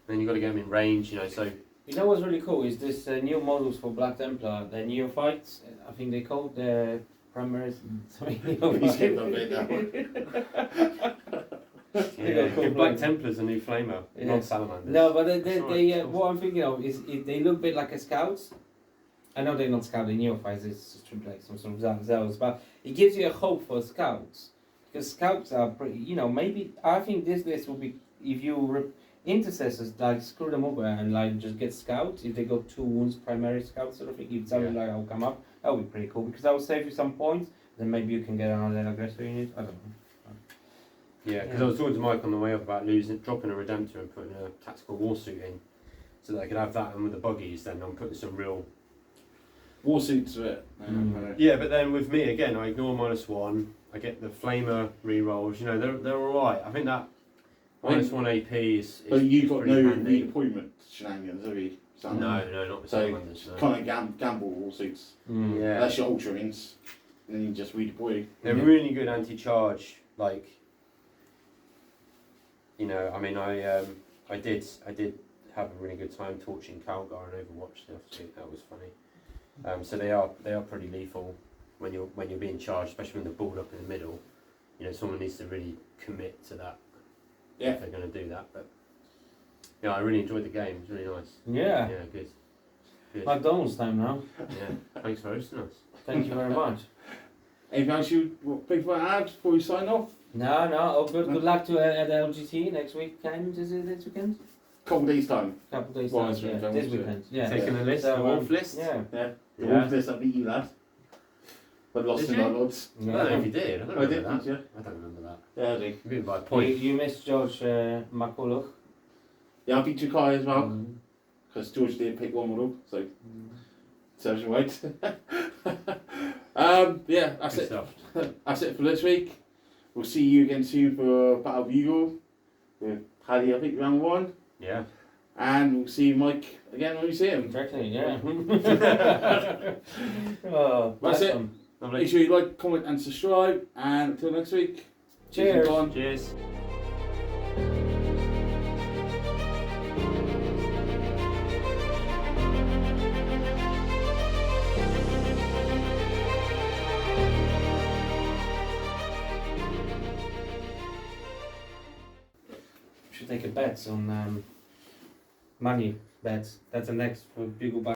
Then you've got to get them in range. So. You know what's really cool is this new models for Black Templar, the neophytes. I think they called the Primaris. Black Templars a new flamer, not Salamanders. No, but they what I'm thinking of is they look a bit like a scouts. I know they're not scouts, they're neophytes. It's just like some sort of zealots, but it gives you a hope for scouts because scouts are pretty. Maybe I think this list will be if you intercessors screw them over and just get scouts if they got 2 wounds primary scouts sort of thing. If something like that will come up, that would be pretty cool because that will save you some points. Then maybe you can get another aggressor unit. I don't know. Yeah, because I was talking to Mike on the way up about dropping a Redemptor and putting a tactical warsuit in, so that I could have that, and with the buggies, then I'm putting some real warsuits to it. Yeah, but then with me again, I ignore -1. I get the flamer rerolls. They're all right. I think that -1 AP is. But you've got no handy. redeployment shenanigans, have you? No, not with Salamanders. No. Kind of gamble warsuits. Yeah. Unless you're ultramarines, and then you just redeploy. They're really good anti-charge. I did have a really good time torching Calgar and Overwatch. I think that was funny. So they are pretty lethal when you're being charged, especially when they're balled up in the middle. Someone needs to really commit to that if they're going to do that. But I really enjoyed the game. It was really nice. Yeah. Yeah, good. McDonald's time now. Yeah. Thanks for hosting us. Thank you very much. Anything else you think about to add before we sign off? No. Oh, good luck to at the LGT next weekend. Is it this weekend? Couple days time. Couple days time. Yeah. This weekend. Yeah. Taking the list, the Wolf list. Yeah. The Wolf list, I beat you that. But lost to Nightlords. I don't know if you did. I don't remember that. Yeah. I don't remember that. Yeah, I did. You beat by a point. You missed George McCulloch. Yeah, I beat Chukai as well. Because George did pick 1 model, so serves you right. That's Good it. stuff. That's it for this week. We'll see you again soon for Battle of Eagle with Paddy, I think, round 1. Yeah. And we'll see Mike again when we see him. Exactly, yeah. That's it. Lovely. Make sure you like, comment, and subscribe. And until next week. Cheers. Cheers. Should take a bet on money bets. That's the next for Bugle.